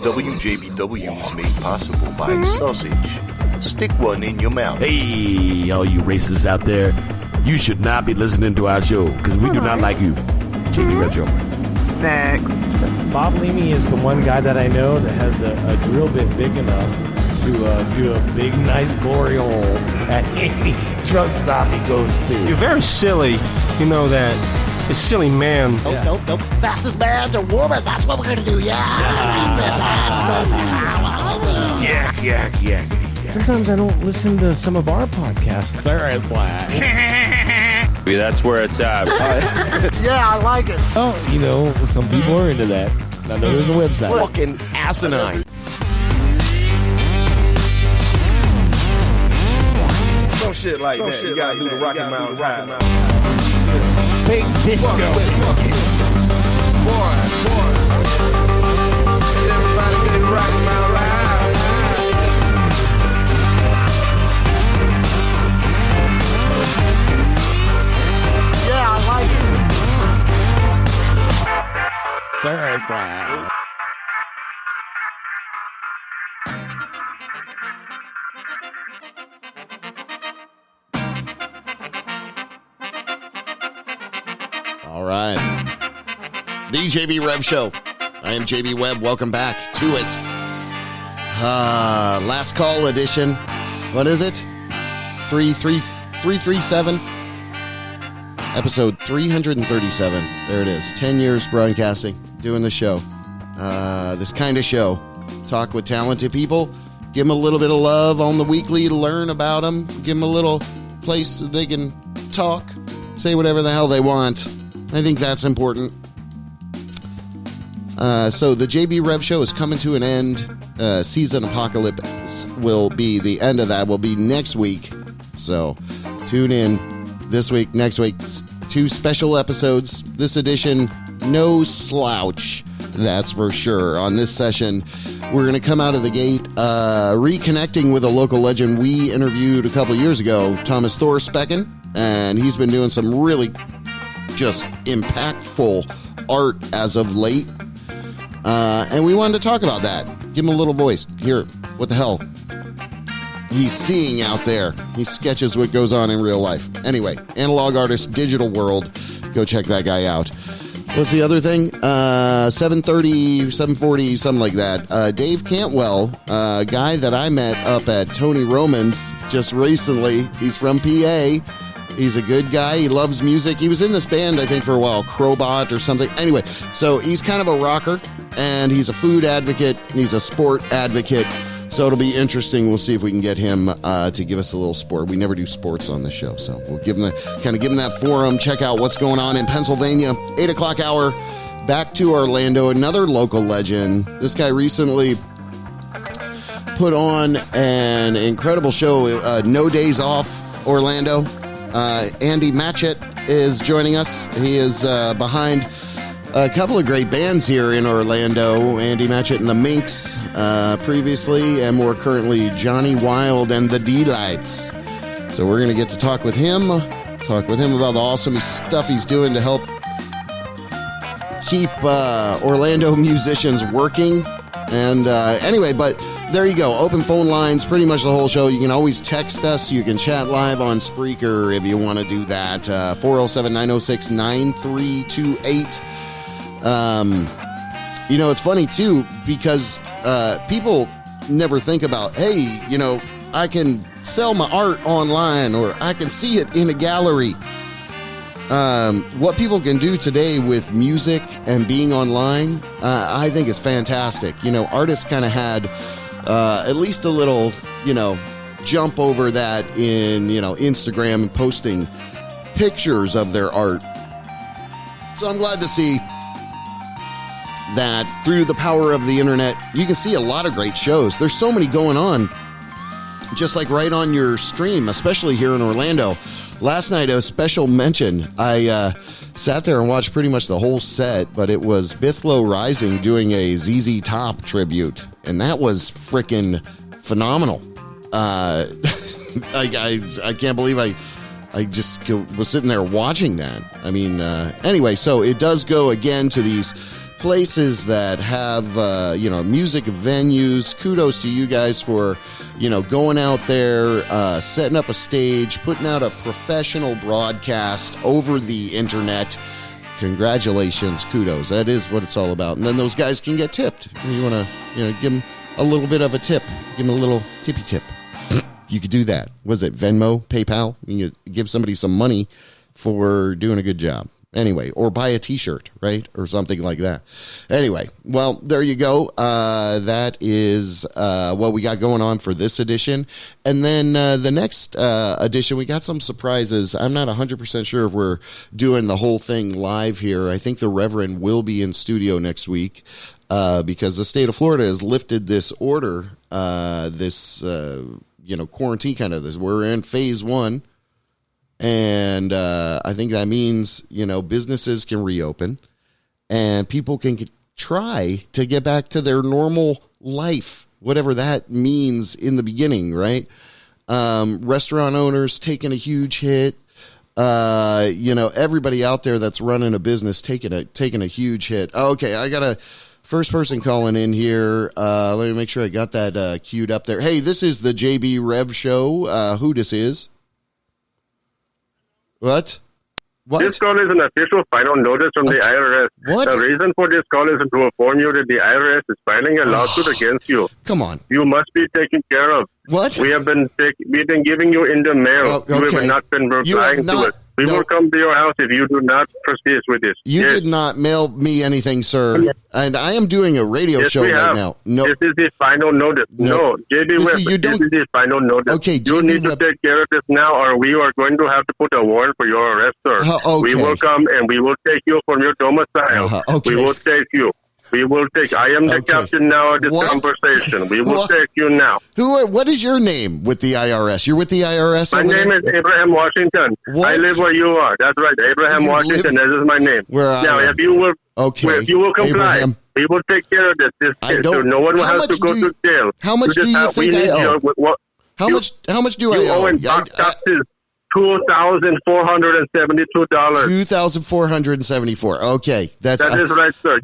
WJBW is made possible by sausage. Stick one in your mouth. Hey, all you racists out there, you should not be listening to our show because we do not like you. JB Rev Show. Next. Bob Leamy is the one guy that I know that has a drill bit big enough to do a big, nice, glory hole at any truck stop he goes to. You're very silly. You know that. It's silly, man. Nope. Fastest man to woman. That's what we're going to do. Yeah. Yeah. Sometimes I don't listen to some of our podcasts. That's where it's at. Yeah, I like it. Oh, some people are into that. I know there's a website. Fucking asinine. Some shit like that. You gotta do the Rocky Mountain Ride. Big disco. Boy. Everybody get the Rocky Mountain Ride. Yeah, I like it. Seriously. All right. The JB Rev Show. I am JB Webb. Welcome back to it. Last call edition. What is it? 337? Episode 337. There it is. 10 years broadcasting, doing the show. This kind of show. Talk with talented people. Give them a little bit of love on the weekly to learn about them. Give them a little place that they can talk. Say whatever the hell they want. I think that's important. So the JB Rev Show is coming to an end. Season Apocalypse will be the end of that. Will be next week. So tune in this week, next week. 2 special episodes. This edition, no slouch. That's for sure. On this session, we're going to come out of the gate reconnecting with a local legend we interviewed a couple years ago, Thomas Thorspeken, and he's been doing some really just impactful art as of late. And we wanted to talk about that. Give him a little voice. Hear what the hell he's seeing out there. He sketches what goes on in real life. Anyway, analog artist, digital world. Go check that guy out. What's the other thing? 7:30, 7:40, something like that. Dave Cantwell, a guy that I met up at Tony Roman's just recently. He's from PA. He's a good guy. He loves music. He was in this band, I think, for a while, Crowbot or something. Anyway, so he's kind of a rocker, and he's a food advocate, and he's a sport advocate. So it'll be interesting. We'll see if we can get him to give us a little sport. We never do sports on the show, so we'll give him that forum. Check out what's going on in Pennsylvania. 8 o'clock hour. Back to Orlando, another local legend. This guy recently put on an incredible show, No Days Off Orlando. Andy Matchett is joining us. He is behind a couple of great bands here in Orlando. Andy Matchett and the Minx previously, and more currently Johnny Wild and the D-Lights. So we're going to get to talk with him about the awesome stuff he's doing to help keep Orlando musicians working. And anyway, but there you go. Open phone lines, pretty much the whole show. You can always text us. You can chat live on Spreaker if you want to do that. 407-906-9328. It's funny, too, because people never think about, hey, I can sell my art online or I can see it in a gallery. What people can do today with music and being online, I think is fantastic. Artists kind of had at least a little, jump over that in, Instagram and posting pictures of their art. So I'm glad to see that through the power of the internet, you can see a lot of great shows. There's so many going on, just like right on your stream, especially here in Orlando. Last night, a special mention. I sat there and watched pretty much the whole set, but it was Bithlow Rising doing a ZZ Top tribute, and that was freaking phenomenal. I can't believe I just was sitting there watching that. I mean, anyway, so it does go again to these places that have, music venues. Kudos to you guys for, going out there, setting up a stage, putting out a professional broadcast over the internet. Congratulations, kudos. That is what it's all about. And then those guys can get tipped. You want to, give them a little bit of a tip. Give them a little tippy tip. You could do that. Was it Venmo, PayPal? You could give somebody some money for doing a good job. Anyway, or buy a T-shirt, right? Or something like that. Anyway, well, there you go. That is what we got going on for this edition. And then the next edition, we got some surprises. I'm not 100% sure if we're doing the whole thing live here. I think the Reverend will be in studio next week because the state of Florida has lifted this order, quarantine kind of this. We're in phase 1. And I think that means, businesses can reopen and people can try to get back to their normal life, whatever that means in the beginning, right? Restaurant owners taking a huge hit. Everybody out there that's running a business taking a huge hit. Okay, I got a first person calling in here. Let me make sure I got that queued up there. Hey, this is the JB Rev Show. Who this is? What? This call is an official final notice from the IRS. What? The reason for this call is to inform you that the IRS is filing a lawsuit against you. Come on. You must be taken care of. What? We've been giving you in the mail. Oh, okay. You have not been replying to it. We will come to your house if you do not proceed with this. You did not mail me anything, sir. And I am doing a radio show right now. No. This is the final notice. No, JB Webb, this is the final notice. Okay, you need to take care of this now, or we are going to have to put a warrant for your arrest, sir. Okay. We will come and we will take you from your domicile. Okay. We will take you. I am the captain now of this conversation. We will take you now. What is your name with the IRS? You're with the IRS? My name is Abraham Washington. What? I live where you are. That's right. Abraham Washington. That is my name. If you will comply, we will take care of this. So no one will have to go to jail. How much do you think I owe? How much do I owe? You owe in taxes $2,472. $2,474. Okay, that is right, sir.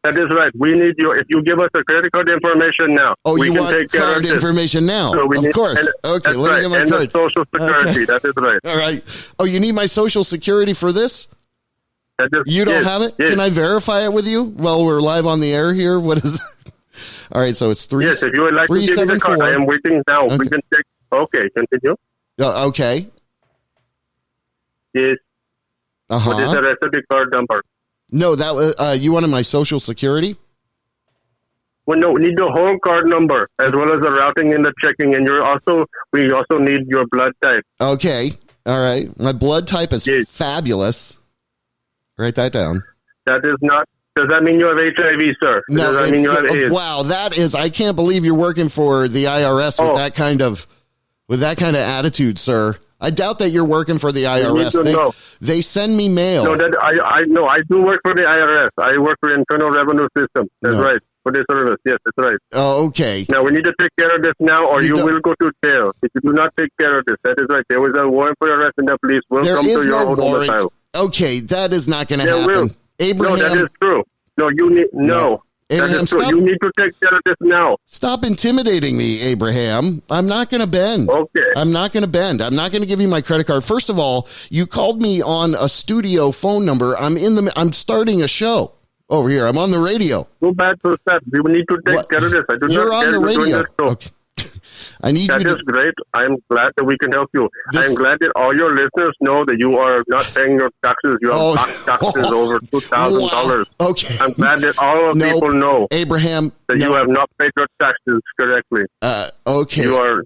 That is right. We need you. If you give us the credit card information now, we can want take care card of information now. So of course. Okay, let me get my card. And the Social Security. Okay. That is right. All right. Oh, you need my Social Security for this? You don't have it? Yes. Can I verify it with you while we're live on the air here? What is it? All right, so it's 3. Yes, if you would like to give me the card, I am waiting now. Okay. We can take. Okay, continue. Okay. Yes. What is the rest of the card number? No, that was you wanted my Social Security? Well, no, we need the whole card number as well as the routing and the checking, and we also need your blood type. Okay, all right. My blood type is fabulous. Write that down. That is not. Does that mean you have HIV, sir? No, does that mean you have AIDS? Wow, that is. I can't believe you're working for the IRS with that kind of attitude, sir. I doubt that you're working for the IRS. They send me mail. No, I do work for the IRS. I work for the Internal Revenue System. That's right. For the service. Yes, that's right. Oh, okay. Now, we need to take care of this now, or you will go to jail. If you do not take care of this, that is right. There was a warrant for arrest, and the police will come to your home domicile. Okay, that is not going to happen. Will. Abraham, no, that is true. No, you need no. Abraham, stop. You need to take care of this now. Stop intimidating me, Abraham. I'm not going to bend. Okay. I'm not going to bend. I'm not going to give you my credit card. First of all, you called me on a studio phone number. I'm starting a show over here. I'm on the radio. Go back to that. We need to take care of this. I do You're not on the radio. Okay. I need that you. That is great. I am glad that we can help you. I am glad that all your listeners know that you are not paying your taxes. You have taxes over $2,000. Okay. I'm glad that all of people know, Abraham, that you have not paid your taxes correctly. Okay. You are.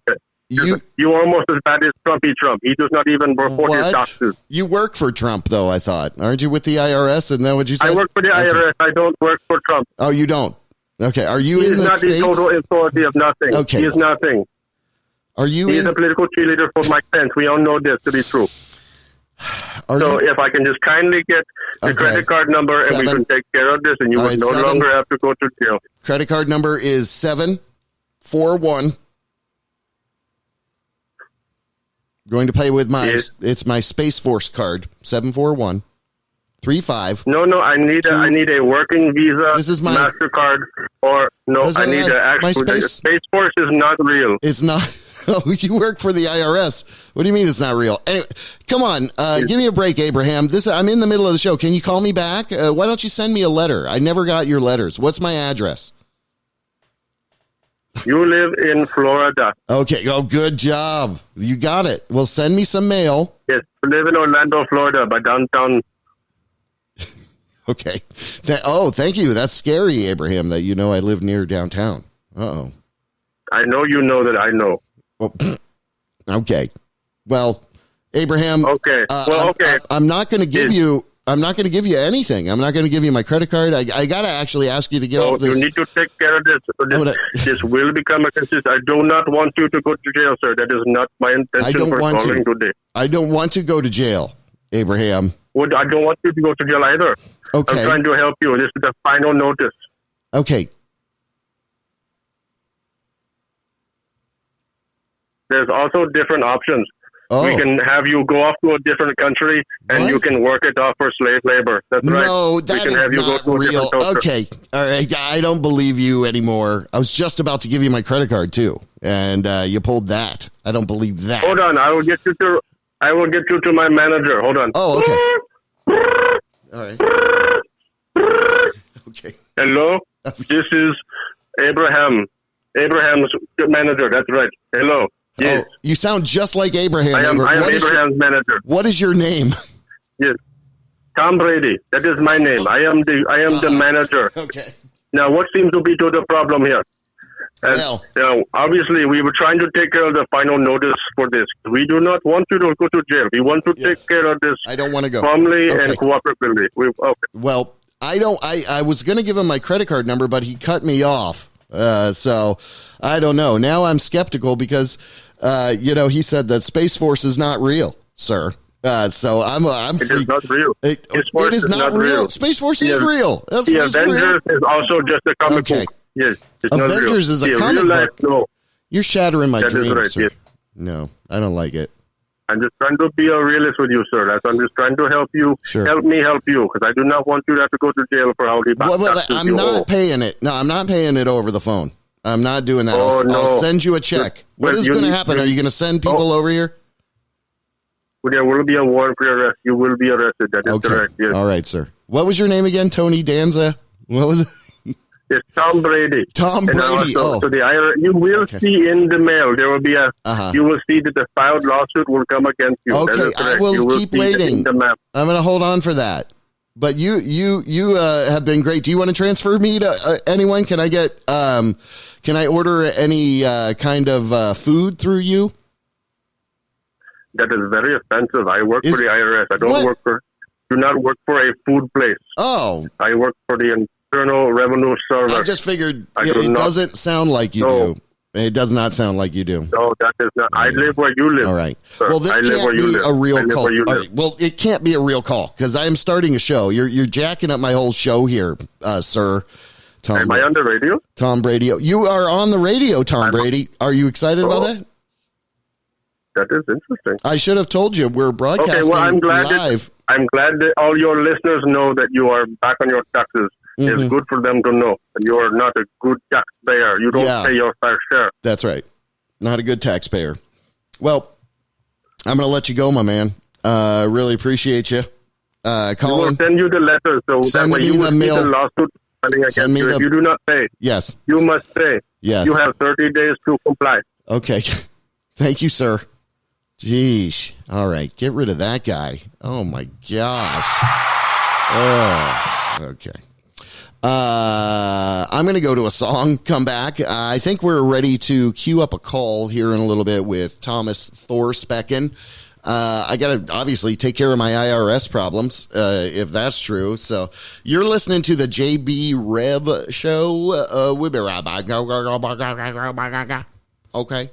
You're almost as bad as Trump. He does not even report his taxes. You work for Trump, though, I thought. Aren't you with the IRS? Isn't that what you said? I work for the IRS. I don't work for Trump. Oh, you don't? Okay. Are you in the States? He's not the total authority of nothing. Okay. He is nothing. Are you He's a political cheerleader for Mike Pence. We all know this to be true. If I can just kindly get the credit card number and we can take care of this and you will no longer have to go to jail. Credit card number is 741. Going to pay with it's my Space Force card, 741 35. No, I need a working visa. This is my MasterCard, or no, I need an actual. Space Force is not real. It's not. Oh, you work for the IRS. What do you mean it's not real? Anyway, come on, give me a break, Abraham. I'm in the middle of the show. Can you call me back? Why don't you send me a letter? I never got your letters. What's my address? You live in Florida. Okay. Oh, good job. You got it. Well, send me some mail. Yes, I live in Orlando, Florida, by downtown. Okay. Thank you. That's scary, Abraham, that you know I live near downtown. Uh-oh. I know you know that I know. Well, okay. Well, Abraham. Okay. I'm not going to give you. I'm not going to give you anything. I'm not going to give you my credit card. I got to actually ask you to get off this. You need to take care of this. This will become a consistent. I do not want you to go to jail, sir. That is not my intention for calling today. I don't want to go to jail, Abraham. Well, I don't want you to go to jail either. Okay. I'm trying to help you. This is the final notice. Okay. There's also different options. Oh. We can have you go off to a different country and you can work it off for slave labor. That's right. No, that is not real. Okay. All right. I don't believe you anymore. I was just about to give you my credit card too, and you pulled that. I don't believe that. Hold on. I will get you to my manager. Hold on. Oh, okay. All right. Okay. Hello? This is Abraham's manager. That's right. Hello. Yes. Oh, you sound just like Abraham. I am Abraham's manager. What is your name? Yes. Tom Brady. That is my name. I am the manager. Okay. Now, what seems to be the problem here? And, obviously, we were trying to take care of the final notice for this. We do not want you to go to jail. We want to take care of this. I don't want to go. Calmly and cooperatively. Well, I was going to give him my credit card number, but he cut me off. So I don't know. Now I'm skeptical because, he said that Space Force is not real, sir. So I'm It is not real. It is not real. Space Force is real. The Avengers is also just a comic book. Yes. It's Avengers is a comic book. No. You're shattering my dreams, right, sir. yes. No, I don't like it. I'm just trying to be a realist with you, sir. I'm just trying to help you. Sure. Help me help you, because I do not want you to have to go to jail for how he I'm not paying it. No, I'm not paying it over the phone. I'm not doing that. I'll send you a check. What is going to happen? Are you going to send people over here? Well, there will be a warrant for your arrest. You will be arrested. That is correct. Yes. All right, sir. What was your name again? Tony Danza? What was it? It's Tom Brady. Tom Brady. So the IRS, you will see in the mail. There will be you will see that the filed lawsuit will come against you. Okay, I will keep waiting. I'm going to hold on for that. But you have been great. Do you want to transfer me to anyone? Can I get? Can I order any kind of food through you? That is very offensive. I work for the IRS. I don't do not work for a food place. Oh, I work for the Internal Revenue Service. I just figured it doesn't sound like you do. It does not sound like you do. No, that is not. I live where you live. All right. Sir. Well, this can't be a real call. All right. Well, it can't be a real call because I am starting a show. You're jacking up my whole show here, sir. Tom Am I on the radio? Tom Brady. You are on the radio, Tom Brady. Are you excited about that? That is interesting. I should have told you we're broadcasting I'm glad live. I'm glad that all your listeners know that you are back on your taxes. Mm-hmm. It's good for them to know that you are not a good taxpayer. You don't pay your fair share. That's right. Not a good taxpayer. Well, I'm going to let you go, my man. Really appreciate you. We will send you the letter so that way you will see the lawsuit filing against you. If you do not pay, yes, you must pay. Yes. You have 30 days to comply. Okay. Thank you, sir. Jeez. All right. Get rid of that guy. Oh, my gosh. Oh, okay. I'm going to go to a song, come back. I think we're ready to queue up a call here in a little bit with Thomas Thorspecken. I got to obviously take care of my IRS problems, if that's true. So you're listening to the JB Rev Show. We'll be right back. Okay.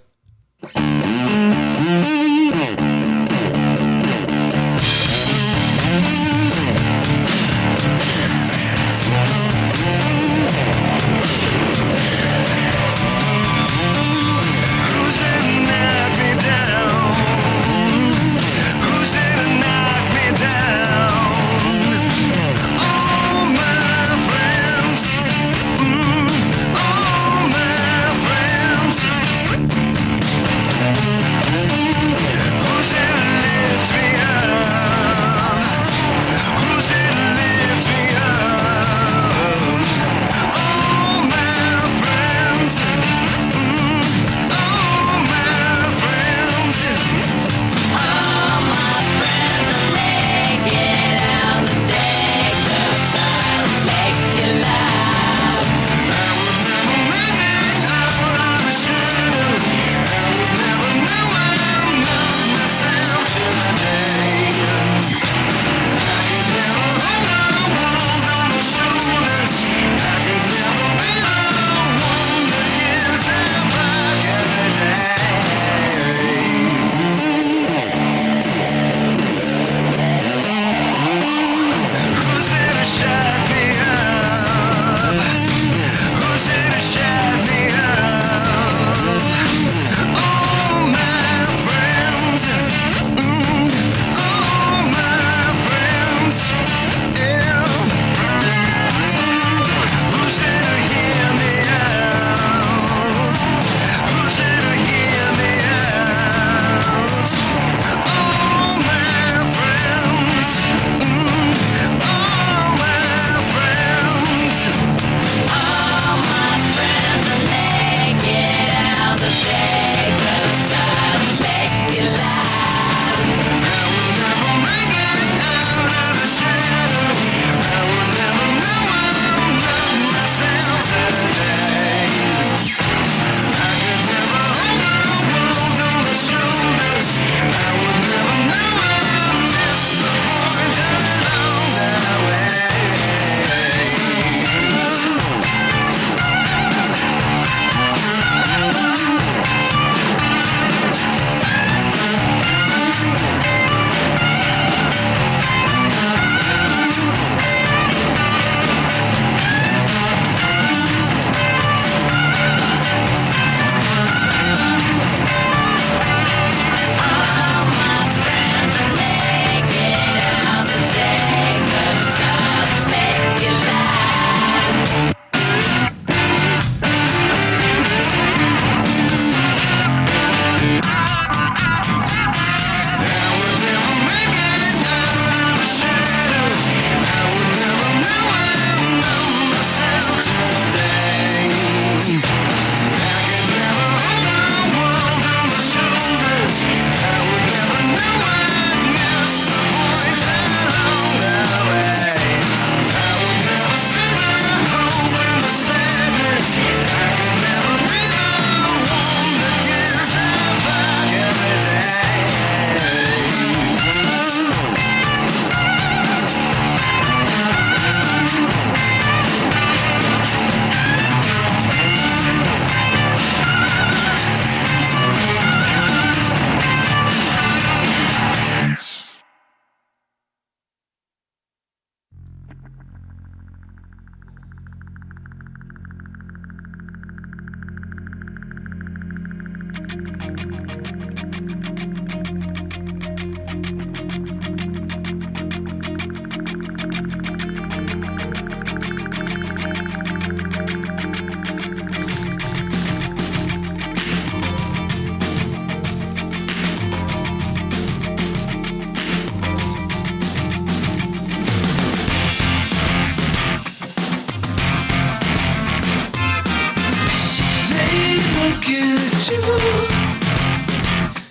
at you.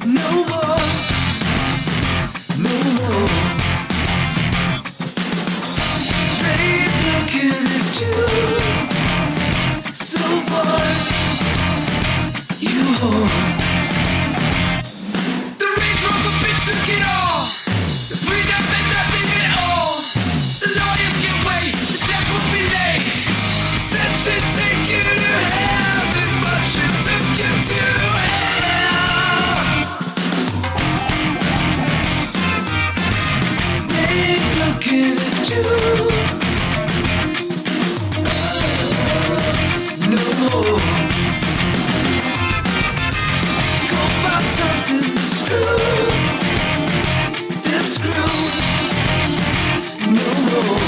No more, no more. Babe, looking at you. So bored, you whore. The rage from the bitch took it all. The freedom and nothing at all. The lawyers get wait, the death will be late. Said she'd take you to heaven, but she took you to hell. Babe, looking at you. No more. Go find something to screw. Then screw. No more.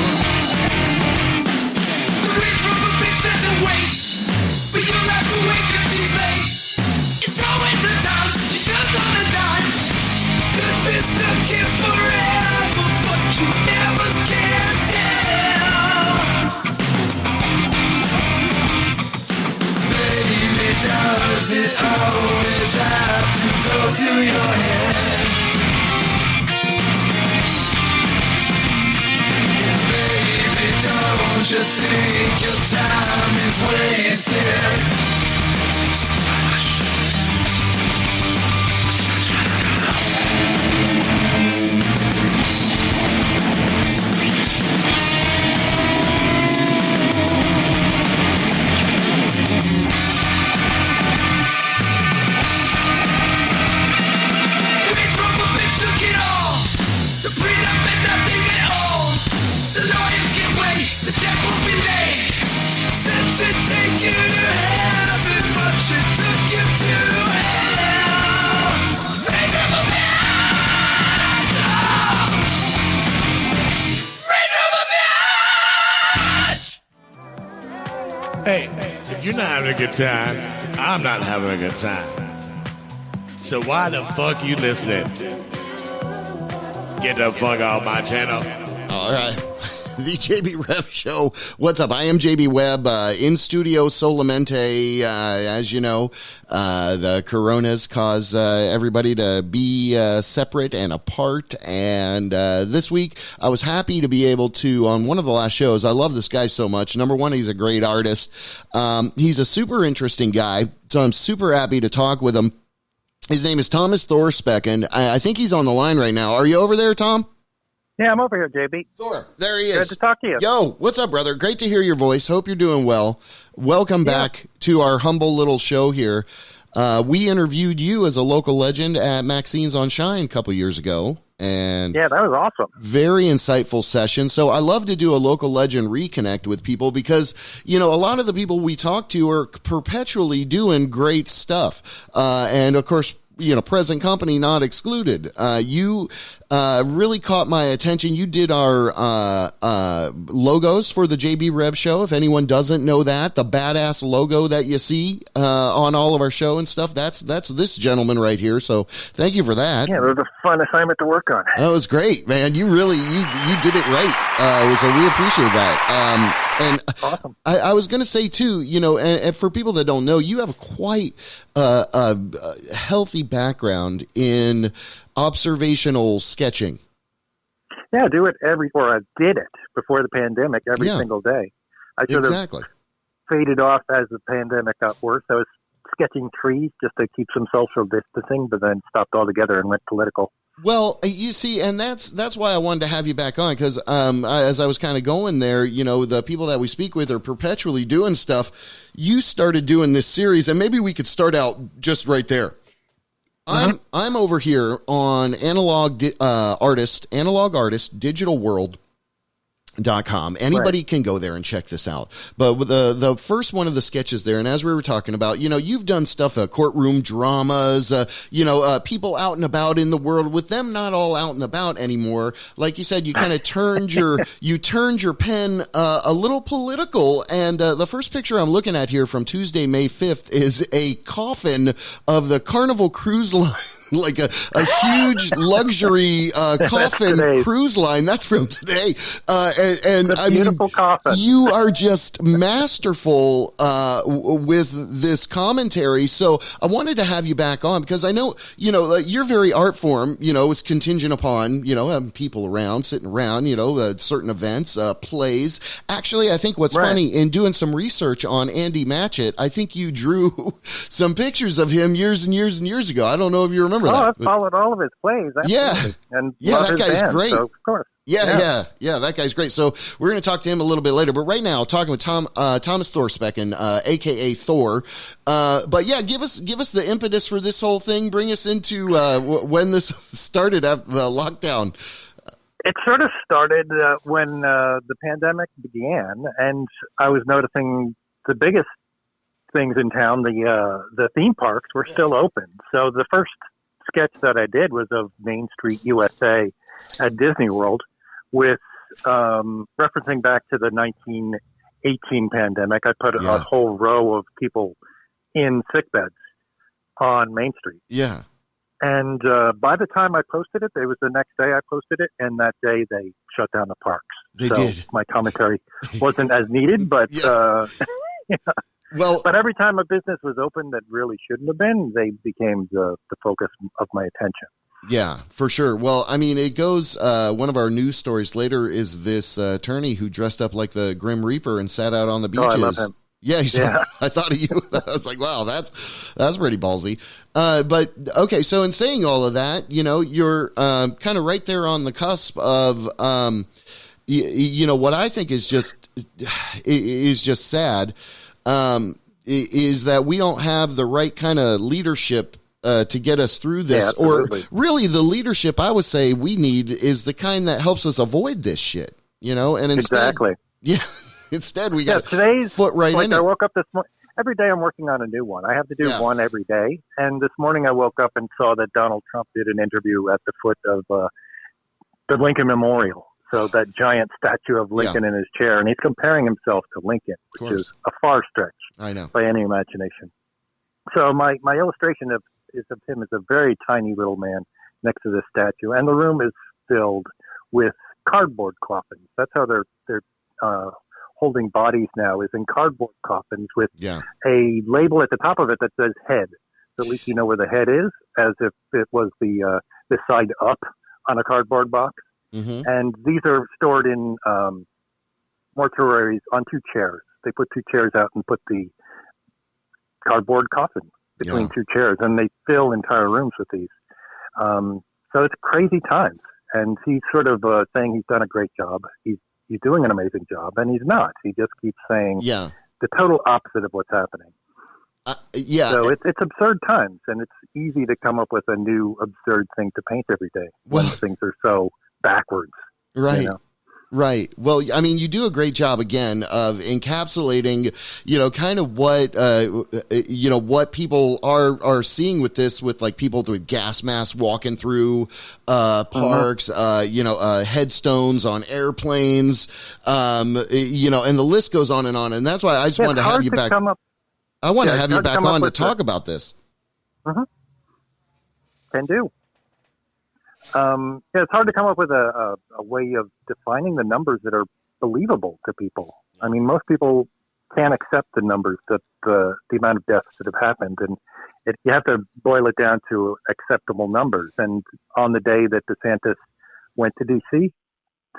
The reach from a bitch doesn't wait, but you have to wait if she's late. It's always the time she turns on a dime. Could be stuck here forever, but you never can tell. Baby, does it always have to go to your head? Baby, don't you think your time is wasted? Hey, if you're not having a good time, I'm not having a good time. So why the fuck you listening? Get the fuck off my channel. All right. The JB Rev Show. What's up? I am JB Webb, in studio Solamente. As you know, the coronas cause everybody to be separate and apart. And this week, I was happy to be able to, on one of the last shows, I love this guy so much. Number one, he's a great artist. He's a super interesting guy, so I'm super happy to talk with him. His name is Thomas Thorsbeck, and I think he's on the line right now. Are you over there, Tom? Yeah, I'm over here, JB. Thor, there he is. Good to talk to you. Yo, what's up, brother? Great to hear your voice. Hope you're doing well. Welcome back to our humble little show here. We interviewed you as a local legend at Maxine's on Shine a couple years ago. And yeah, that was awesome. Very insightful session. So I love to do a local legend reconnect with people because, you know, a lot of the people we talk to are perpetually doing great stuff. And of course, you know, present company not excluded. You really caught my attention. You did our logos for the JB Rev Show. If anyone doesn't know that, the badass logo that you see on all of our show and stuff, that's this gentleman right here. So thank you for that. Yeah, it was a fun assignment to work on. That was great, man. You really you did it right. So we appreciate that. And awesome. I was going to say too, you know, and for people that don't know, you have quite a healthy background in observational sketching. Yeah, I do it I did it before the pandemic every single day. I sort of faded off as the pandemic got worse. I was sketching trees just to keep some social distancing, but then stopped altogether and went political. Well, you see, and that's why I wanted to have you back on, because as I was kind of going there, you know, the people that we speak with are perpetually doing stuff. You started doing this series, and maybe we could start out just right there. I'm over here on Analog Artist, digitalworld.com. Anybody can go there and check this out. But with the first one of the sketches there, and as we were talking about, you know, you've done stuff, courtroom dramas, people out and about in the world, with them not all out and about anymore. Like you said, you kind of turned your pen a little political. And the first picture I'm looking at here from Tuesday, May 5th is a coffin of the Carnival Cruise Line like a huge luxury coffin cruise line. That's from today. And I mean, coffin. You are just masterful with this commentary. So I wanted to have you back on because I know, your very art form, is contingent upon, having people around, sitting around, certain events, plays. Actually, I think what's funny, in doing some research on Andy Matchett, I think you drew some pictures of him years and years and years ago. I don't know if you remember that. I've followed all of his plays. Yeah. And that guy's band, great. So of course. Yeah, that guy's great. So we're going to talk to him a little bit later. But right now, talking with Thomas Thorsbecken, a.k.a. Thor. But yeah, give us the impetus for this whole thing. Bring us into when this started after the lockdown. It sort of started when the pandemic began, and I was noticing the biggest things in town, the theme parks were still open. So the first sketch that I did was of Main Street USA at Disney World, with referencing back to the 1918 pandemic. I put a whole row of people in sickbeds on Main Street. Yeah. And by the time I posted it was the next day I posted it, and that day they shut down the parks. They did. My commentary wasn't as needed, but well, but every time a business was open that really shouldn't have been, they became the focus of my attention. Yeah, for sure. Well, I mean, it goes, one of our news stories later is this attorney who dressed up like the Grim Reaper and sat out on the beaches. I love him. Yeah, I thought of you. I was like, wow, that's pretty ballsy. But okay, so in saying all of that, you're kind of right there on the cusp of, what I think is just sad, is that we don't have the right kind of leadership to get us through this, or really the leadership I would say we need is the kind that helps us avoid this shit, and instead, instead we got today's foot right in it. I woke up this morning. Every day I'm working on a new one. I have to do one every day. And this morning I woke up and saw that Donald Trump did an interview at the foot of the Lincoln Memorial. So that giant statue of Lincoln in his chair, and he's comparing himself to Lincoln, which is a far stretch. I know. By any imagination. So my illustration of him as a very tiny little man next to this statue, and the room is filled with cardboard coffins. That's how they're holding bodies now, is in cardboard coffins with a label at the top of it that says head. So at least you know where the head is, as if it was the side up on a cardboard box. Mm-hmm. And these are stored in mortuaries on two chairs. They put two chairs out and put the cardboard coffin between two chairs, and they fill entire rooms with these. So it's crazy times, and he's sort of saying he's done a great job. He's doing an amazing job, and he's not. He just keeps saying the total opposite of what's happening. So it's absurd times, and it's easy to come up with a new absurd thing to paint every day when things are so backwards. Right. Right. Well, I mean, you do a great job again of encapsulating, kind of what, what people are seeing with this, with like people with gas masks walking through, parks, headstones on airplanes, and the list goes on. And that's why I just wanted to have you back. I want to have you back on to talk about this. Mm-hmm. Can do. It's hard to come up with a way of defining the numbers that are believable to people. I mean, most people can't accept the numbers, that the amount of deaths that have happened, and you have to boil it down to acceptable numbers. And on the day that DeSantis went to D.C.,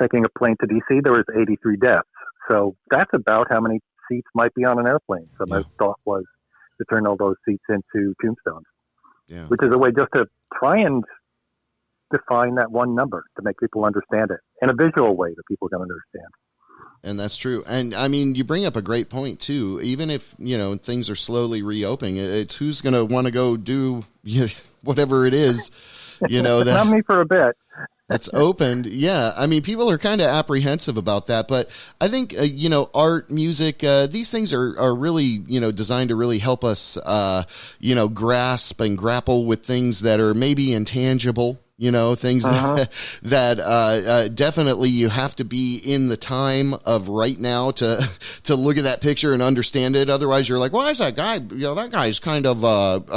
taking a plane to D.C., there was 83 deaths. So that's about how many seats might be on an airplane. So my thought was to turn all those seats into tombstones, which is a way just to try and define that one number to make people understand it in a visual way that people can understand. And that's true. And I mean, you bring up a great point too. Even if, things are slowly reopening, it's who's going to want to go do whatever it is, that not me for a bit. That's opened. Yeah. I mean, people are kind of apprehensive about that, but I think, art, music, these things are really, designed to really help us, grasp and grapple with things that are maybe intangible. things that definitely you have to be in the time of right now to look at that picture and understand it. Otherwise, you're like, why is that guy? That guy's kind of, what's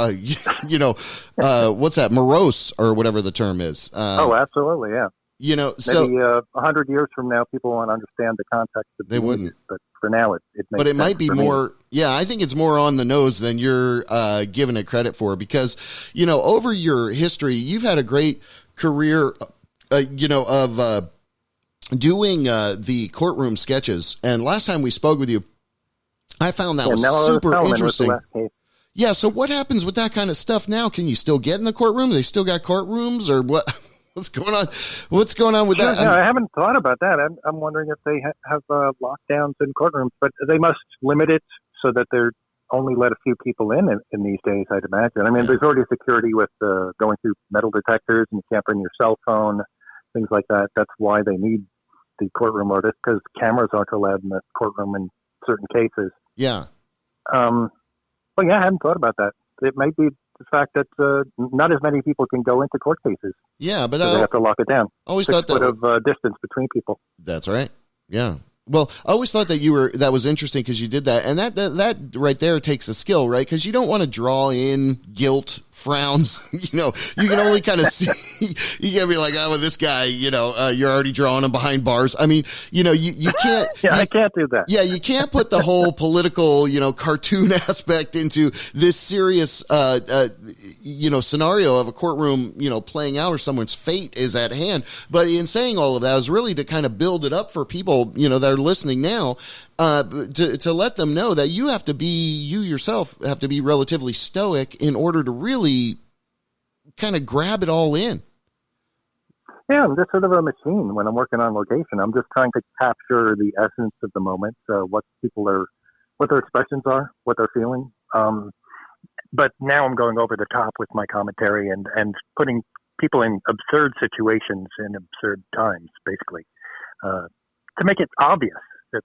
that, morose or whatever the term is. Oh, absolutely, yeah. So maybe 100 years from now, people won't understand the context of they wouldn't. But for now, it makes But it sense might be for me. more. Yeah, I think it's more on the nose than you're giving it credit for, because over your history, you've had a great career, of doing the courtroom sketches. And last time we spoke with you, I found that was super interesting. Was the last case. Yeah. So what happens with that kind of stuff now? Can you still get in the courtroom? They still got courtrooms, or what? What's going on? What's going on with that? No, I haven't thought about that. I'm wondering if they have lockdowns in courtrooms, but they must limit it so that they're only let a few people in these days, I'd imagine. I mean, there's already security with going through metal detectors, and you can't bring your cell phone, things like that. That's why they need the courtroom artists, because cameras aren't allowed in the courtroom in certain cases. Yeah. Well, yeah, I hadn't thought about that. It might be the fact that not as many people can go into court cases. Yeah, but they have to lock it down. Always 6 thought that foot of distance between people. That's right. Yeah. Well, I always thought that was interesting because you did that, and that right there takes a skill, right? Because you don't want to draw in guilt, frowns. You can only kind of see. You can't be like, oh, well, this guy, you're already drawing him behind bars. I mean, you can't. Yeah, I can't do that. Yeah, you can't put the whole political, cartoon aspect into this serious, scenario of a courtroom, playing out, or someone's fate is at hand. But in saying all of that was really to kind of build it up for people, that are listening now, to let them know that you yourself have to be relatively stoic in order to really kind of grab it all in. Yeah, I'm just sort of a machine when I'm working on location. I'm just trying to capture the essence of the moment, what their expressions are, what they're feeling. But now I'm going over the top with my commentary and putting people in absurd situations in absurd times, basically, to make it obvious that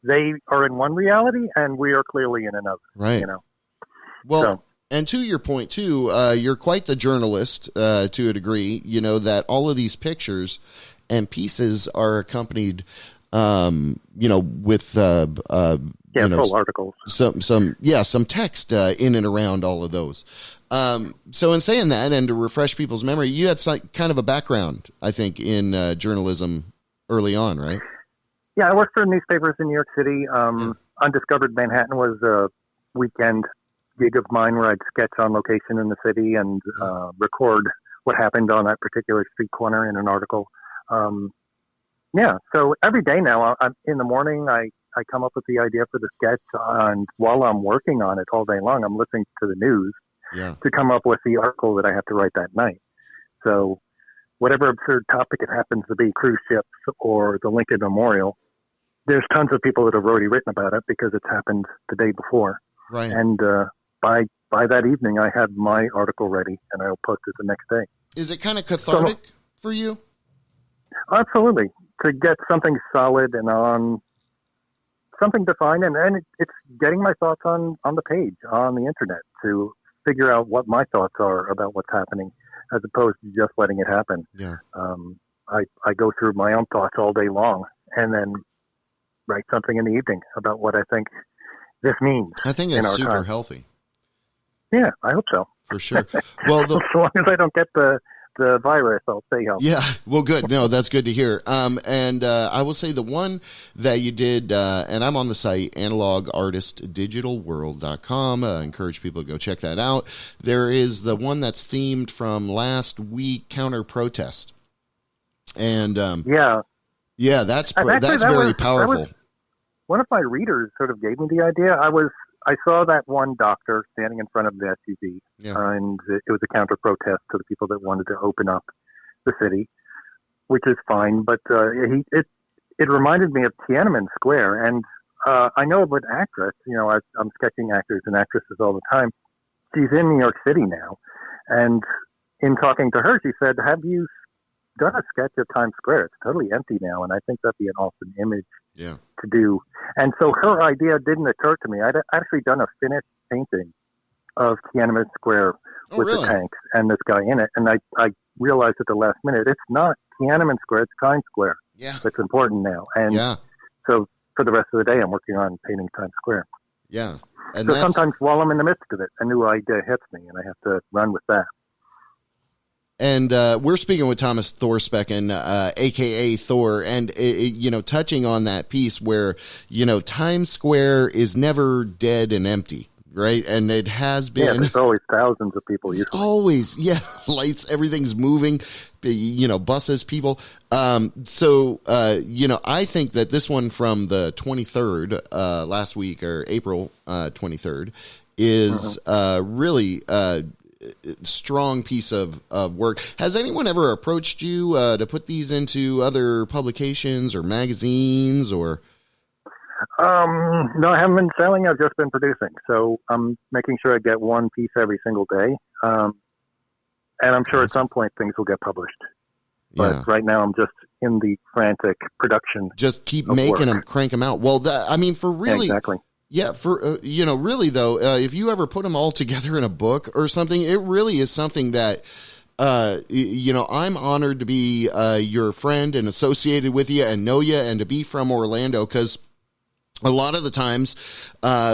they are in one reality and we are clearly in another. Right. Well, and to your point too, you're quite the journalist to a degree. That all of these pictures and pieces are accompanied, with full articles. Some text in and around all of those. So in saying that, and to refresh people's memory, you had kind of a background, I think, in journalism early on, right? Yeah, I worked for newspapers in New York City. Undiscovered Manhattan was a weekend gig of mine where I'd sketch on location in the city and record what happened on that particular street corner in an article. So every day now, I'm in the morning, I come up with the idea for the sketch, and while I'm working on it all day long, I'm listening to the news to come up with the article that I have to write that night. So whatever absurd topic it happens to be, cruise ships or the Lincoln Memorial, there's tons of people that have already written about it because it's happened the day before. Right. And by that evening, I had my article ready, and I'll post it the next day. Is it kind of cathartic for you? Absolutely. To get something solid and on something defined, and it's getting my thoughts on the page, on the internet, to figure out what my thoughts are about what's happening, as opposed to just letting it happen. Yeah. I go through my own thoughts all day long and then write something in the evening about what I think this means. I think it's super healthy. Yeah, I hope so. For sure. Well, as long as I don't get the virus, I'll stay healthy. Yeah, well, good. No, that's good to hear. And I will say the one that you did, and I'm on the site, analogartistdigitalworld.com. Encourage people to go check that out. There is the one that's themed from last week, Counter Protest. And that's very powerful. One of my readers sort of gave me the idea. I saw that one doctor standing in front of the SUV, and it was a counter protest to the people that wanted to open up the city, which is fine. But it reminded me of Tiananmen Square, and I know of an actress. I'm sketching actors and actresses all the time. She's in New York City now, and in talking to her, she said, "Have you done a sketch of Times Square? It's totally empty now, and I think that'd be an awesome image to do." And so her idea didn't occur to me. I'd actually done a finished painting of Tiananmen Square with really? the tanks and this guy in it. And I realized at the last minute, it's not Tiananmen Square, it's Times Square. Yeah. That's important now. And so for the rest of the day, I'm working on painting Times Square. Yeah. And so sometimes while I'm in the midst of it, a new idea hits me, and I have to run with that. And we're speaking with Thomas Thorspecken, a.k.a. Thor, and, touching on that piece where, Times Square is never dead and empty, right? And it has been. Yeah, there's always thousands of people usually. Always, lights, everything's moving, buses, people. I think that this one from the 23rd, last week, or April 23rd, is really strong piece of work. Has anyone ever approached you to put these into other publications or magazines or? No, I haven't been selling. I've just been producing. So I'm making sure I get one piece every single day. And I'm sure at some point things will get published. But right now I'm just in the frantic production. Just keep making them, crank them out. Well, for really. Exactly. Yeah, for really though, if you ever put them all together in a book or something, it really is something that, I'm honored to be your friend and associated with you and know you and to be from Orlando, because a lot of the times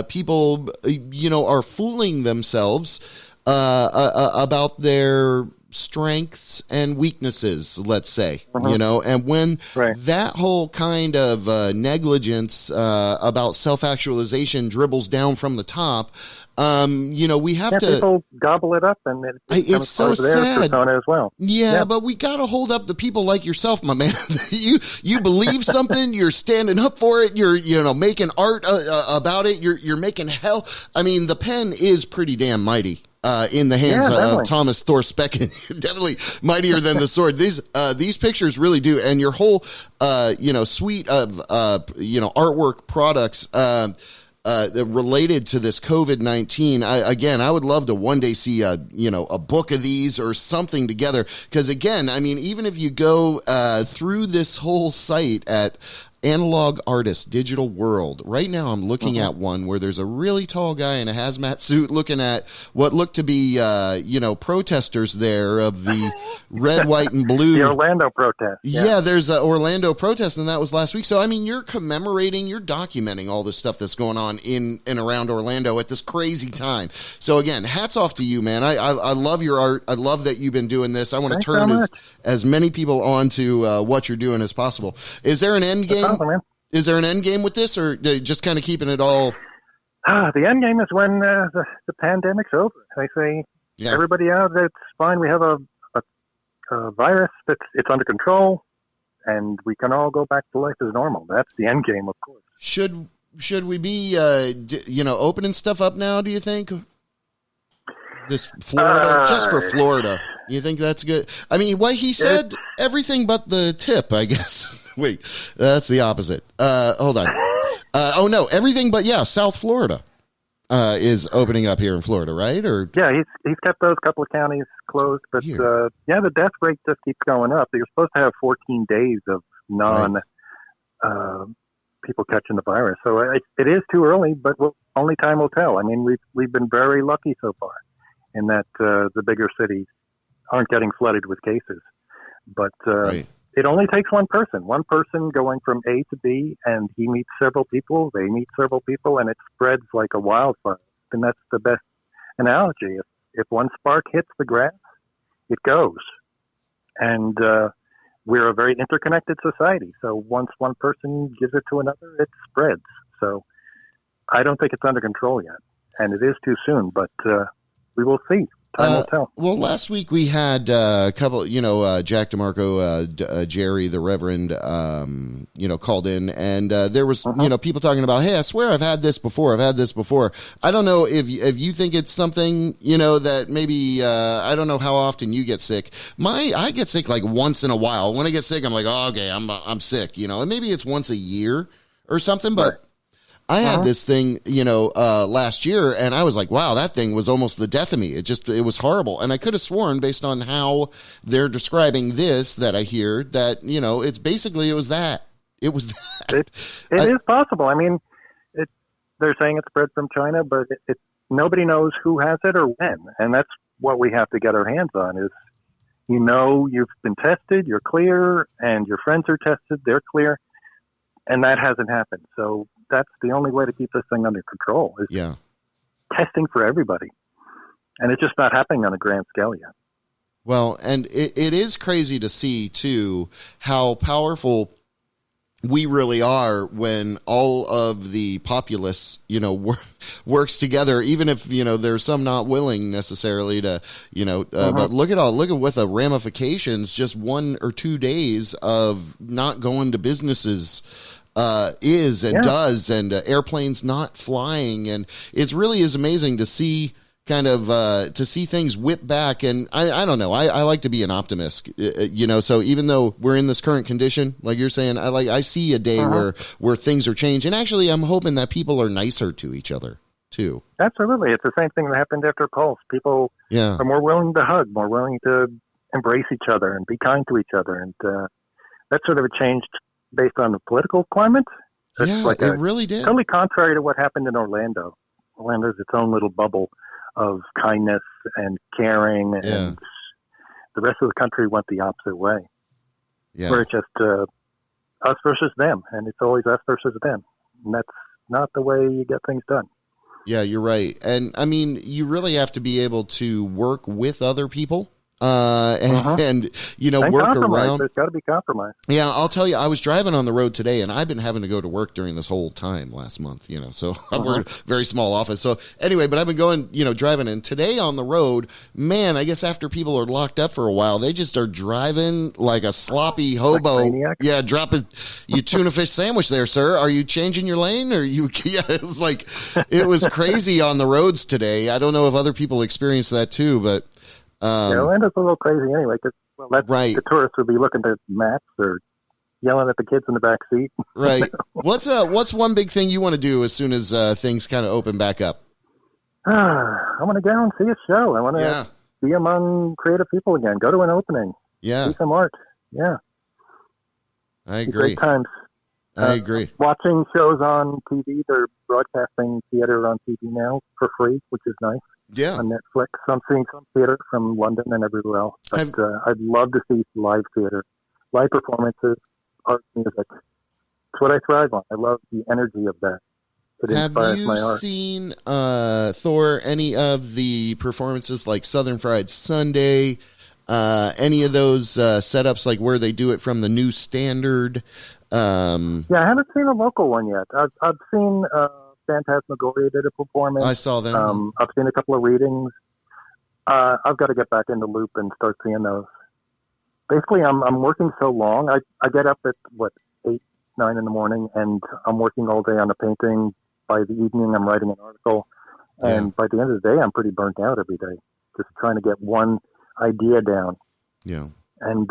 people, are fooling themselves about their strengths and weaknesses, let's say, and when that whole kind of negligence about self-actualization dribbles down from the top, we have to. People gobble it up, and it's so sad. Persona as well. Yeah, but we got to hold up the people like yourself, my man. you believe something, you're standing up for it. You're making art about it. You're making hell. I mean, the pen is pretty damn mighty. In the hands of Thomas Thorspecken, definitely mightier than the sword. These pictures really do, and your whole suite of artwork products related to this COVID-19. I would love to one day see a book of these or something together, because again, I mean, even if you go through this whole site at Analog Artist Digital World. Right now I'm looking at one where there's a really tall guy in a hazmat suit looking at what looked to be, protesters there of the red, white, and blue. The Orlando protest. Yeah, there's an Orlando protest, and that was last week. So, I mean, you're commemorating, you're documenting all this stuff that's going on in and around Orlando at this crazy time. So, again, hats off to you, man. I love your art. I love that you've been doing this. I want to turn as many people on to what you're doing as possible. Is there an end game? Is there an end game with this, or just kind of keeping it all? The end game is when the pandemic's over. I say, everybody out, it's fine. We have a virus it's under control, and we can all go back to life as normal. That's the end game, of course. Should we be opening stuff up now? Do you think this Florida, just for Florida? You think that's good? I mean, what he said, everything but the tip, I guess. Wait, that's the opposite. Hold on. No, everything but South Florida is opening up here in Florida, right? Or he's kept those couple of counties closed, but the death rate just keeps going up. You're supposed to have 14 days of people catching the virus, so it is too early. But only time will tell. I mean, we've been very lucky so far in that the bigger cities aren't getting flooded with cases, but. It only takes one person going from A to B, and he meets several people, they meet several people, and it spreads like a wildfire. And that's the best analogy. If one spark hits the grass, it goes. And we're a very interconnected society. So once one person gives it to another, it spreads. So I don't think it's under control yet. And it is too soon, but we will see. Time will tell. Well, last week we had a couple, Jack DeMarco, Jerry, the Reverend, called in, and there was, people talking about, hey, I swear I've had this before. I don't know if you think it's something, that maybe, I don't know how often you get sick. I get sick like once in a while. When I get sick, I'm like, oh, okay, I'm sick, and maybe it's once a year or something, but. Right. I had this thing, last year, and I was like, wow, that thing was almost the death of me. It was horrible. And I could have sworn, based on how they're describing this, that I hear, that, it's basically, it was that. It was that. It is possible. I mean, they're saying it spread from China, but nobody knows who has it or when. And that's what we have to get our hands on is, you've been tested, you're clear, and your friends are tested, they're clear. And that hasn't happened. So that's the only way to keep this thing under control is testing for everybody. And it's just not happening on a grand scale yet. Well, and it is crazy to see, too, how powerful we really are when all of the populace, works together, even if, there's some not willing necessarily to, but look at what the ramifications just 1 or 2 days of not going to businesses does, and airplanes not flying. And it really is amazing to see to see things whip back. And I don't know. I like to be an optimist, so even though we're in this current condition, like you're saying, I see a day where things are changed. And actually, I'm hoping that people are nicer to each other too. Absolutely. It's the same thing that happened after Pulse. People are more willing to hug, more willing to embrace each other and be kind to each other. And that's sort of changed based on the political climate. It's it really did. Totally contrary to what happened in Orlando. Orlando's its own little bubble of kindness and caring, and the rest of the country went the opposite way. Where it's just us versus them, and it's always us versus them. And that's not the way you get things done. Yeah, you're right. And I mean, you really have to be able to work with other people. And work around. There's got to be compromise. Yeah, I'll tell you, I was driving on the road today, and I've been having to go to work during this whole time last month, so I work in a very small office. So anyway, but I've been going, driving, and today on the road, man, I guess after people are locked up for a while, they just are driving like a sloppy hobo. Like dropping you tuna fish sandwich there, sir. Are you changing your lane? Or you? Yeah, it was crazy on the roads today. I don't know if other people experienced that too, but. Orlando's a little crazy anyway, because the tourists would be looking at maps or yelling at the kids in the back seat. Right. What's one big thing you want to do as soon as things kind of open back up? I want to go and see a show. I want to be among creative people again. Go to an opening. Yeah. See some art. Yeah. I agree. Great times. I agree. Watching shows on TV. They're broadcasting theater on TV now for free, which is nice. Yeah. On Netflix. I'm seeing some theater from London and everywhere else. But I'd love to see live theater, live performances, art, music. It's what I thrive on. I love the energy of that. It inspires my art. Have you seen, Thor, any of the performances like Southern Fried Sunday, any of those setups like where they do it from the New Standard? Yeah, I haven't seen a local one yet. I've seen... Phantasmagoria did a performance. I saw them. I've seen a couple of readings. I've got to get back in the loop and start seeing those. Basically, I'm working so long. I get up at 8, 9 in the morning, and I'm working all day on a painting. By the evening, I'm writing an article, and by the end of the day, I'm pretty burnt out every day, just trying to get one idea down. Yeah, and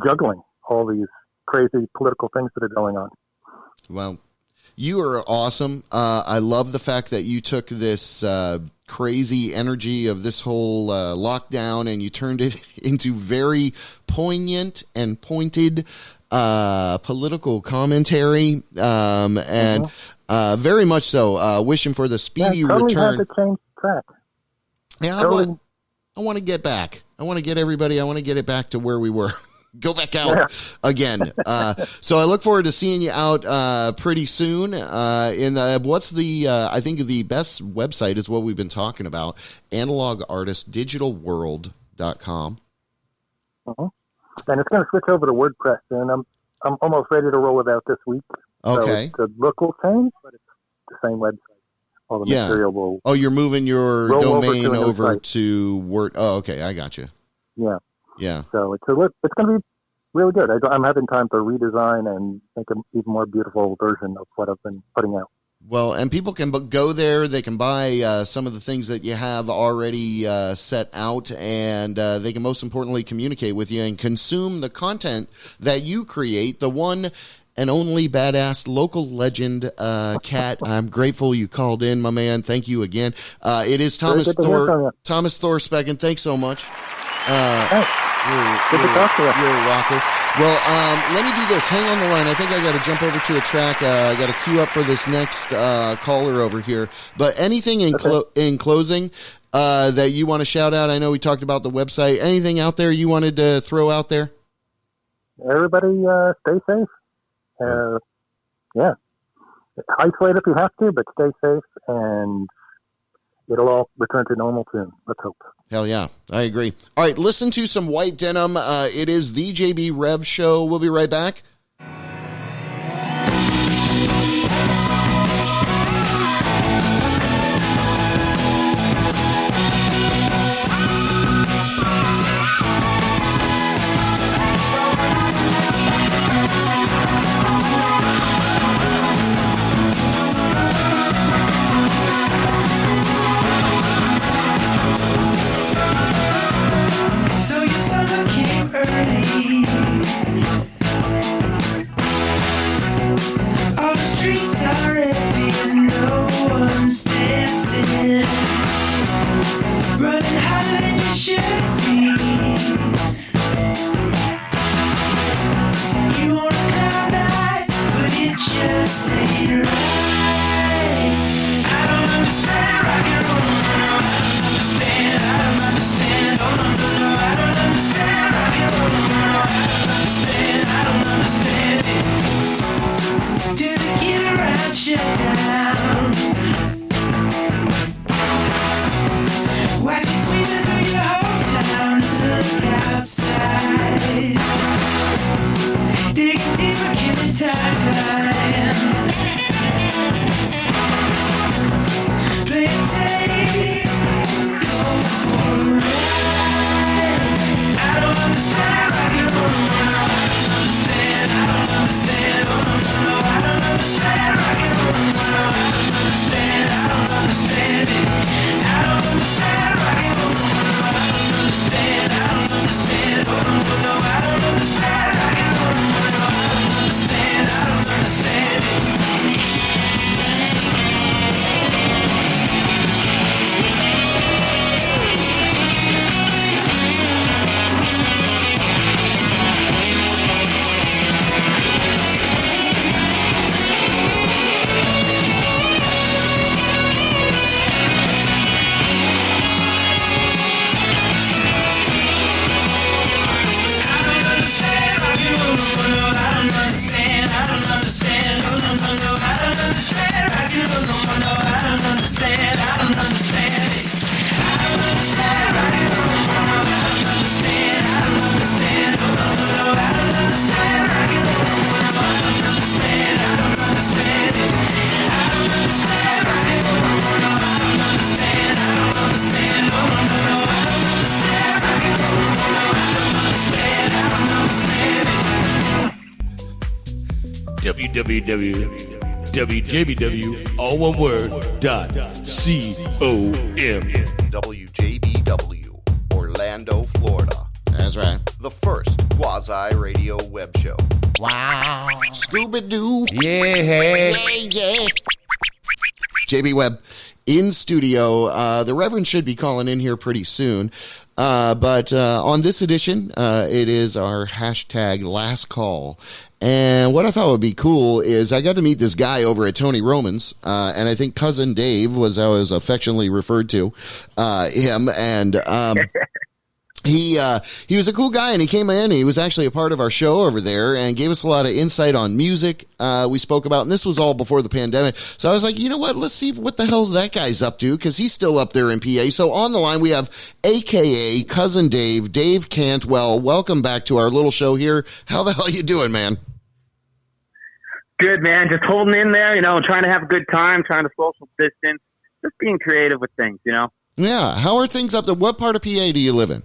juggling all these crazy political things that are going on. Well. You are awesome. I love the fact that you took this crazy energy of this whole lockdown and you turned it into very poignant and pointed political commentary, and very much so. Wishing for the speedy return. Had to change track. Yeah, I want to get back. I want to get everybody. I want to get it back to where we were. Go back out again. So I look forward to seeing you out pretty soon. What's the I think the best website is what we've been talking about, analogartistdigitalworld.com. And it's going to switch over to WordPress soon. I'm almost ready to roll it out this week. Okay. So the look will change, but it's the same website. All the material will. Oh, you're moving your domain over to Word. Oh, okay. I got you. Yeah. Yeah. So it's going to be really good. I'm having time to redesign and make an even more beautiful version of what I've been putting out. Well, and people can go there. They can buy some of the things that you have already set out, and they can most importantly communicate with you and consume the content that you create. The one and only badass local legend, Cat. I'm grateful you called in, my man. Thank you again. It is Thomas Thor. Thomas Thor Specken. Thanks so much. Good to talk to you. You're a rocker. Well, let me do this. Hang on the line. I think I got to jump over to a track. I got to queue up for this next caller over here. But anything in closing that you want to shout out? I know we talked about the website. Anything out there you wanted to throw out there? Everybody, stay safe. Yeah, isolate if you have to, but stay safe, and it'll all return to normal soon. Let's hope. Hell yeah, I agree. All right, listen to some White Denim. It is the JB Rev Show. We'll be right back. So your summer came early. All the streets are empty and no one's dancing. Running harder than you should be. You wanna come back, but it just ain't right. I don't understand rock and roll, no, I don't understand, I don't understand, oh no, no, no, I don't understand rock and roll, no, I don't understand, I don't understand it. Do the get around shut down? Why keep sweeping through your whole town? Look outside. Dig deeper, killing time. Play it safe, go for a ride. I don't understand rock and roll, no, I don't understand, I don't understand, oh no, no, no, I don't understand rock and roll, no, I don't understand, I don't understand it. I don't understand rock and roll, no, I don't understand, I don't understand, oh no, no, no, I don't understand rock and roll, no, I don't understand, I don't understand it. www.wjbw, all one word, .com. WJBW, Orlando, Florida. That's right. The first quasi-radio web show. Wow. Scooby-Doo. Yeah. Yeah. JB Webb in studio. The Reverend should be calling in here pretty soon. But on this edition, it is our hashtag last call. And what I thought would be cool is I got to meet this guy over at Tony Roman's, and I think Cousin Dave was how I was affectionately referred to him. And he was a cool guy, and he came in. He was actually a part of our show over there and gave us a lot of insight on music we spoke about. And this was all before the pandemic. So I was like, you know what? Let's see what the hell that guy's up to, because he's still up there in PA. So on the line, we have AKA Cousin Dave, Dave Cantwell. Welcome back to our little show here. How the hell you doing, man? Good, man. Just holding in there, trying to have a good time, trying to social distance, just being creative with things, Yeah. How are things up there? What part of PA do you live in?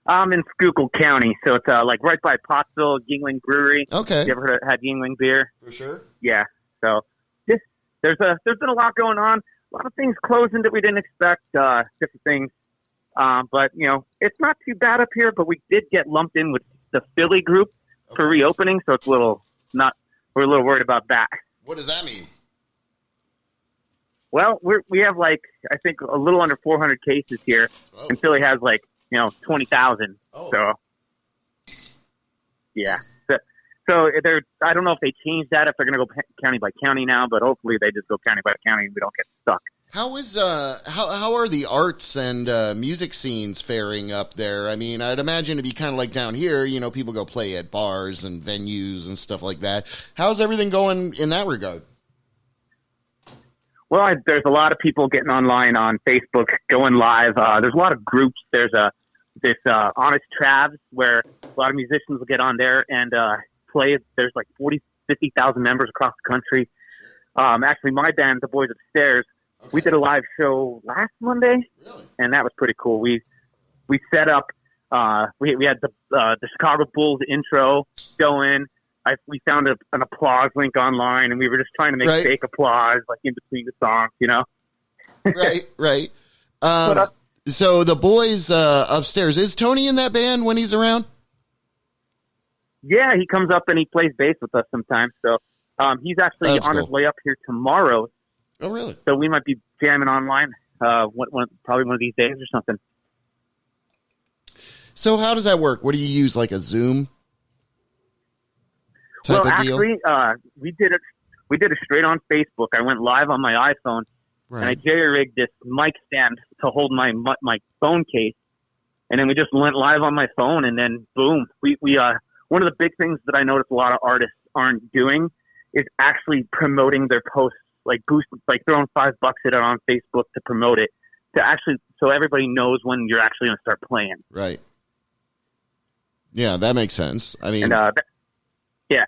I'm in Schuylkill County, so it's like right by Pottsville, Yingling Brewery. Okay. You ever had Yingling beer? For sure. Yeah. So just there's been a lot going on, a lot of things closing that we didn't expect, different things. But it's not too bad up here. But we did get lumped in with the Philly group for reopening, so it's we're a little worried about that. What does that mean? Well, we have I think a little under 400 cases here, and Philly has 20,000. Oh. So Yeah. So they're, I don't know if they changed that, if they're going to go county by county now, but hopefully they just go county by county and we don't get stuck. How is how are the arts and music scenes faring up there? I mean, I'd imagine it'd be kind of like down here. You know, people go play at bars and venues and stuff like that. How's everything going in that regard? Well, there's a lot of people getting online on Facebook, going live. There's a lot of groups. There's this Honest Travs where a lot of musicians will get on there and play. There's like 50,000 members across the country. Actually, my band, the Boys Upstairs, we did a live show last Monday, and that was pretty cool. We set up. We had the Chicago Bulls intro going. We found an applause link online, and we were just trying to make fake applause, like in between the songs, you know. Right. So the Boys Upstairs, is Tony in that band when he's around? Yeah, he comes up and he plays bass with us sometimes. So he's actually on his way up here tomorrow. Oh, really? So we might be jamming online probably one of these days or something. So how does that work? What do you use, like a Zoom type of deal? Actually, we did it straight on Facebook. I went live on my iPhone, and I jerry-rigged this mic stand to hold my phone case, and then we just went live on my phone, and then boom. We one of the big things that I noticed a lot of artists aren't doing is actually promoting their posts, like throwing $5 at it on Facebook to promote it, to actually so everybody knows when you're actually going to start playing. Right. Yeah, that makes sense. I mean, yeah,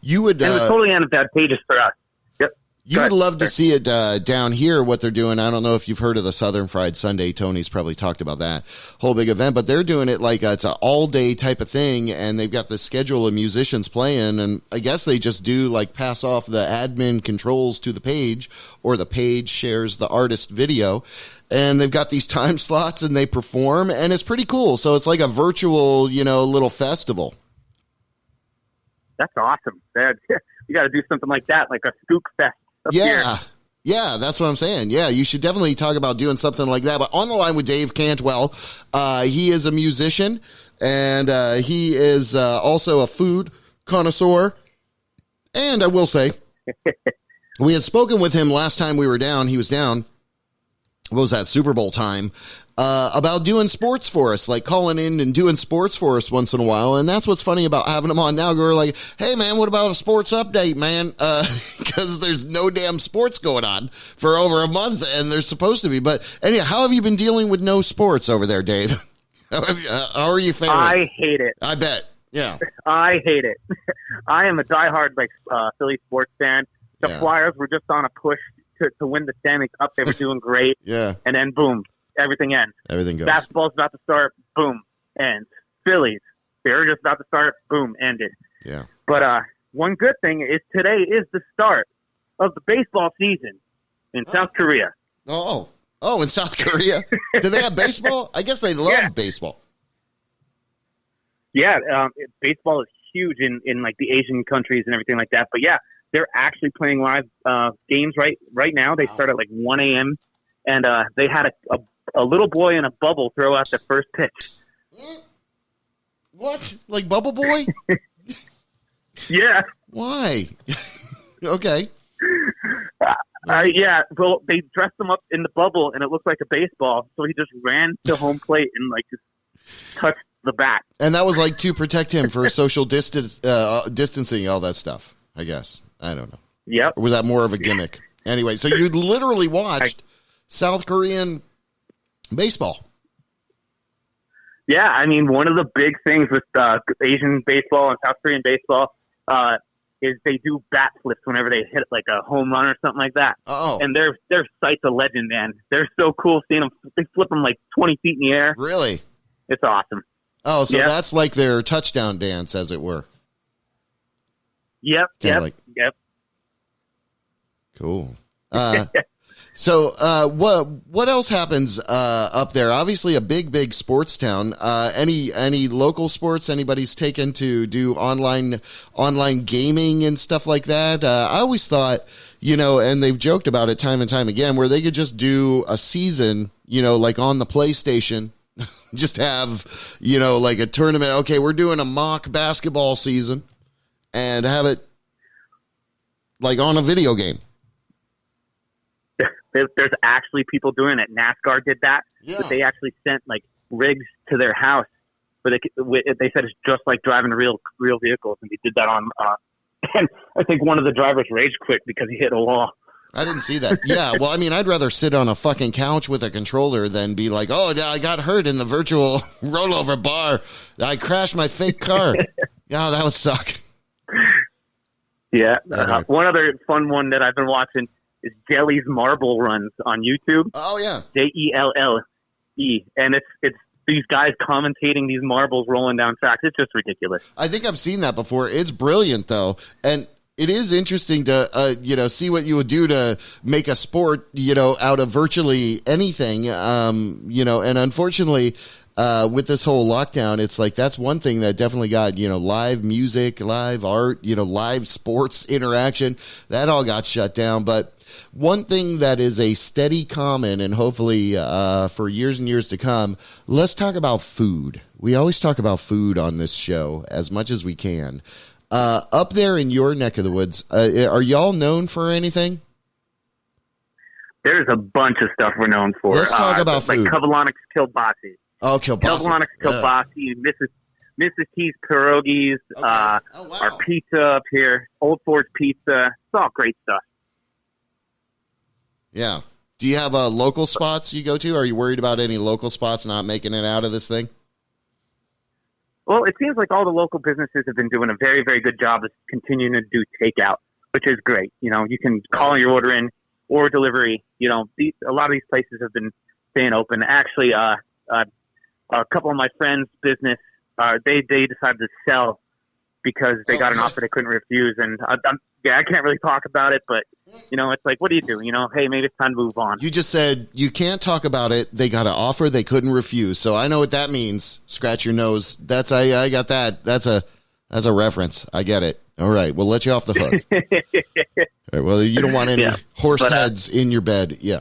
you would. And it was totally advantageous for us. Yep. You would love to see it down here, what they're doing. I don't know if you've heard of the Southern Fried Sunday. Tony's probably talked about that whole big event, but they're doing it like it's an all-day type of thing, and they've got the schedule of musicians playing, and I guess they just do like pass off the admin controls to the page, or the page shares the artist video, and they've got these time slots, and they perform, and it's pretty cool. So it's like a virtual, little festival. That's awesome. You got to do something like that, like a Spook Fest. Yeah, that's what I'm saying. Yeah, you should definitely talk about doing something like that. But on the line with Dave Cantwell, he is a musician, and he is also a food connoisseur. And I will say, we had spoken with him last time we were down. He was down. What was that, Super Bowl time? About doing sports for us, like calling in and doing sports for us once in a while. And that's what's funny about having him on now. We're like, hey, man, what about a sports update, man? Because there's no damn sports going on for over a month, and there's supposed to be. But anyhow, how have you been dealing with no sports over there, Dave? How are you faring? I hate it. I bet. Yeah. I hate it. I am a diehard Philly sports fan. The Flyers were just on a push to win the Stanley Cup. They were doing great. Yeah. And then, boom. Everything ends. Everything goes. Basketball's about to start. Boom. Ends. Phillies. They're just about to start. Boom. Ended. Yeah. But one good thing is today is the start of the baseball season in South Korea. Oh, in South Korea? Do they have baseball? I guess they love baseball. Yeah. Baseball is huge in like the Asian countries and everything like that. But yeah, they're actually playing live games right now. They start at like 1 a.m. And they had a little boy in a bubble throw out the first pitch. What? Like Bubble Boy? Yeah. Why? Okay. Yeah. Well, they dressed him up in the bubble, and it looked like a baseball. So he just ran to home plate and just touched the bat. And that was like to protect him for social distancing, all that stuff. I guess. I don't know. Yep. Or was that more of a gimmick? Anyway, so you literally watched South Korean baseball. Yeah, I mean, one of the big things with Asian baseball and South Korean baseball is they do bat flips whenever they hit like a home run or something like that. Oh, and they're sights of legend, man. They're so cool seeing them. They flip them like 20 feet in the air. Really? It's awesome. Oh, so that's like their touchdown dance, as it were. Yep. Yep. Cool. So what else happens up there? Obviously a big sports town. Any local sports anybody's taken to do online gaming and stuff like that? I always thought, and they've joked about it time and time again, where they could just do a season, like on the PlayStation, just have, like a tournament. Okay, we're doing a mock basketball season and have it like on a video game. There's actually people doing it. NASCAR did that. Yeah. But they actually sent like rigs to their house, but they said it's just like driving real vehicles, and they did that on. And I think one of the drivers rage quit because he hit a wall. I didn't see that. Yeah, well, I mean, I'd rather sit on a fucking couch with a controller than be like, oh, I got hurt in the virtual rollover bar. I crashed my fake car. Yeah, that would suck. Yeah. One other fun one that I've been watching is Jelly's Marble Runs on YouTube. Oh, yeah. JELLE. And it's these guys commentating these marbles rolling down tracks. It's just ridiculous. I think I've seen that before. It's brilliant, though. And it is interesting to, see what you would do to make a sport, out of virtually anything, and unfortunately, with this whole lockdown, it's like that's one thing that definitely got, live music, live art, live sports interaction, that all got shut down. But one thing that is a steady comment, and hopefully for years and years to come, let's talk about food. We always talk about food on this show as much as we can. Up there in your neck of the woods, are y'all known for anything? There's a bunch of stuff we're known for. Let's talk about food. Like Kavalanik's kielbasi. Oh, kielbasi. Kavalanik's kielbasi, Mrs. T's pierogies, Okay. Wow. our pizza up here, Old Ford's Pizza. It's all great stuff. Yeah. Do you have local spots you go to? Are you worried about any local spots not making it out of this thing? Well, it seems like all the local businesses have been doing a very, very good job of continuing to do takeout, which is great. You can call your order in or delivery. A lot of these places have been staying open. Actually, a couple of my friends' business, they decided to sell because they got an offer they couldn't refuse. And I can't really talk about it, but it's like, what do you do? Hey, maybe it's time to move on. You just said you can't talk about it. They got an offer they couldn't refuse. So I know what that means. Scratch your nose. I got that. That's a reference. I get it. All right. We'll let you off the hook. All right, well, you don't want any horse heads in your bed. Yeah.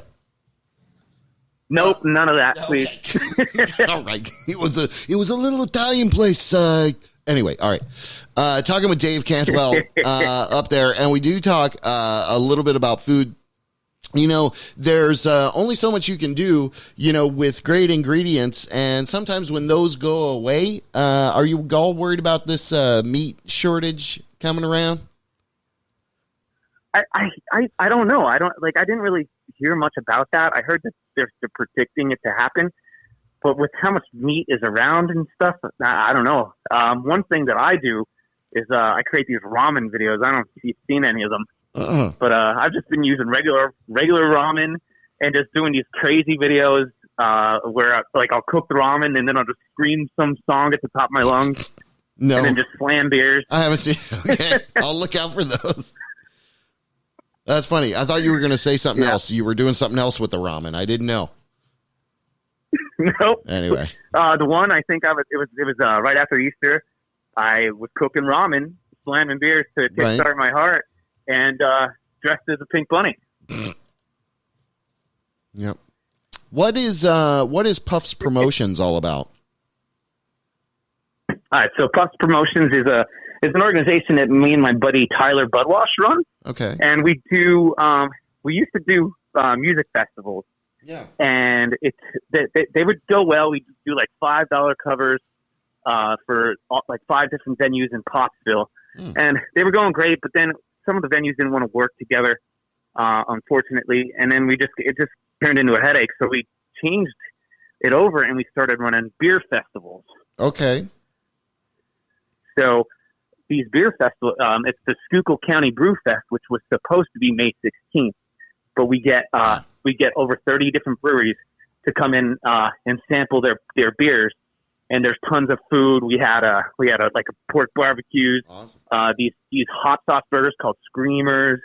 Nope, none of that, please. All right. It was a little Italian place. Anyway, all right. Talking with Dave Cantwell up there, and we do talk a little bit about food. There's only so much you can do, with great ingredients, and sometimes when those go away, are you all worried about this meat shortage coming around? I don't know. I didn't really hear much about that. I heard that they're predicting it to happen. But with how much meat is around and stuff, I don't know. One thing that I do is I create these ramen videos. I don't know if you've seen any of them, but I've just been using regular ramen and just doing these crazy videos where I'll cook the ramen and then I'll just scream some song at the top of my lungs. No, and then just slam beers. I haven't seen. Okay, I'll look out for those. That's funny. I thought you were going to say something else. You were doing something else with the ramen. I didn't know. Nope. Anyway, the one I think of it was right after Easter. I was cooking ramen, slamming beers to kickstart my heart, and dressed as a pink bunny. Yep. What is Puff's Promotions all about? All right, so Puff's Promotions is an organization that me and my buddy Tyler Budwash run. Okay. And we used to do music festivals. Yeah. And they would go well. We do like $5 covers for like 5 different venues in Pottsville. And they were going great, but then some of the venues didn't want to work together, unfortunately. And then it just turned into a headache. So we changed it over and we started running beer festivals. Okay. So these beer festivals, it's the Schuylkill County Brew Fest, which was supposed to be May 16th, but we get over 30 different breweries to come in and sample their beers, and there's tons of food. We had a pork barbecues, awesome. These hot sauce burgers called Screamers.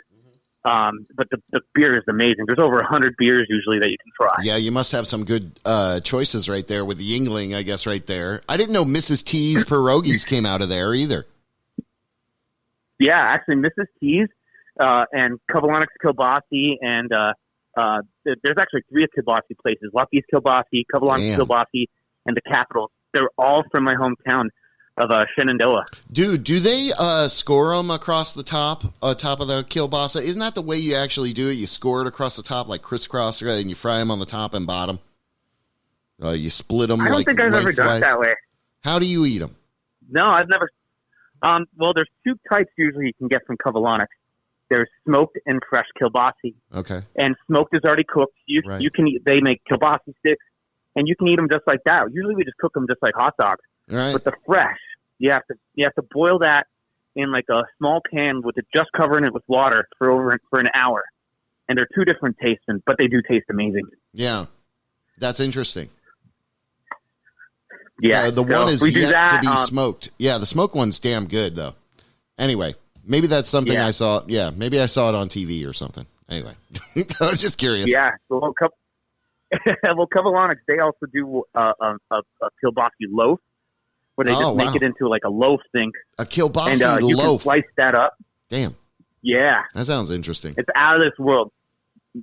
But the beer is amazing. There's over 100 beers usually that you can try. Yeah, you must have some good choices right there with the Yingling, I guess, right there. I didn't know Mrs. T's pierogies came out of there either. Yeah, actually, Mrs. T's and Kavalanik's kielbasi, and there's actually 3 kielbasi places: Lucky's Kielbasi, Kavalanik's Kielbasi, and the Capitals. They're all from my hometown of Shenandoah. Dude, do they score them across the top of the kielbasa? Isn't that the way you actually do it? You score it across the top, like crisscross, and you fry them on the top and bottom? You split them. I don't think I've ever done it that way. How do you eat them? No, I've never. Well, there's two types usually you can get from Kavalonics. There's smoked and fresh kielbasi. Okay. And smoked is already cooked. You can eat. They make kielbasi sticks, and you can eat them just like that. Usually we just cook them just like hot dogs. Right. But the fresh, you have to boil that in like a small pan with it, just covering it with water for an hour. And they're two different tastes, but they do taste amazing. Yeah, that's interesting. Yeah, the one is yet to be smoked. Yeah, the smoked one's damn good though. Anyway, maybe that's something I saw. Yeah, maybe I saw it on TV or something. Anyway, I was just curious. Yeah, well, Kavalonics, they also do a kielbasi loaf, where they just make it into like a loaf thing. A kielbasi and, you loaf. Can slice that up. Damn. Yeah, that sounds interesting. It's out of this world.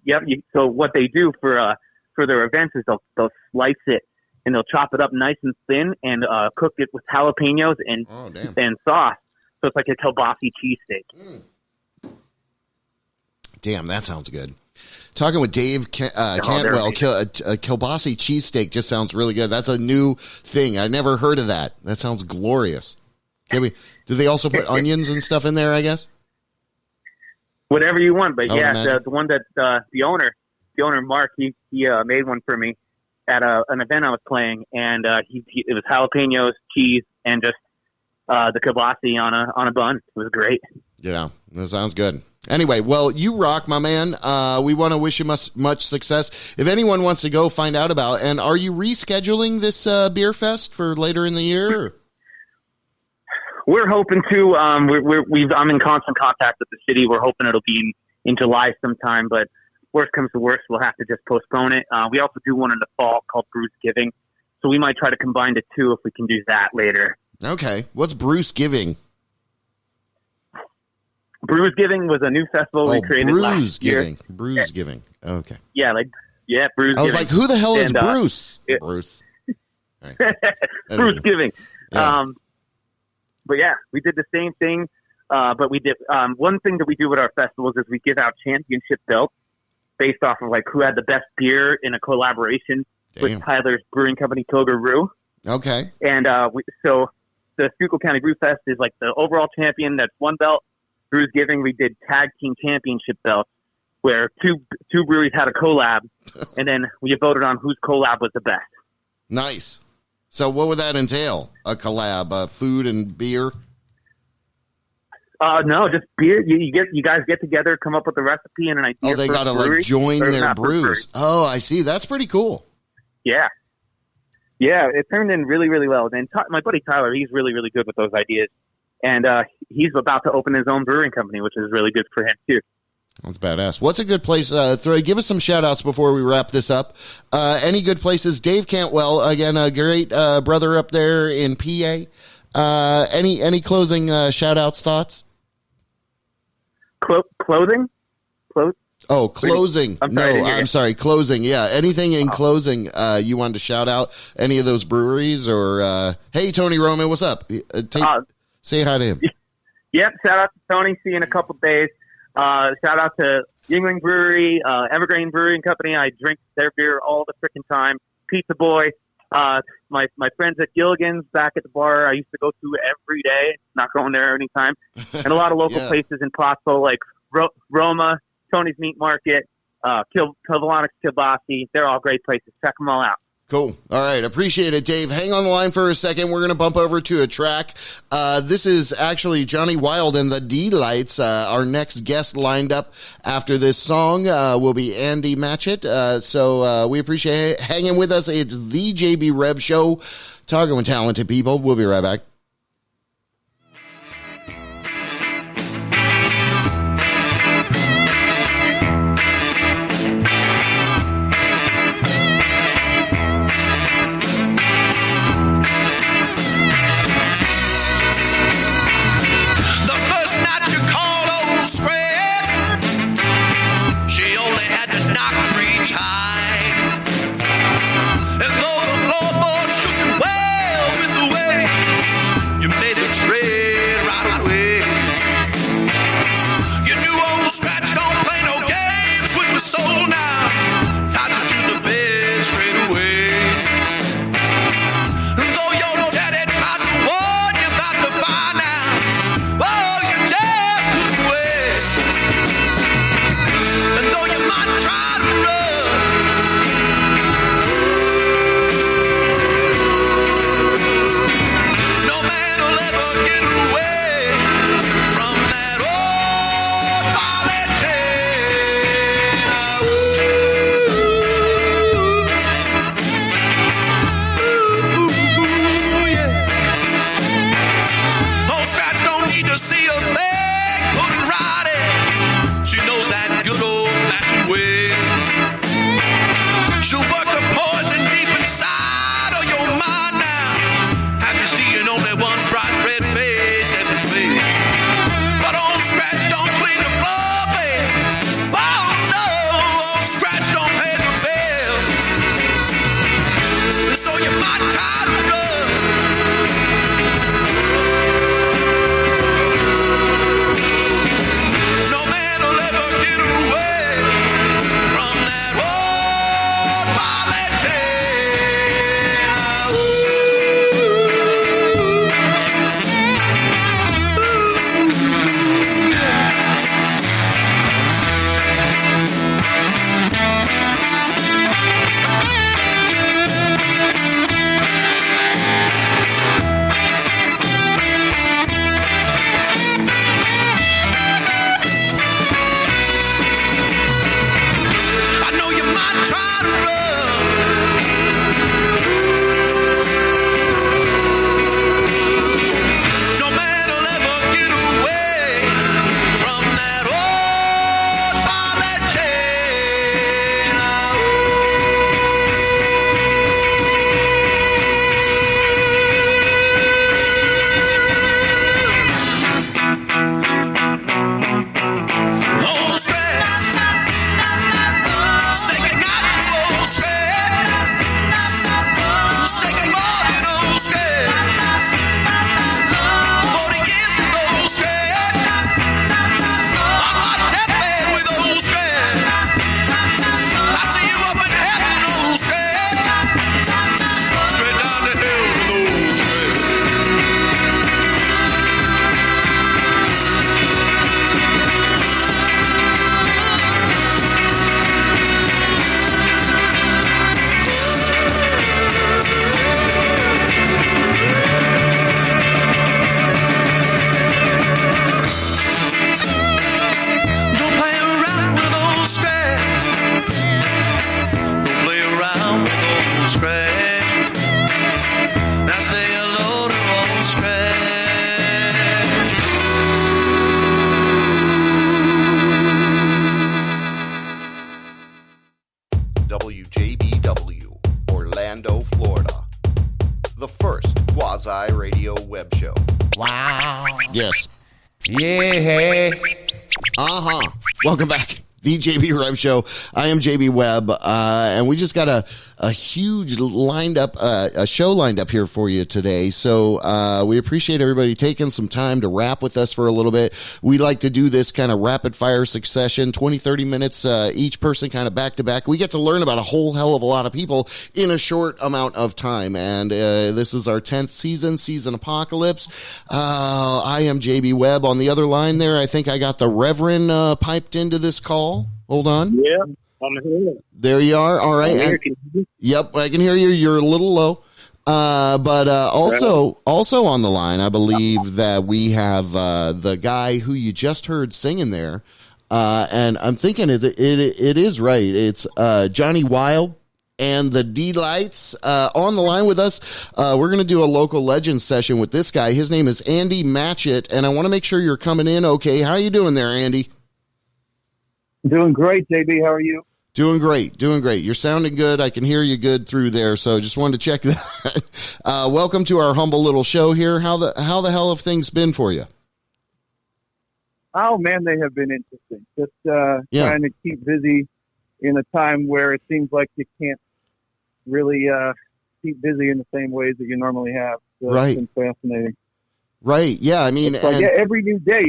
Yep. So what they do for their events is they'll slice it and they'll chop it up nice and thin and cook it with jalapenos and sauce. So it's like a kielbasi cheesesteak. Damn, that sounds good. Talking with Dave Cantwell, a kielbasi cheesesteak just sounds really good. That's a new thing. I never heard of that. That sounds glorious. Do they also put onions and stuff in there, I guess? Whatever you want, but the one that the owner Mark, he made one for me at an event I was playing, and it was jalapenos, cheese, and just the kielbasi on a bun. It was great. Yeah, that sounds good. Anyway, well, you rock, my man. We want to wish you much success. If anyone wants to go find out about, and are you rescheduling this beer fest for later in the year? We're hoping to. I'm in constant contact with the city. We're hoping it'll be in July sometime, but worst comes to worst, we'll have to just postpone it. We also do one in the fall called Bruce Giving, so we might try to combine the two if we can do that later. Okay, what's Bruce Giving? Bruce Giving was a new festival we created last year. Bruce Giving. Okay. Yeah, Bruce Giving. I was like, who the hell is Bruce? Bruce. Right. Bruce Giving. Yeah. But yeah, we did the same thing. But we did one thing that we do with our festivals is we give out championship belts based off of like who had the best beer in a collaboration with Tyler's brewing company, Togaroo. Okay. And so the Schuylkill County Brew Fest is like the overall champion. That's one belt. Bruce Giving, we did tag team championship belts where two breweries had a collab, and then we voted on whose collab was the best. Nice. So what would that entail? A collab, food and beer? No, just beer. You guys get together, come up with a recipe and an idea. Oh, they got to like join their brews. Oh, I see. That's pretty cool. Yeah. Yeah, it turned in really, really well. And my buddy Tyler, he's really, really good with those ideas. And he's about to open his own brewing company, which is really good for him, too. That's badass. What's a good place? Give us some shout-outs before we wrap this up. Any good places? Dave Cantwell, again, a great brother up there in PA. Any closing shout-outs, thoughts? Clothing? Oh, closing. I'm sorry, closing. Yeah, anything in closing you wanted to shout out? Any of those breweries? Or, hey, Tony Roman, what's up? Say hi to him. Yep, shout out to Tony. See you in a couple days. Shout out to Yingling Brewery, Evergreen Brewing Company. I drink their beer all the freaking time. Pizza Boy. My friends at Gilligan's back at the bar I used to go to every day. Not going there anytime. And a lot of local places in Pottsville like Roma, Tony's Meat Market, Kavalonics, Kielbasi. They're all great places. Check them all out. Cool. All right. Appreciate it, Dave. Hang on the line for a second. We're going to bump over to a track. This is actually Johnny Wild and the D-Lights. Our next guest lined up after this song will be Andy Matchett. So we appreciate hanging with us. It's the JB Rev Show, talking with talented people. We'll be right back. And though the floorboards shook WJBW, Orlando, Florida. The first quasi-radio web show. Wow. Yes. Yeah. Uh-huh. Welcome back. The JB Rev Show. I am JB Webb, and we just got a huge show lined up here for you today. So we appreciate everybody taking some time to rap with us for a little bit. We like to do this kind of rapid fire succession, 20, 30 minutes each person, kind of back to back. We get to learn about a whole hell of a lot of people in a short amount of time. And this is our 10th season Apocalypse. I am JB Webb. On the other line there, I think I got the Reverend piped into this call. Hold on. Yeah, I'm here. There you are. All right. Yep, I can hear you. You're a little low. But also on the line, I believe that we have the guy who you just heard singing there. And I'm thinking it is right. It's Johnny Wild and the D-Lights on the line with us. We're going to do a local legends session with this guy. His name is Andy Matchett, and I want to make sure you're coming in okay. How you doing there, Andy? Doing great, JB. How are you? Doing great. You're sounding good. I can hear you good through there. So just wanted to check that. Welcome to our humble little show here. How the hell have things been for you? Oh man, they have been interesting. Just trying to keep busy in a time where it seems like you can't really keep busy in the same ways that you normally have. So right. It's been fascinating. Right. Yeah. I mean, every new day.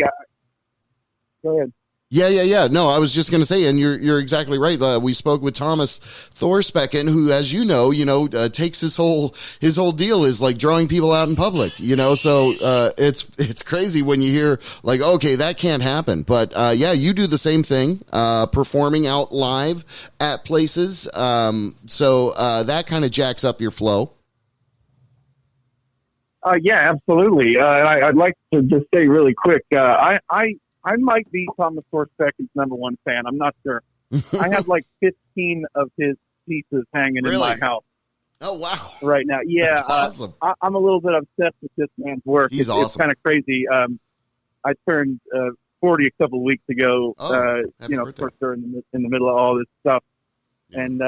Go ahead. Yeah. No, I was just going to say, and you're exactly right. We spoke with Thomas Thorspecken, who, as you know, takes his whole deal is like drawing people out in public, so, it's crazy when you hear like, okay, that can't happen. But, you do the same thing, performing out live at places. So that kind of jacks up your flow. Yeah, absolutely. I'd like to just say really quick, I might be Thomas Thorsbecken's number one fan. I'm not sure. I have like 15 of his pieces hanging in my house. Oh, wow. Right now. Yeah. That's awesome. I'm a little bit obsessed with this man's work. He's awesome. It's kind of crazy. I turned 40 a couple of weeks ago, of course, during in the middle of all this stuff. Yeah. And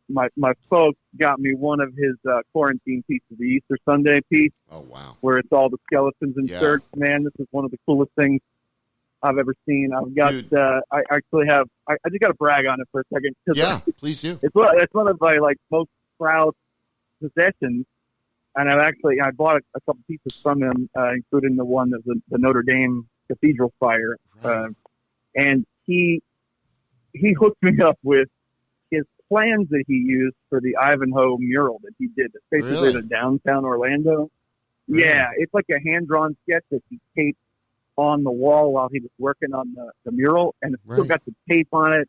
my folks got me one of his quarantine pieces, the Easter Sunday piece. Oh, wow. Where it's all the skeletons in church. Man, this is one of the coolest things I've ever seen. I've got. I actually have. I just got to brag on it for a second. Yeah, please do. It's one of my most proud possessions. And I bought a couple pieces from him, including the one that's the Notre Dame Cathedral Fire. And he hooked me up with his plans that he used for the Ivanhoe mural that he did. It's basically the downtown Orlando. Really? Yeah, it's like a hand-drawn sketch that he taped on the wall while he was working on the mural, and it's still got the tape on it.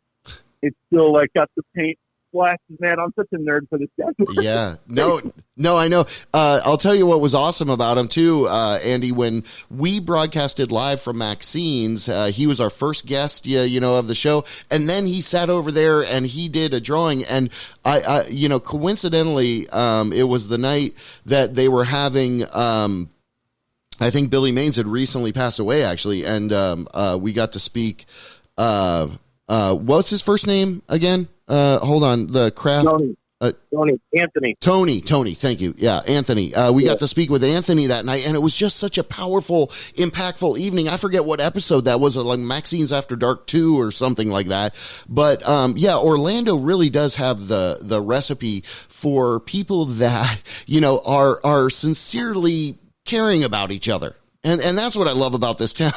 It's still got the paint splashes. Man, I'm such a nerd for this guy. Yeah, no, I know. I'll tell you what was awesome about him too, Andy. When we broadcasted live from Maxine's, he was our first guest, of the show, and then he sat over there and he did a drawing. And I coincidentally, it was the night that they were having. I think Billy Maines had recently passed away, actually, and we got to speak. What's his first name again? Hold on, the craft. Anthony. Tony, thank you. Yeah, Anthony. We got to speak with Anthony that night, and it was just such a powerful, impactful evening. I forget what episode that was, like Maxine's After Dark 2 or something like that. But Orlando really does have the recipe for people that, are sincerely caring about each other. And that's what I love about this town.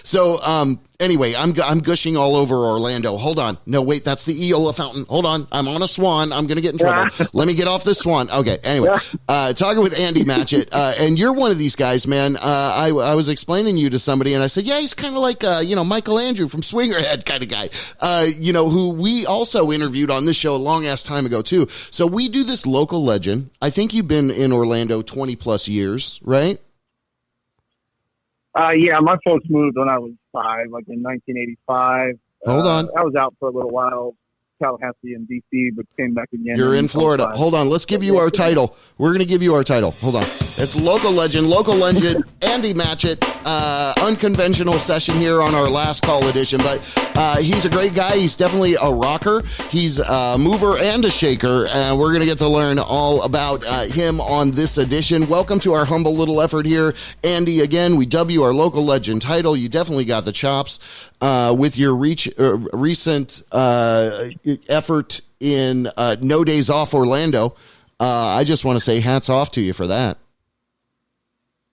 So, anyway, I'm gushing all over Orlando. Hold on. No, wait, that's the Eola fountain. Hold on. I'm on a swan. I'm going to get in trouble. Let me get off this swan. Okay. Anyway, talking with Andy Matchett, and you're one of these guys, man. I was explaining you to somebody and I said, yeah, he's kind of like, Michael Andrew from Swingerhead kind of guy, who we also interviewed on this show a long ass time ago too. So we do this local legend. I think you've been in Orlando 20 plus years, right? Yeah, my folks moved when I was 5, like in 1985. Hold on. I was out for a little while, Tallahassee and D.C., but came back again. You're in Florida. Hold on. Let's give you our title. We're going to give you our title. Hold on. It's Local Legend, Andy Matchett. Unconventional session here on our last call edition, but he's a great guy. He's definitely a rocker. He's a mover and a shaker, and we're going to get to learn all about him on this edition. Welcome to our humble little effort here, Andy. Again, we dub you our Local Legend title. You definitely got the chops with your recent effort in No Days Off Orlando. I just want to say hats off to you for that.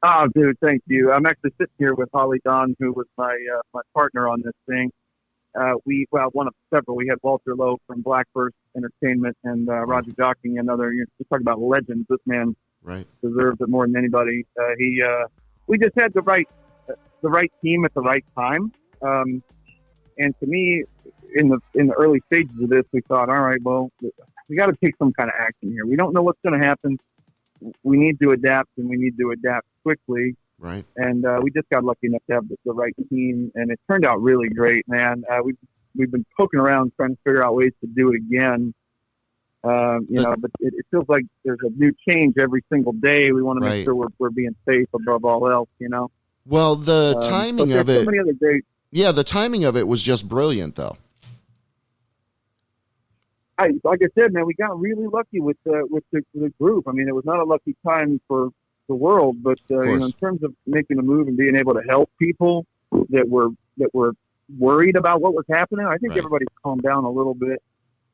Oh, dude, thank you. I'm actually sitting here with Holly Don, who was my partner on this thing. One of several. We had Walter Lowe from Blackburst Entertainment and Roger Docking, another. You're talking about legends. This man deserves it more than anybody. We just had the right team at the right time. And to me, in the early stages of this, we thought, all right, well, we got to take some kind of action here. We don't know what's going to happen. We need to adapt, and we need to adapt quickly. Right. And we just got lucky enough to have the right team, and it turned out really great, man. We've been poking around trying to figure out ways to do it again. But it feels like there's a new change every single day. We want to make sure we're being safe above all else, Well, the timing of it. So many other great. Yeah, the timing of it was just brilliant, though. Like I said, man, we got really lucky with the group. I mean, it was not a lucky time for the world, but in terms of making a move and being able to help people that were worried about what was happening, I think everybody's calmed down a little bit,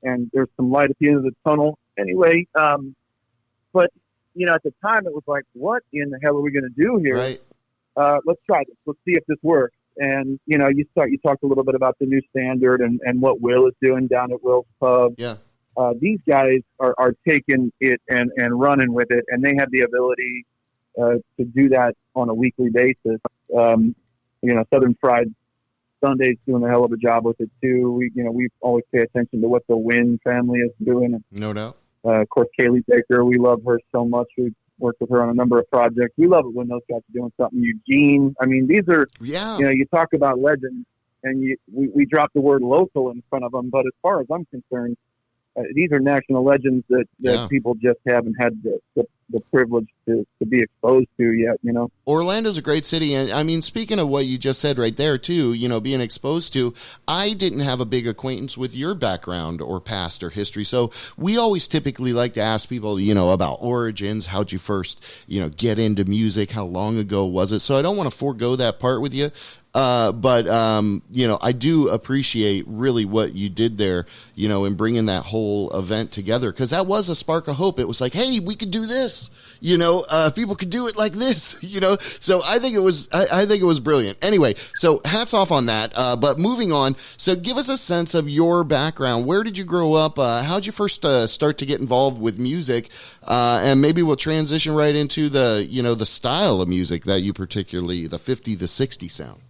and there's some light at the end of the tunnel. Anyway, but at the time it was like, what in the hell are we going to do here? Right. Let's try this. Let's see if this works. And, you talked a little bit about the new standard and what Will is doing down at Will's Pub. Yeah. These guys are taking it and running with it, and they have the ability to do that on a weekly basis. Southern Fried Sunday's doing a hell of a job with it, too. We always pay attention to what the Wynn family is doing. No doubt. Of course, Kaylee Baker, we love her so much. We worked with her on a number of projects. We love it when those guys are doing something. Eugene, I mean, these are, you talk about legends, and we drop the word local in front of them. But as far as I'm concerned, these are national legends that people just haven't had the privilege to be exposed to yet, Orlando's a great city, and I mean, speaking of what you just said right there too, being exposed to, I didn't have a big acquaintance with your background or past or history, so we always typically like to ask people, about origins. How'd you first, get into music? How long ago was it? So I don't want to forego that part with you. But I do appreciate really what you did there, in bringing that whole event together, because that was a spark of hope. It was like, hey, we could do this. People could do it like this. So I think it was brilliant. Anyway, so hats off on that. But moving on, so give us a sense of your background. Where did you grow up? How'd you first start to get involved with music? And maybe we'll transition right into the style of music that you particularly, the 50, the 60 sound.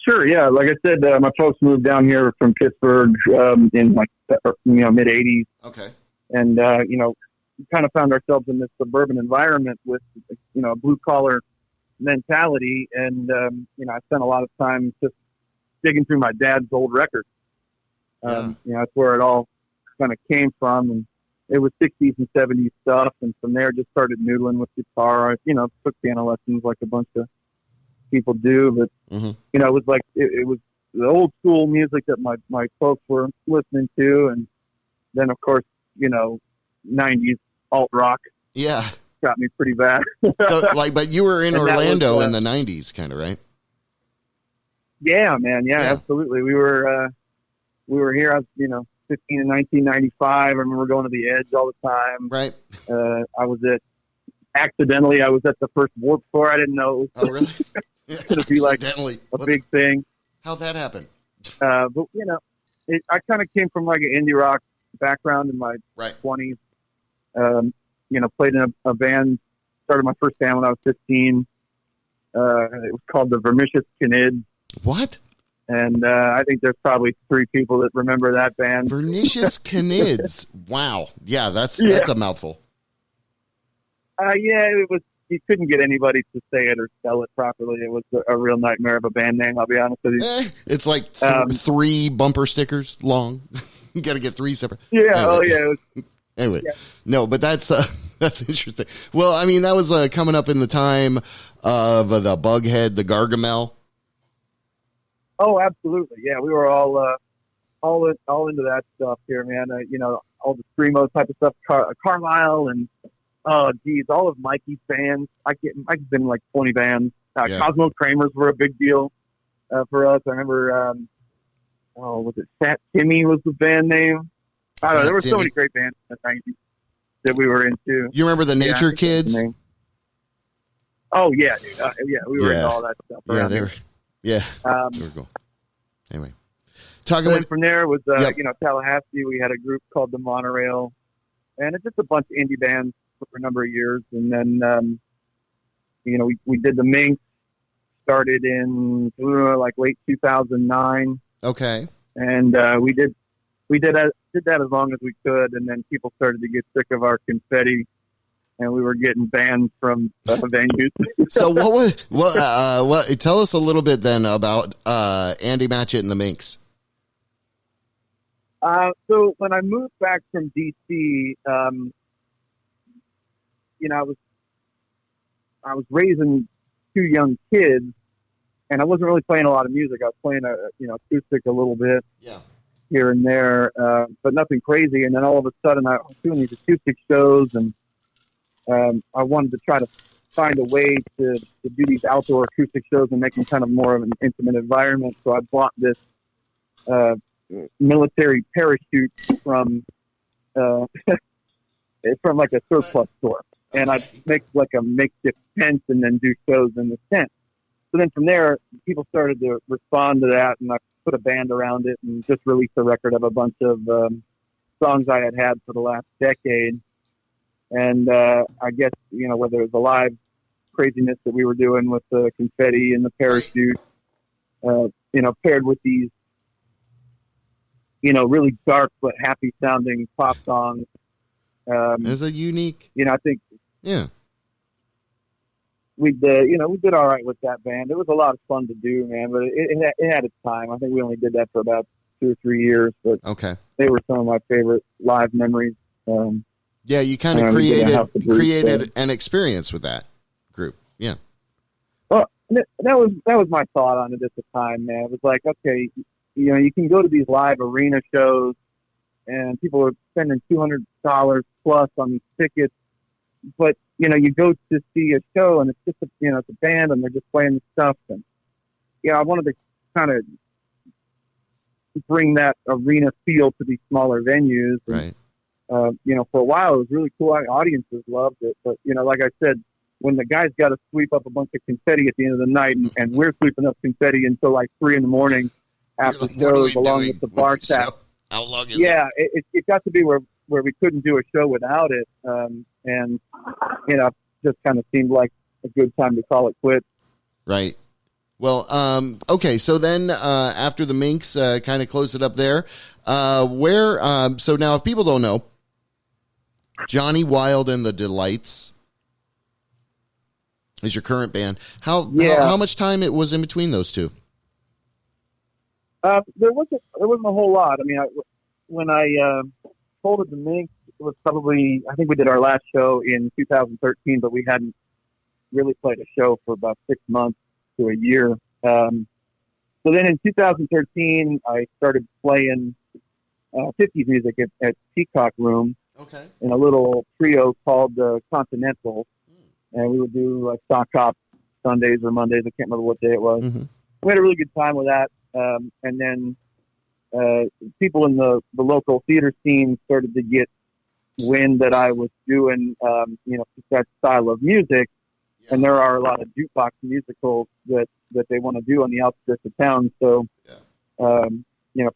Sure, yeah. Like I said, my folks moved down here from Pittsburgh in mid '80s. Okay. And kind of found ourselves in this suburban environment with a blue collar mentality, and I spent a lot of time just digging through my dad's old records. That's where it all kind of came from, and it was 60s and 70s stuff, and from there just started noodling with guitar. Took piano lessons like a bunch of people do, but it was like it was the old school music that my folks were listening to, and then of course 90s alt rock got me pretty bad. So but you were in Orlando in the 90s, kind of, right? Yeah, man. Yeah, absolutely. We were here. I was 15 in 1995. I remember going to the Edge all the time. Right. I was at the first Warped Tour. I didn't know it was going to be like a big thing. How'd that happen? But I kind of came from like an indie rock background in my 20s. Played in a band. Started my first band when I was 15. It was called the Vermicious Canids. What? And I think there's probably 3 people that remember that band. Vernicious Canids. Wow. Yeah, that's a mouthful. It was. You couldn't get anybody to say it or spell it properly. It was a real nightmare of a band name, I'll be honest with you. It's like 3 bumper stickers long. You got to get 3 separate. Yeah, anyway. Anyway, no, but that's interesting. Well, I mean, that was coming up in the time of the Bughead, the Gargamel. Oh, absolutely. Yeah, we were all into that stuff here, man. All the screamo type of stuff, Carlisle, and all of Mikey's bands. Mikey's been in like 20 bands. Cosmo Kramers were a big deal for us. I remember, was it Fat Timmy was the band name? I don't know. There were so many great bands in the 90s that we were into. You remember the Nature Kids? Oh, yeah, dude. We were into all that stuff. They were. Yeah. They were cool. Anyway. From there was, Tallahassee. We had a group called the Monorail. And it's just a bunch of indie bands for a number of years. And then, we did the Minx. Started in late 2009. Okay. And we did that as long as we could, and then people started to get sick of our confetti, and we were getting banned from venues. So tell us a little bit then about Andy Matchett and the Minx. So when I moved back from DC, I was raising 2 young kids, and I wasn't really playing a lot of music. I was playing acoustic a little bit. Yeah. Here and there, but nothing crazy. And then all of a sudden I was doing these acoustic shows, and I wanted to try to find a way to do these outdoor acoustic shows and make them kind of more of an intimate environment. So I bought this military parachute from like a surplus store, and I'd make like a makeshift tent and then do shows in the tent. So then from there, people started to respond to that, and I put a band around it and just released a record of a bunch of songs I had for the last decade. And I guess, whether it was the live craziness that we were doing with the confetti and the parachute, paired with these, really dark but happy sounding pop songs. As a unique. I think. Yeah. We did all right with that band. It was a lot of fun to do, man, but it had its time. I think we only did that for about 2 or 3 years, but they were some of my favorite live memories. You kind of created an experience with that group. Yeah. Well, that was my thought on it at the time, man. It was like, okay, you can go to these live arena shows, and people are spending $200 plus on these tickets, but you go to see a show and it's just it's a band and they're just playing the stuff. And I wanted to kind of bring that arena feel to these smaller venues. And, right. For a while it was really cool. Audiences loved it, but like I said, when the guys got to sweep up a bunch of confetti at the end of the night, and we're sweeping up confetti until like 3 a.m. after shows, along with the bar staff. How long is it? It got to be where we couldn't do a show without it, and just kind of seemed like a good time to call it quits. Right. Well, okay. So then, after the Minx, kind of closed it up there. So now, if people don't know, Johnny Wild and the Delights is your current band. How much time it was in between those two? There wasn't a whole lot. I mean, when I folded the Minx, it was probably, I think we did our last show in 2013, but we hadn't really played a show for about 6 months to a year. So then in 2013, I started playing 50s music at Peacock Room in a little trio called the Continental. And we would do like Stock Hop Sundays or Mondays. I can't remember what day it was. Mm-hmm. We had a really good time with that. And then people in the local theater scene started to get wind that I was doing, that style of music. Yeah. And there are a lot of jukebox musicals that they want to do on the outskirts of town. So, for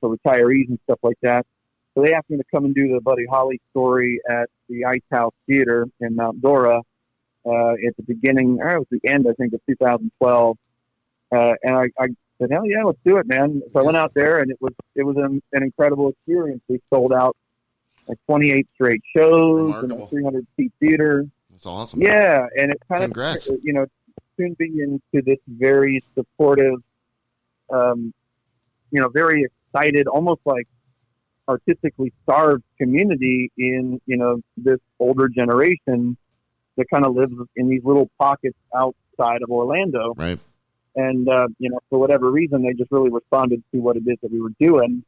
retirees and stuff like that. So they asked me to come and do the Buddy Holly story at the Ice House Theater in Mount Dora at the beginning, or it was the end, I think, of 2012. And I said, hell yeah, let's do it, man. So I went out there, and it was an incredible experience. We sold out like 28 straight shows in a 300-seat theater. That's awesome. Yeah, and it kind Congrats. of, soon be into this very supportive, very excited, almost like artistically starved community in, this older generation that kind of lives in these little pockets outside of Orlando. Right. And, for whatever reason, they just really responded to what it is that we were doing.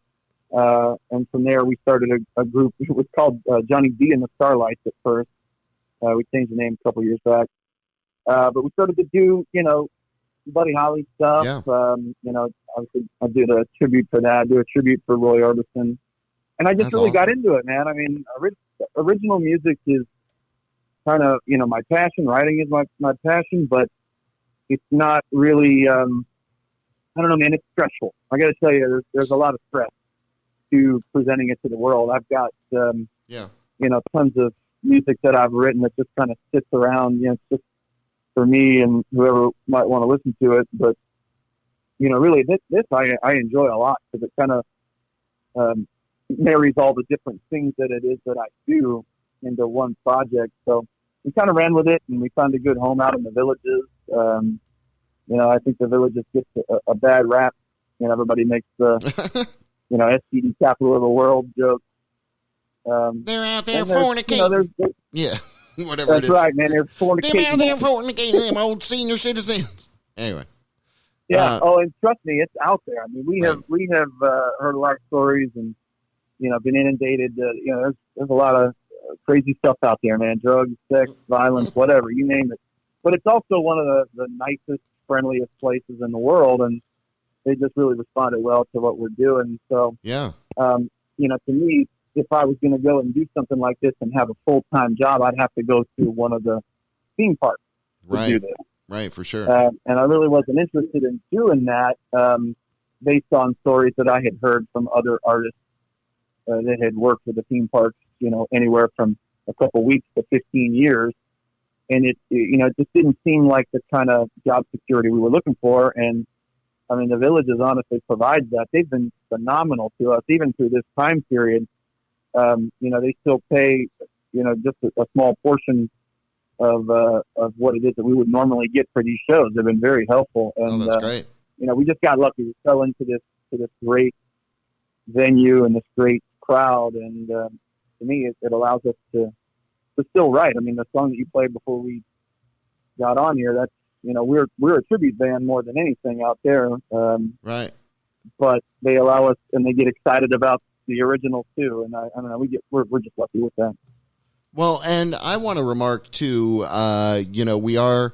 And from there, we started a group. It was called Johnny B and the Starlights at first. We changed the name a couple years back. But we started to do, Buddy Holly stuff. Yeah. Obviously I did a tribute for that. I do a tribute for Roy Orbison. And I just really got into it, man. I mean, original music is kind of, my passion. Writing is my passion, but it's not really, I don't know, man, it's stressful. I got to tell you, there's a lot of stress to presenting it to the world. I've got, tons of music that I've written that just kind of sits around, it's just for me and whoever might want to listen to it. But, really this I enjoy a lot because it kind of marries all the different things that it is that I do into one project. So we kind of ran with it, and we found a good home out in the Villages. I think the Villages gets a bad rap. Everybody makes the, STD capital of the world joke. They're out there fornicating. Yeah, whatever that's it is. That's right, man. They're fornicating. They're out there fornicating, them old senior citizens. Anyway. Yeah. And trust me, it's out there. I mean, we have heard a lot of stories and, been inundated. There's a lot of crazy stuff out there, man. Drugs, sex, violence, whatever, you name it. But it's also one of the nicest, friendliest places in the world, and they just really responded well to what we're doing. So, to me, if I was going to go and do something like this and have a full-time job, I'd have to go to one of the theme parks to do this. Right, for sure. And I really wasn't interested in doing that based on stories that I had heard from other artists that had worked with the theme parks, anywhere from a couple weeks to 15 years. And it just didn't seem like the kind of job security we were looking for. And I mean, the Villages honestly provides that. They've been phenomenal to us, even through this time period. They still pay, just a small portion of what it is that we would normally get for these shows. They've been very helpful. And, that's great. We just got lucky. We fell into this great venue and this great crowd. And, to me, it allows us to still write. I mean, the song that you played before we got on here, that's, we're a tribute band more than anything out there. Right. But they allow us, and they get excited about the original too. And I don't know, we're just lucky with that. Well, and I want to remark too, we are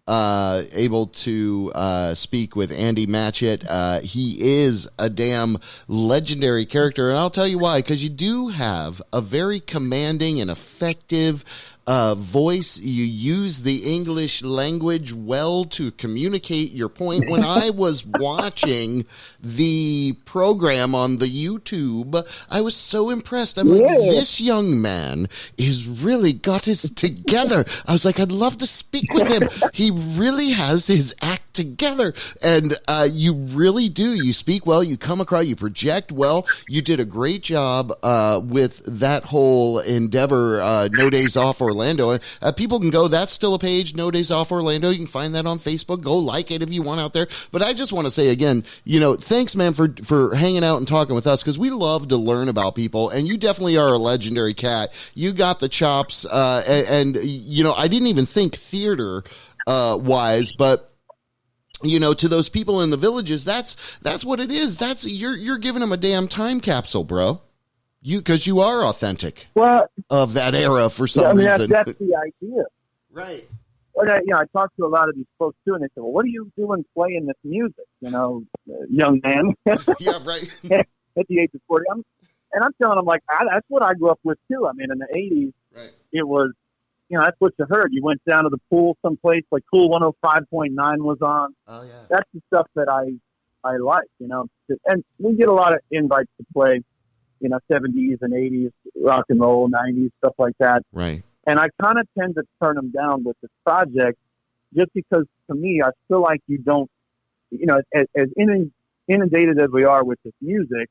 able to speak with Andy Matchett. He is a damn legendary character, and I'll tell you why, because you do have a very commanding and effective voice. You use the English language well to communicate your point. When I was watching the program on the YouTube, I was so impressed. I'm like, this young man is really got his together. I was like, I'd love to speak with him. He really has his act together. And you really do. You speak well. You come across. You project well. You did a great job with that whole endeavor, No Days Off Orlando. People can go, that's still a page, No Days Off Orlando. You can find that on Facebook. Go like it if you want out there. But I just want to say again, thanks, man, for hanging out and talking with us, because we love to learn about people, and you definitely are a legendary cat. You got the chops, and I didn't even think theater wise, but to those people in the villages, that's what it is. That's you're giving them a damn time capsule, bro. Because you are authentic of that era for some reason. That's the idea. Right. Well, I talked to a lot of these folks too, and they said, well, what are you doing playing this music, young man? Yeah, right. At the age of 40. I'm telling them, like, that's what I grew up with too. I mean, in the 80s, right. It was, that's what you heard. You went down to the pool someplace, like Cool 105.9 was on. Oh, yeah. That's the stuff that I like, And we get a lot of invites to play, 70s and 80s, rock and roll, 90s, stuff like that. Right. And I kind of tend to turn them down with this project just because, to me, I feel like you don't, as inundated as we are with this music,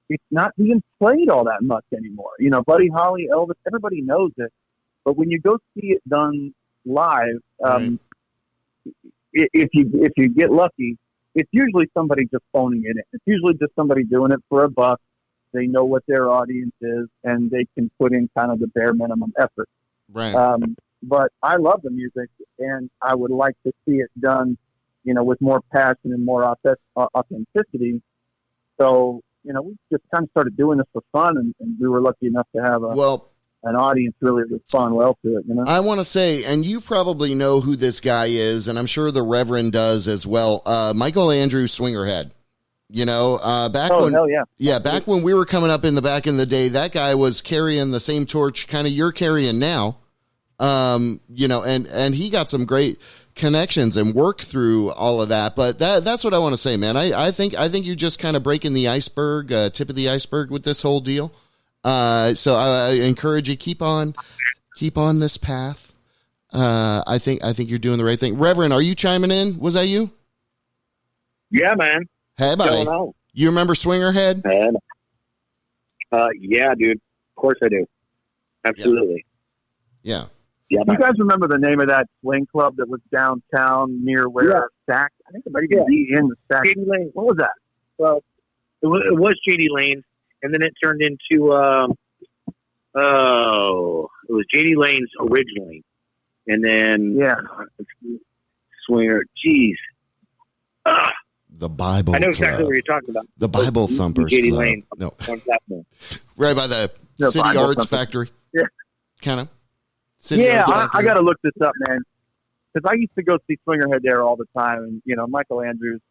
it's not being played all that much anymore. Buddy Holly, Elvis, everybody knows it. But when you go see it done live, if you get lucky, it's usually somebody just phoning it in. It's usually just somebody doing it for a buck. They know what their audience is, and they can put in kind of the bare minimum effort. Right. But I love the music, and I would like to see it done, with more passion and more authenticity. So, we just kind of started doing this for fun, and we were lucky enough to have an audience really respond well to it. I want to say, and you probably know who this guy is, and I'm sure the Reverend does as well. Michael Andrews Swingerhead. Back when we were coming up back in the day, that guy was carrying the same torch kind of you're carrying now. And he got some great connections and work through all of that. But that's what I want to say, man. I think you're just kind of breaking the iceberg, tip of the iceberg with this whole deal. So I encourage you, keep on this path. I think you're doing the right thing. Reverend, are you chiming in? Was that you? Yeah, man. Hey, buddy. You remember Swingerhead? Yeah, dude. Of course I do. Absolutely. Yeah. Yeah. You guys remember the name of that swing club that was downtown near where Stack? I think it might be in the Stack. JD Lane. What was that? Well, it was JD Lane's, and then it turned into it was JD Lane's originally, and then Swinger. Jeez. The Bible. I know exactly Club. what you're talking about. The Bible Thumpers JD Club. Lane. No. Right by the City Bible Arts Thumpers. Factory. Yeah. Kind of. I got to look this up, man. Because I used to go see Swingerhead there all the time. And, Michael Andrews,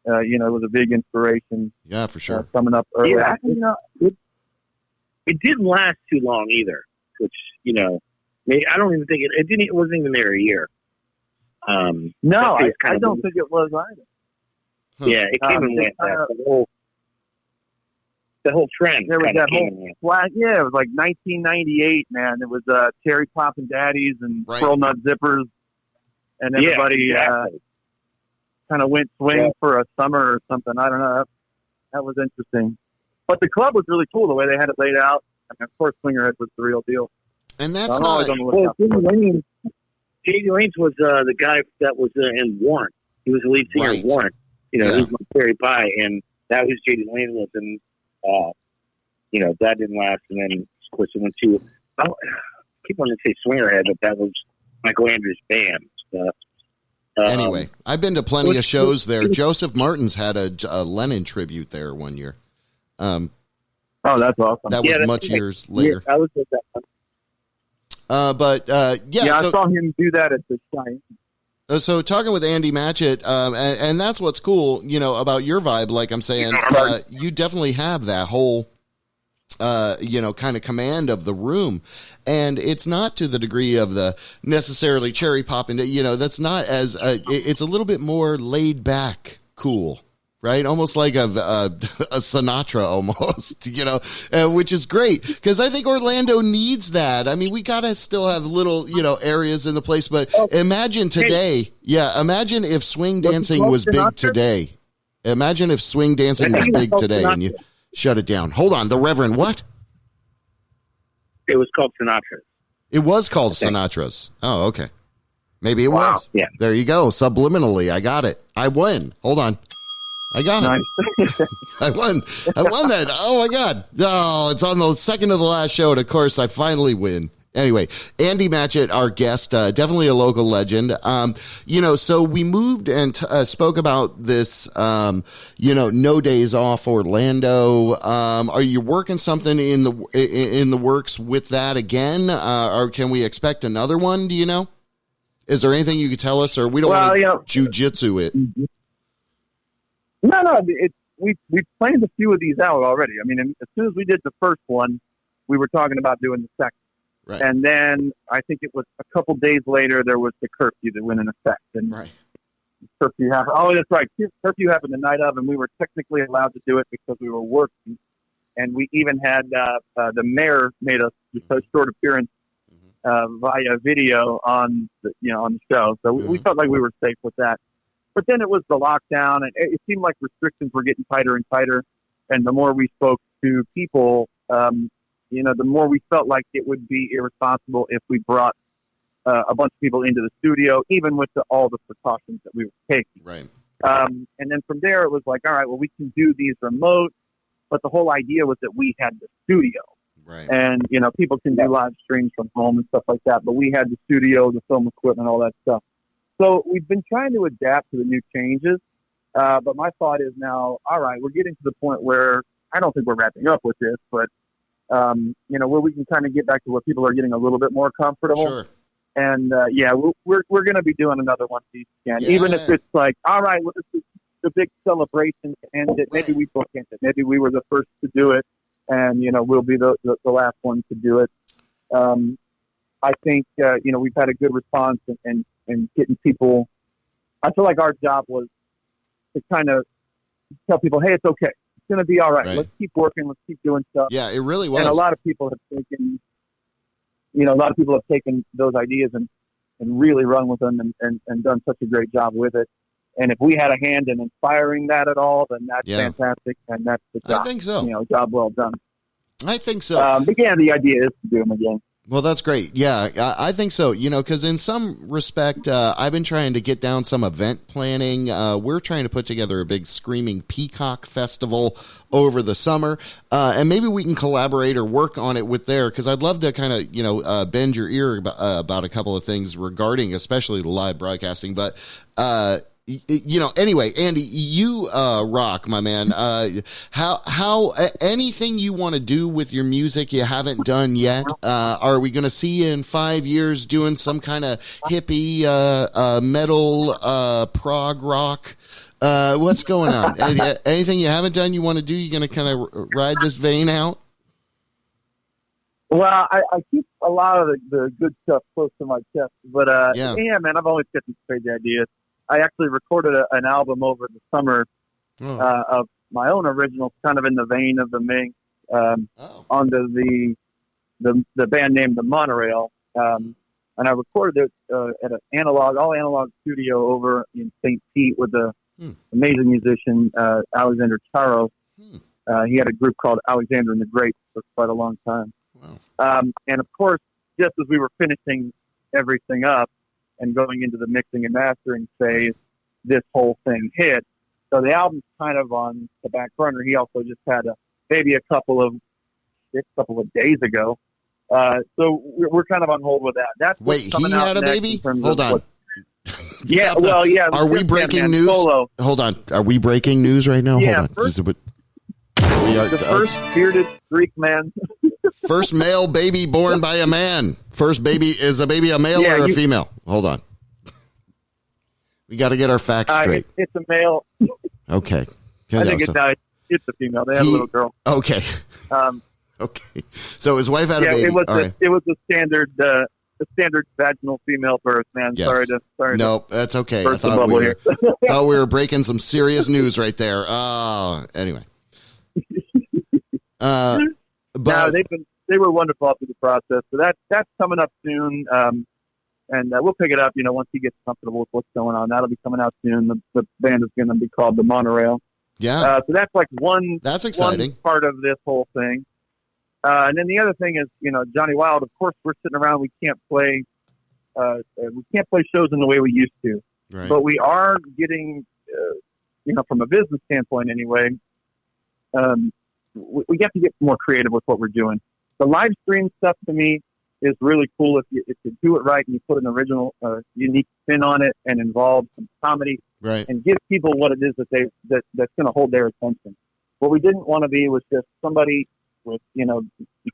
was a big inspiration. Yeah, for sure. Coming up early. Yeah, it didn't last too long either, which, I don't even think it wasn't even there a year. No, I don't think it was either. Huh. Yeah, it came and went. The whole trend. There was that whole flat. Yeah, it was like 1998, man. It was Terry Poppin' Daddies and Pearl Nut Zippers, and everybody kind of went swing for a summer or something. I don't know. That was interesting. But the club was really cool the way they had it laid out. And of course, Swingerhead was the real deal. And that's not. JD Lanes was the guy that was in Warrant. He was the lead singer of Warrant. He was with Terry Pie, and that was JD Lane was, and that didn't last. And then of course it went to I keep wanting to say Swingerhead, but that was Michael Andrews' band. Anyway, I've been to plenty of shows there. Joseph Martin's had a Lennon tribute there one year. Oh, Oh, that's awesome. That was much years later. Yeah, I was with that one. I saw him do that at the Shine. So talking with Andy Matchett, and that's what's cool, about your vibe. Like I'm saying, you definitely have that whole, kind of command of the room, and it's not to the degree of the necessarily cherry popping. That's not as it's a little bit more laid back, cool. Right, almost like a Sinatra, almost, which is great because I think Orlando needs that. I mean, we gotta still have little, areas in the place. But imagine today, imagine if swing dancing was big today. Imagine if swing dancing was big today, and you shut it down. Hold on, the Reverend, what? It was called Sinatra's. It was called Sinatra's. Oh, okay. Maybe it was. Yeah. There you go. Subliminally, I got it. I win. Hold on. I got it. I won that. Oh, my God. Oh, it's on the second to the last show, and, of course, I finally win. Anyway, Andy Matchett, our guest, definitely a local legend. So we moved and spoke about this, No Days Off Orlando. Are you working something in the works with that again? Or can we expect another one, do you know? Is there anything you could tell us, or we don't want to jiu-jitsu it? No. We've planned a few of these out already. I mean, as soon as we did the first one, we were talking about doing the second. Right. And then I think it was a couple days later, there was the curfew that went in effect. And curfew happened. Oh, that's right. Curfew happened the night of, and we were technically allowed to do it because we were working. And we even had the mayor made us just a short appearance via video on the show. So we felt like we were safe with that. But then it was the lockdown, and it seemed like restrictions were getting tighter and tighter. And the more we spoke to people, the more we felt like it would be irresponsible if we brought a bunch of people into the studio, even with all the precautions that we were taking. Right. And then from there, it was like, all right, well, we can do these remote. But the whole idea was that we had the studio. Right. And, people can do live streams from home and stuff like that. But we had the studio, the film equipment, all that stuff. So we've been trying to adapt to the new changes. But my thought is now, all right, we're getting to the point where I don't think we're wrapping up with this, but, where we can kind of get back to where people are getting a little bit more comfortable. Sure. And, we're going to be doing another one of these again. Yeah. Even if it's like, all right, well, this is the big celebration to end it. Maybe we bookend it. Maybe we were the first to do it, and, we'll be the last one to do it. I think, we've had a good response and getting people. I feel like our job was to kind of tell people, hey, it's okay. It's going to be all right. Let's keep working. Let's keep doing stuff. Yeah, it really was. And a lot of people have taken, those ideas and really run with them and done such a great job with it. And if we had a hand in inspiring that at all, then that's fantastic. And that's the job. I think so. Job well done. I think so. But yeah, the idea is to do them again. Well, that's great. Yeah, I think so. Because in some respect, I've been trying to get down some event planning. We're trying to put together a big Screaming Peacock Festival over the summer. And maybe we can collaborate or work on it with there, because I'd love to kind of, bend your ear about a couple of things regarding especially the live broadcasting. But, anyway, Andy, you rock, my man. How anything you want to do with your music you haven't done yet? Are we going to see you in 5 years doing some kind of hippie metal prog rock? What's going on? Anything you haven't done you want to do? You going to kind of ride this vein out? Well, I keep a lot of the good stuff close to my chest, but man, I've always got these crazy ideas. I actually recorded an album over the summer of my own originals, kind of in the vein of the Mink, under the band name The Monorail, and I recorded it at an all analog studio over in St. Pete with the amazing musician Alexander Charo. He had a group called Alexander and the Great for quite a long time. Wow. And of course, just as we were finishing everything up and going into the mixing and mastering phase, this whole thing hit. So the album's kind of on the back burner. He also just had a couple of days ago. So we're kind of on hold with that. Wait, he had a baby? Hold on. Yeah. Are we breaking news? Solo. Hold on. Are we breaking news right now? Yeah, hold on. We are the first bearded Greek man. First male baby born by a man. First baby, is a baby a male or a female? Hold on. We got to get our facts straight. It's a male. Okay. I think it's a female. They have a little girl. Okay. Okay. So his wife had a baby. It was a standard vaginal female birth, man. Yes. Sorry. No, that's okay. I thought we were breaking some serious news right there. Anyway. But no, they were wonderful through the process. So that's coming up soon. And we'll pick it up, once he gets comfortable with what's going on. That'll be coming out soon. The band is going to be called The Monorail. Yeah. So that's like that's exciting. One part of this whole thing. And then the other thing is, Johnny Wild, of course, we're sitting around. We can't play shows in the way we used to. Right. But we are getting, from a business standpoint anyway, we have to get more creative with what we're doing. The live stream stuff to me is really cool if you do it right and you put an original, unique spin on it and involve some comedy, right, and give people what it is that's going to hold their attention. What we didn't want to be was just somebody with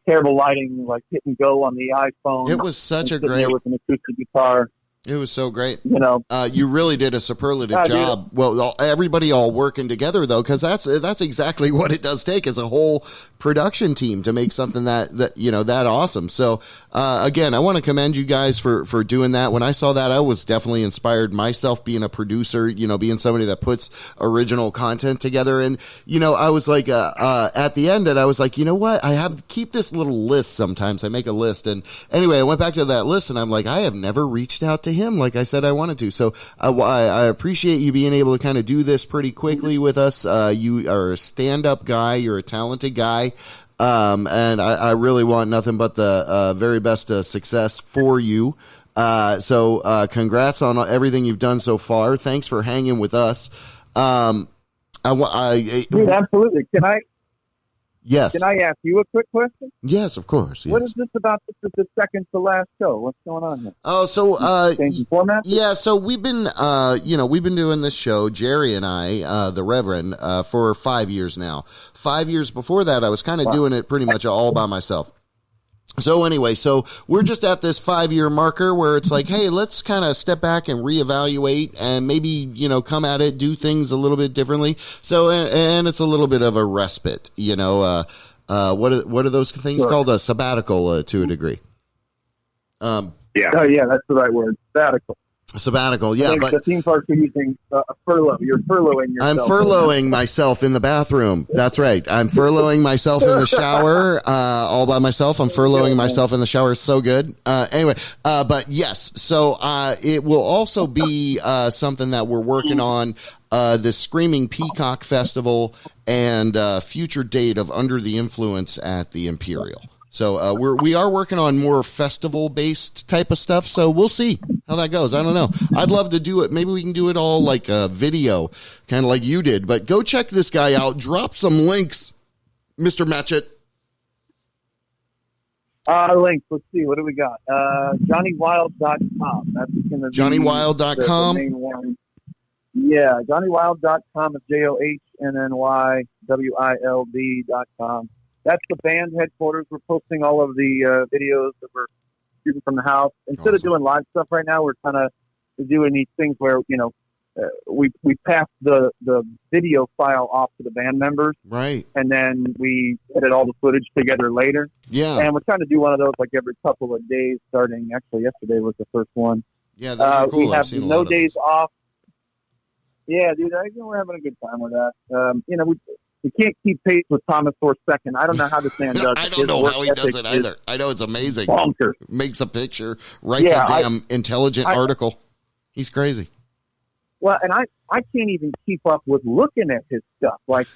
terrible lighting, like hit and go on the iPhone. It was such a great with an acoustic guitar. It was so great. You really did a superlative job. Well, everybody all working together though, because that's exactly what it does take, is a whole production team to make something that awesome. So again, I want to commend you guys for doing that. When I saw that, I was definitely inspired myself, being a producer, being somebody that puts original content together. And I was like, at the end, and I was like, you know what? I have keep this little list. Sometimes I make a list, and anyway, I went back to that list, and I'm like, I have never reached out to him like I said I wanted to. So I appreciate you being able to kind of do this pretty quickly with us. You are a stand-up guy. You're a talented guy. And I really want nothing but the very best success for you. So congrats on everything you've done so far. Thanks for hanging with us. Dude, absolutely. Yes. Can I ask you a quick question? Yes, of course. Yes. What is this about? This is the second to last show. What's going on here? Oh, so changing format? Yeah, so we've been doing this show, Jerry and I, the Reverend, for 5 years now. 5 years before that, I was kind of doing it pretty much all by myself. So anyway, we're just at this 5-year marker where it's like, hey, let's kind of step back and reevaluate and maybe, come at it, do things a little bit differently. So, and it's a little bit of a respite, what are those things called? A sabbatical, to a degree. Yeah. Oh, yeah, that's the right word. Sabbatical, yeah. But the theme parks are using a furlough. You're furloughing yourself. I'm furloughing myself in the bathroom. That's right. I'm furloughing myself in the shower, all by myself. I'm furloughing myself in the shower. It's so good. Anyway, but yes. So it will also be something that we're working on. The Screaming Peacock Festival and future date of Under the Influence at the Imperial. So we are working on more festival-based type of stuff, so we'll see how that goes. I don't know. I'd love to do it. Maybe we can do it all like a video, kind of like you did. But go check this guy out. Drop some links, Mr. Matchett. Links. Let's see. What do we got? JohnnyWild.com. That's going to be JohnnyWild.com? the main one. Yeah, JohnnyWild.com is JohnnyWild.com. That's the band headquarters. We're posting all of the videos that we're shooting from the house. Instead of doing live stuff right now, we're kind of doing these things where, we pass the video file off to the band members. Right. And then we edit all the footage together later. Yeah. And we're trying to do one of those like every couple of days starting. Actually, yesterday was the first one. Yeah, those are cool. We have no days off. Yeah, dude, we're having a good time with that. We can't keep pace with Thomas Thor's second. I don't know how this man does it. I don't know how he does it either. I know it's amazing. Bonkers. Makes a picture, writes a damn intelligent article. He's crazy. Well, and I can't even keep up with looking at his stuff. Like,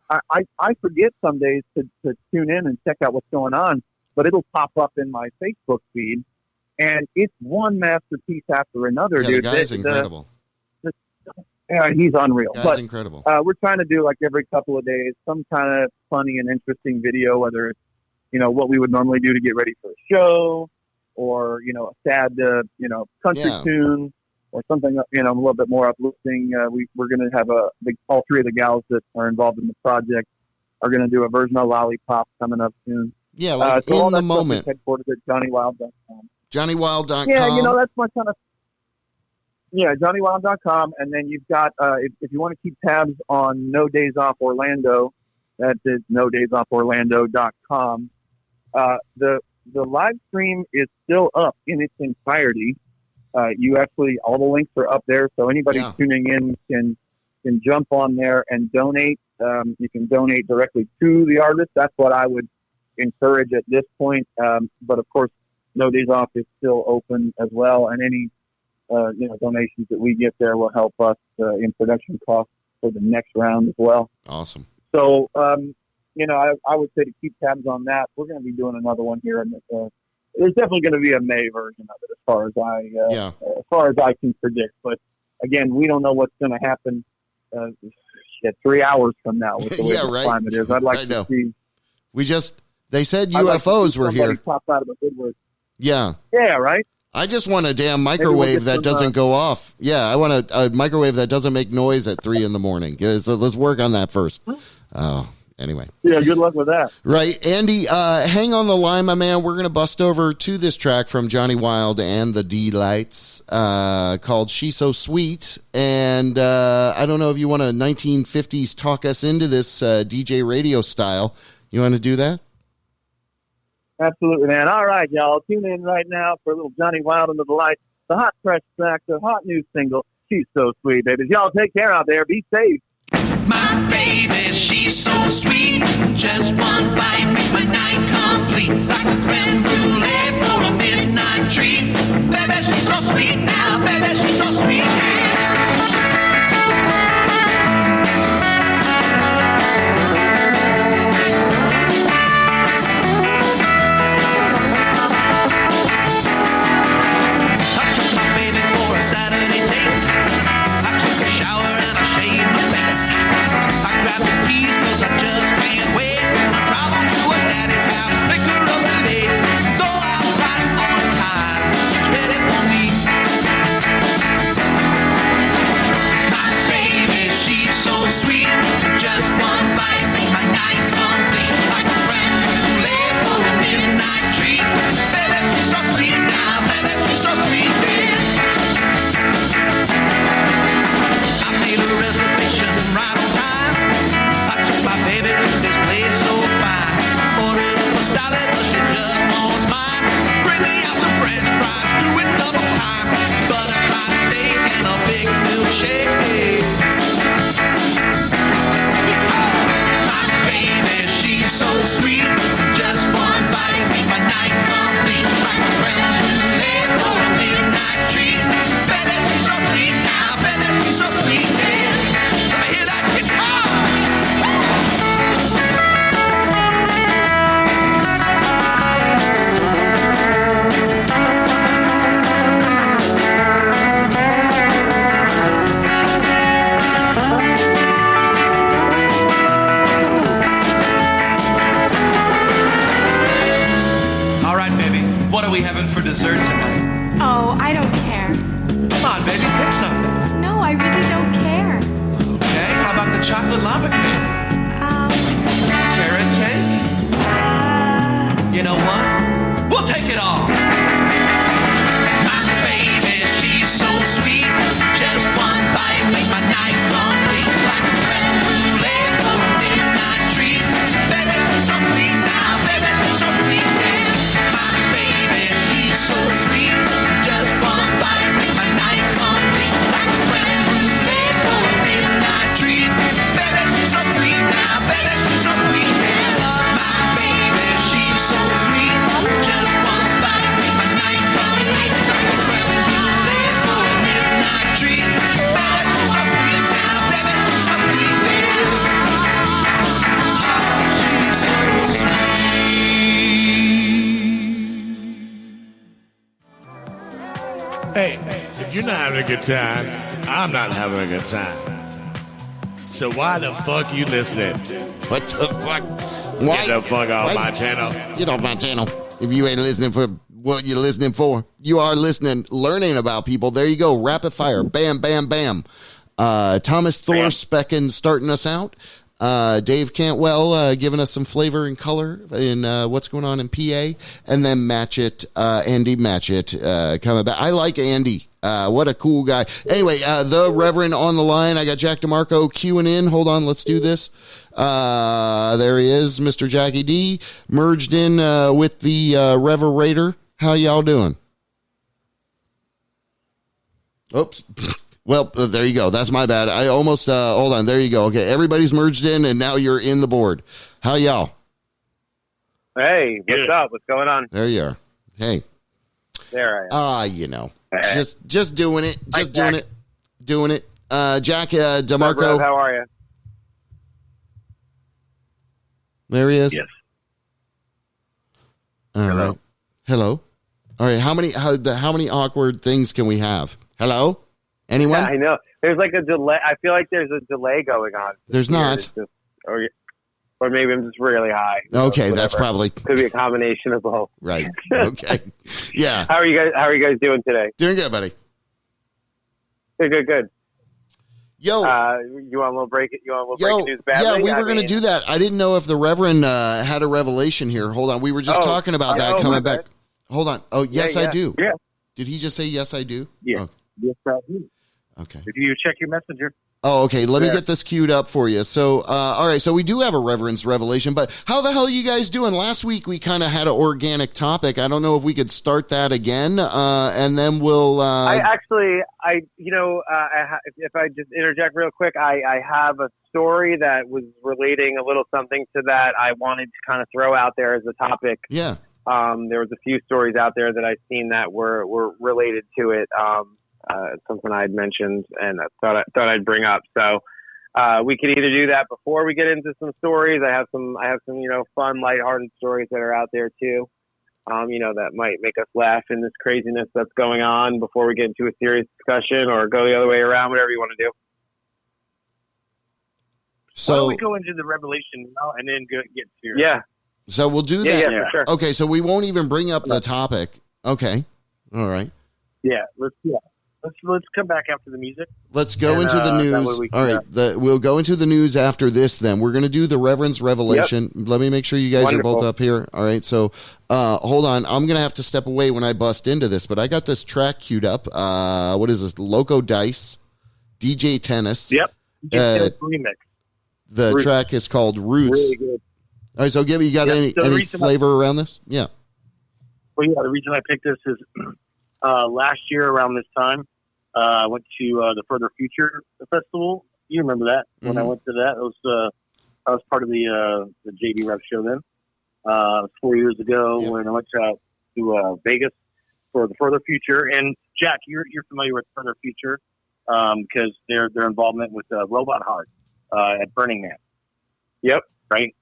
I forget some days to tune in and check out what's going on, but it'll pop up in my Facebook feed, and it's one masterpiece after another, dude. The guy's incredible. Yeah, he's unreal. That's incredible. We're trying to do like every couple of days some kind of funny and interesting video, whether it's what we would normally do to get ready for a show, or a sad country tune, or something a little bit more uplifting. We're going to have all three of the gals that are involved in the project are going to do a version of Lollipop coming up soon. Yeah, like so in the moment. Headquartered at JohnnyWild.com. JohnnyWild.com. Yeah, that's my kind of. Yeah, JohnnyWild.com, and then you've got if you want to keep tabs on No Days Off Orlando, that is NoDaysOffOrlando.com. The live stream is still up in its entirety. You actually, all the links are up there, so anybody tuning in can jump on there and donate. You can donate directly to the artist. That's what I would encourage at this point. But of course, No Days Off is still open as well, and any donations that we get there will help us in production costs for the next round as well. Awesome. So, I would say to keep tabs on that. We're going to be doing another one here, and there's definitely going to be a May version of it, as far as I can predict. But again, we don't know what's going to happen 3 hours from now with the way the climate is. I'd like to see. They said UFOs were here. Pop out of the woodwork. Yeah. Yeah. Right. I just want a damn microwave that doesn't go off. Yeah, I want a microwave that doesn't make noise at 3 a.m. Let's work on that first. Anyway. Yeah, good luck with that. Right. Andy, hang on the line, my man. We're going to bust over to this track from Johnny Wild and the D-Lights called She's So Sweet. And I don't know if you want to 1950s talk us into this DJ radio style. You want to do that? Absolutely, man. All right, y'all. Tune in right now for a little Johnny Wild and the Lights, the hot fresh track, the hot new single. She's so sweet, babies. Y'all take care out there. Be safe. My baby, she's so sweet. Just one bite makes my night complete. Like a creme brulee for a midnight treat. Baby, she's so sweet now. Baby, she's so sweet now. Dessert tonight. Oh, I don't care. Come on, baby, pick something. No, I really don't care. Okay, how about the chocolate lava cake? Carrot cake? You know what? We'll take it all. My baby, she's so sweet. Just one bite make my night complete. Like a creme brulee for a midnight treat. Baby, she's so sweet now. Baby, she's so sweet. My baby, she's so sweet. Just one bite make my night complete. Like a creme brulee for a midnight treat. Baby, she's so sweet now. Baby, she's so sweet. My baby, she's so sweet. Just one bite make my night complete. Like a creme brulee for a midnight treat. Baby, she's so sweet now. Baby, she's so sweet. Oh, she's so sweet. Hey, if you're not having a good time, I'm not having a good time. So why the fuck you listening? What the fuck? Get the fuck off my channel. Get off my channel. If you ain't listening for what you're listening for, you are listening, learning about people. There you go. Rapid fire. Bam, bam, bam. Thomas Thorspeckin starting us out. Dave Cantwell giving us some flavor and color in what's going on in PA. And then Andy Matchett coming back. I like Andy. What a cool guy. Anyway, the Reverend on the line. I got Jack DeMarco queuing in. Hold on, let's do this. There he is, Mr. Jackie D, merged in with the Reverator. How y'all doing? Oops. Well, there you go. That's my bad. I almost, hold on. There you go. Okay, everybody's merged in, and now you're in the board. How y'all? Hey, what's up? What's going on? There you are. Hey. There I am. You know. Just doing it. Just doing it. Doing it. Jack DeMarco. How are you? There he is. Yes. All right. Hello. All right. How many awkward things can we have? Hello? Anyone? Yeah, I know. There's like a delay. I feel like there's a delay going on. There's not. Or maybe I'm just really high. Okay, that's probably could be a combination of both. Right. Okay. Yeah. How are you guys doing today? Doing good, buddy. Good. Yo, you want a little break? You want a little break news badly? Yeah, we were going to do that. I didn't know if the Reverend had a revelation here. Hold on, we were just talking about that coming back. Hold on. Oh, yes, I do. Yeah. Did he just say yes, I do? Yeah. Oh. Yes, I do. Okay. If you check your messenger. Oh, okay. Let me get this queued up for you. So, all right. So we do have a Reverend's revelation, but how the hell are you guys doing? Last week we kind of had an organic topic. I don't know if we could start that again, and then we'll. If I just interject real quick, I have a story that was relating a little something to that. I wanted to kind of throw out there as a topic. Yeah. There was a few stories out there that I've seen that were related to it. Something I had mentioned and I thought I'd bring up. So we could either do that before we get into some stories. I have some fun, lighthearted stories that are out there too. That might make us laugh in this craziness that's going on before we get into a serious discussion, or go the other way around, whatever you want to do. So why don't we go into the revelation now and then get serious? Yeah. So we'll do that. Yeah, for sure. Okay, so we won't even bring up the topic. Okay. All right. Yeah. Let's come back after the music. Let's go into the news. All right, we'll go into the news after this. Then we're going to do the Reverend's revelation. Yep. Let me make sure you guys are both up here. All right, so hold on. I'm going to have to step away when I bust into this, but I got this track queued up. What is this? Loco Dice, DJ Tennis. Yep. Remix. The Roots. track is called Roots. Really good. All right, so you got any flavor around this? Yeah. Well, yeah. The reason I picked this is last year around this time. I went to the Further Future Festival. You remember that? When I went to that, it was I was part of the JB Rev Show then. 4 years ago when I went to Vegas for the Further Future. And Jack, you're familiar with Further Future because their involvement with Robot Heart at Burning Man. Yep. Right.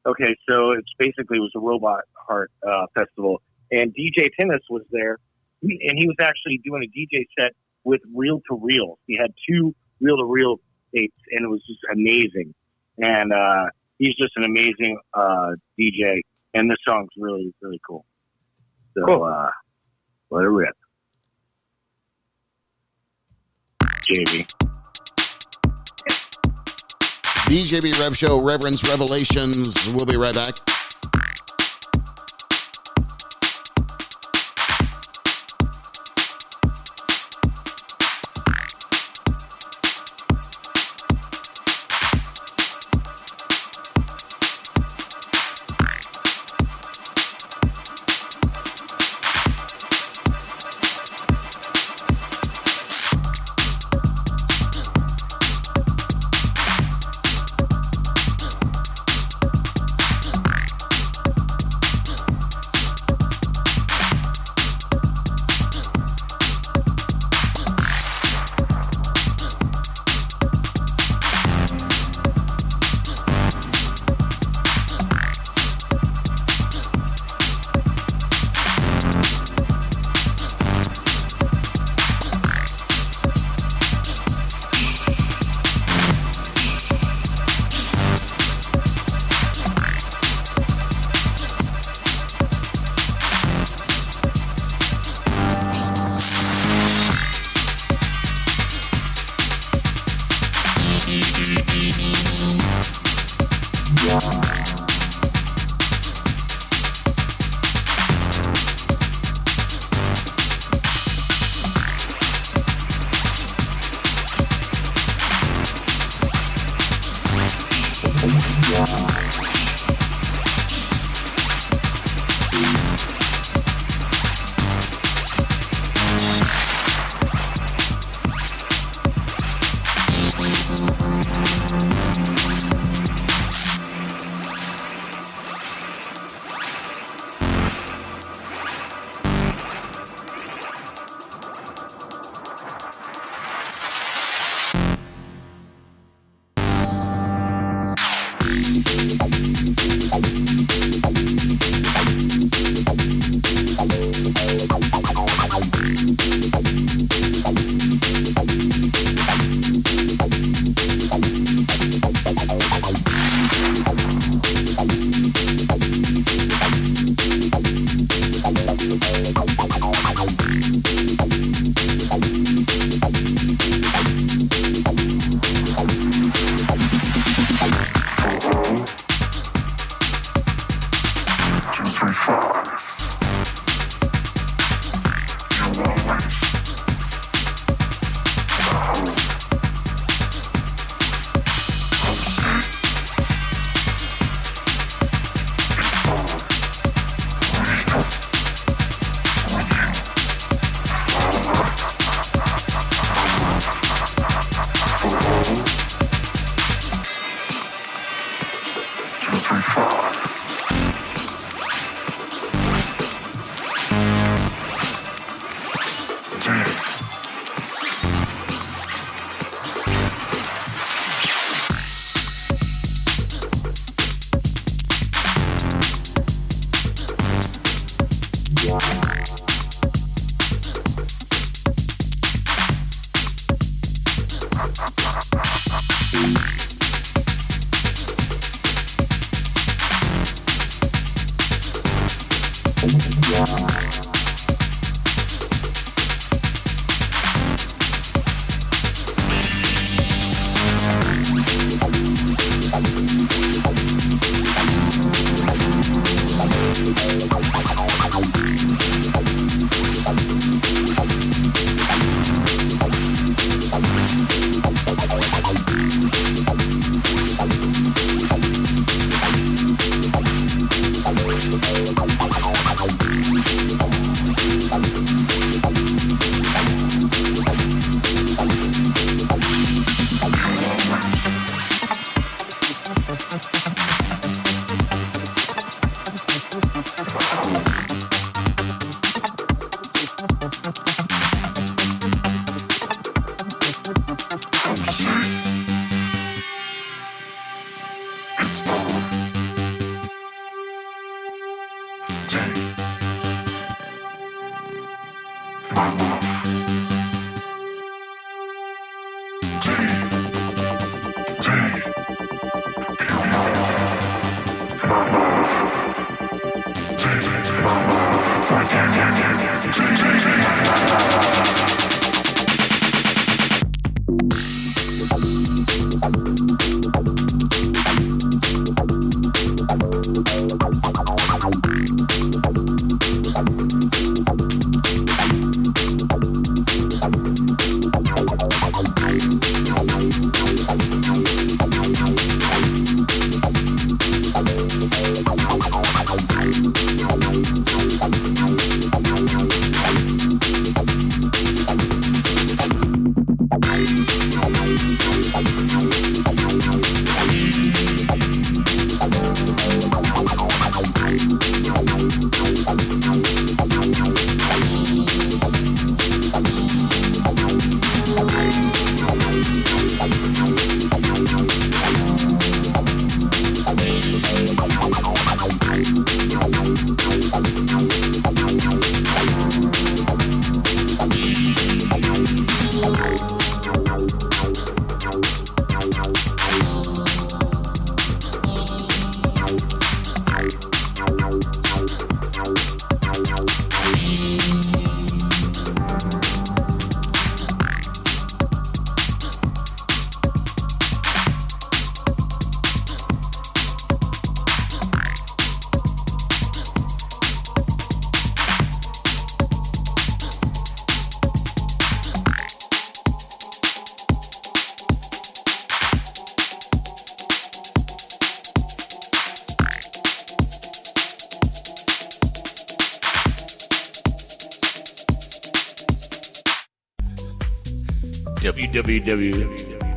Okay, so it was a Robot Heart festival, and DJ Tennis was there, and he was actually doing a DJ set with reel-to-reel. He had 2 reel-to-reel tapes, and it was just amazing. And he's just an amazing DJ, and this song's really, really cool. So let it rip. JB. The JB Rev Show, Reverend's Revelations. We'll be right back.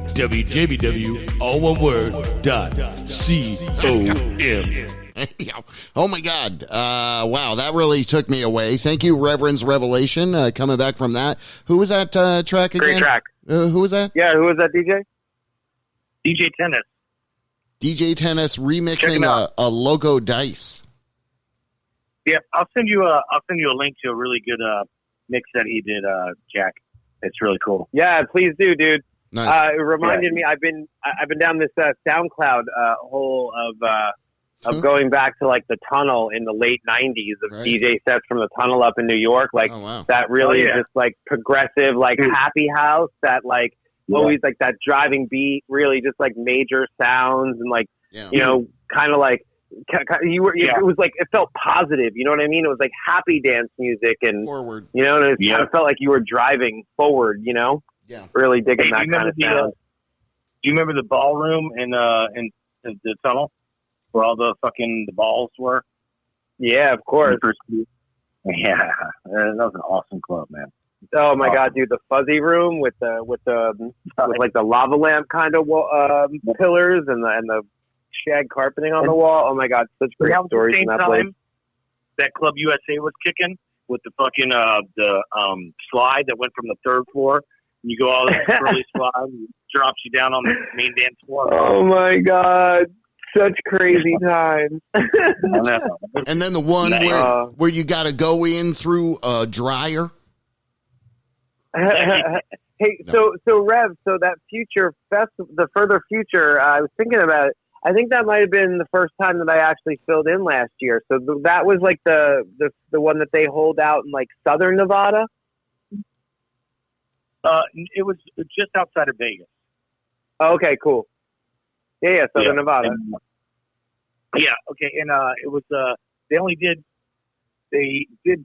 www.jbw, all one word, .com. Oh my God. Wow, that really took me away. Thank you, Reverend's Revelation, coming back from that. Who was that track again? Great track. Who was that? Yeah, who was that, DJ? DJ Tennis. DJ Tennis remixing a Logo Dice. Yeah, I'll send you a link to a really good mix that he did, Jack. It's really cool. Yeah, please do, dude. Nice. It reminded me. I've been down this SoundCloud hole of going back to like the Tunnel in the late '90s of DJ sets from the Tunnel up in New York, like that really just like progressive, like happy house that like always like that driving beat, really just like major sounds and like you know kind of like. You were. It was like it felt positive. You know what I mean? It was like happy dance music and forward. You know, and it kind of felt like you were driving forward. You know, really digging that kind of sound. Do you remember the ballroom in the Tunnel where all the balls were? Yeah, of course. Yeah, that was an awesome club, man. Oh my God, dude! The fuzzy room with like the lava lamp kind of pillars and the shag carpeting on the wall. Oh my God, such great stories in that place. That Club USA was kicking with the fucking the slide that went from the third floor. And you go all this curly slide and it drops you down on the main dance floor. Oh my God, Such crazy times. And then the one where you got to go in through a dryer. Hey, so Rev, so that future festival, the further future, I was thinking about it. I think that might have been the first time that I actually filled in last year. So that was like the one that they hold out in like southern Nevada. It was just outside of Vegas. Oh, okay, cool. Yeah, southern Nevada. And, okay, and it was they did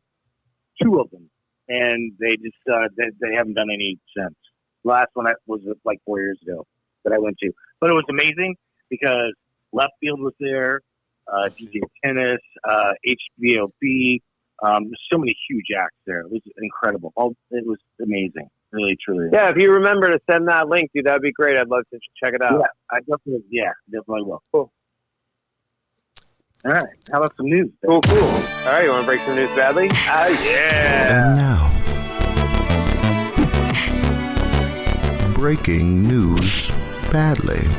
2 of them, and they just they haven't done any since. The last one was like 4 years ago that I went to, but it was amazing because Left Field was there, DJ Tennis, HVOB. There's so many huge acts there. It was incredible. It was amazing. Really, truly. Yeah, if you remember to send that link, dude, that'd be great. I'd love to check it out. Yeah, I definitely will. Cool. All right. How about some news? Cool. All right, you want to break some news badly? Yeah. And now, breaking news badly.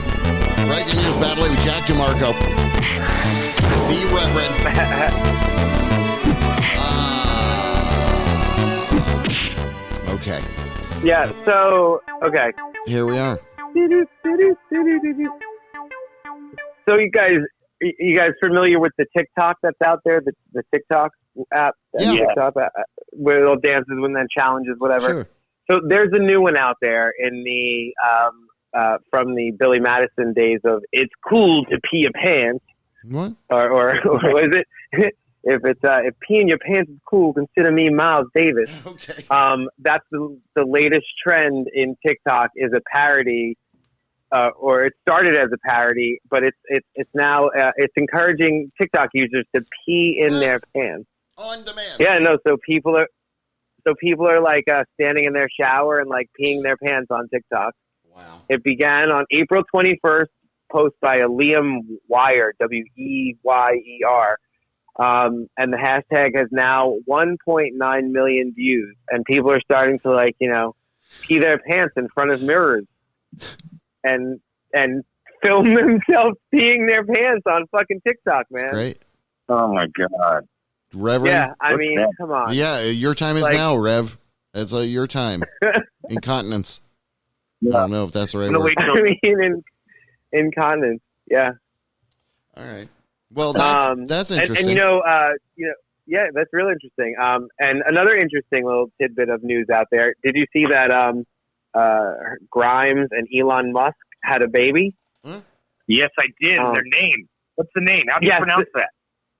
Breaking news badly with Jack DeMarco. The Reverend. Okay. Yeah, so, okay. Here we are. So you guys familiar with the TikTok that's out there, the TikTok app? TikTok app, where little dances and then challenges, whatever. Sure. So there's a new one out there in the from the Billy Madison days of "It's cool to pee your pants." What? Or what is it? If peeing your pants is cool, consider me Miles Davis. Okay. That's the latest trend in TikTok is a parody, or it started as a parody, but it's now it's encouraging TikTok users to pee in their pants. On demand. Yeah, no. So people are like standing in their shower and like peeing their pants on TikTok. Wow. It began on April 21st. Post by a Liam Weyer, Weyer. And the hashtag has now 1.9 million views, and people are starting to pee their pants in front of mirrors and film themselves peeing their pants on fucking TikTok, man. Great. Oh my God. Reverend? Yeah, I mean, come on. Yeah, your time is now, Rev. It's your time. Incontinence. I don't know if that's the right word. I mean, incontinence. Yeah. All right. Well, that's interesting. And yeah, that's real interesting. And another interesting little tidbit of news out there. Did you see that Grimes and Elon Musk had a baby? Huh? Yes, I did. Their name. What's the name? How do you pronounce that?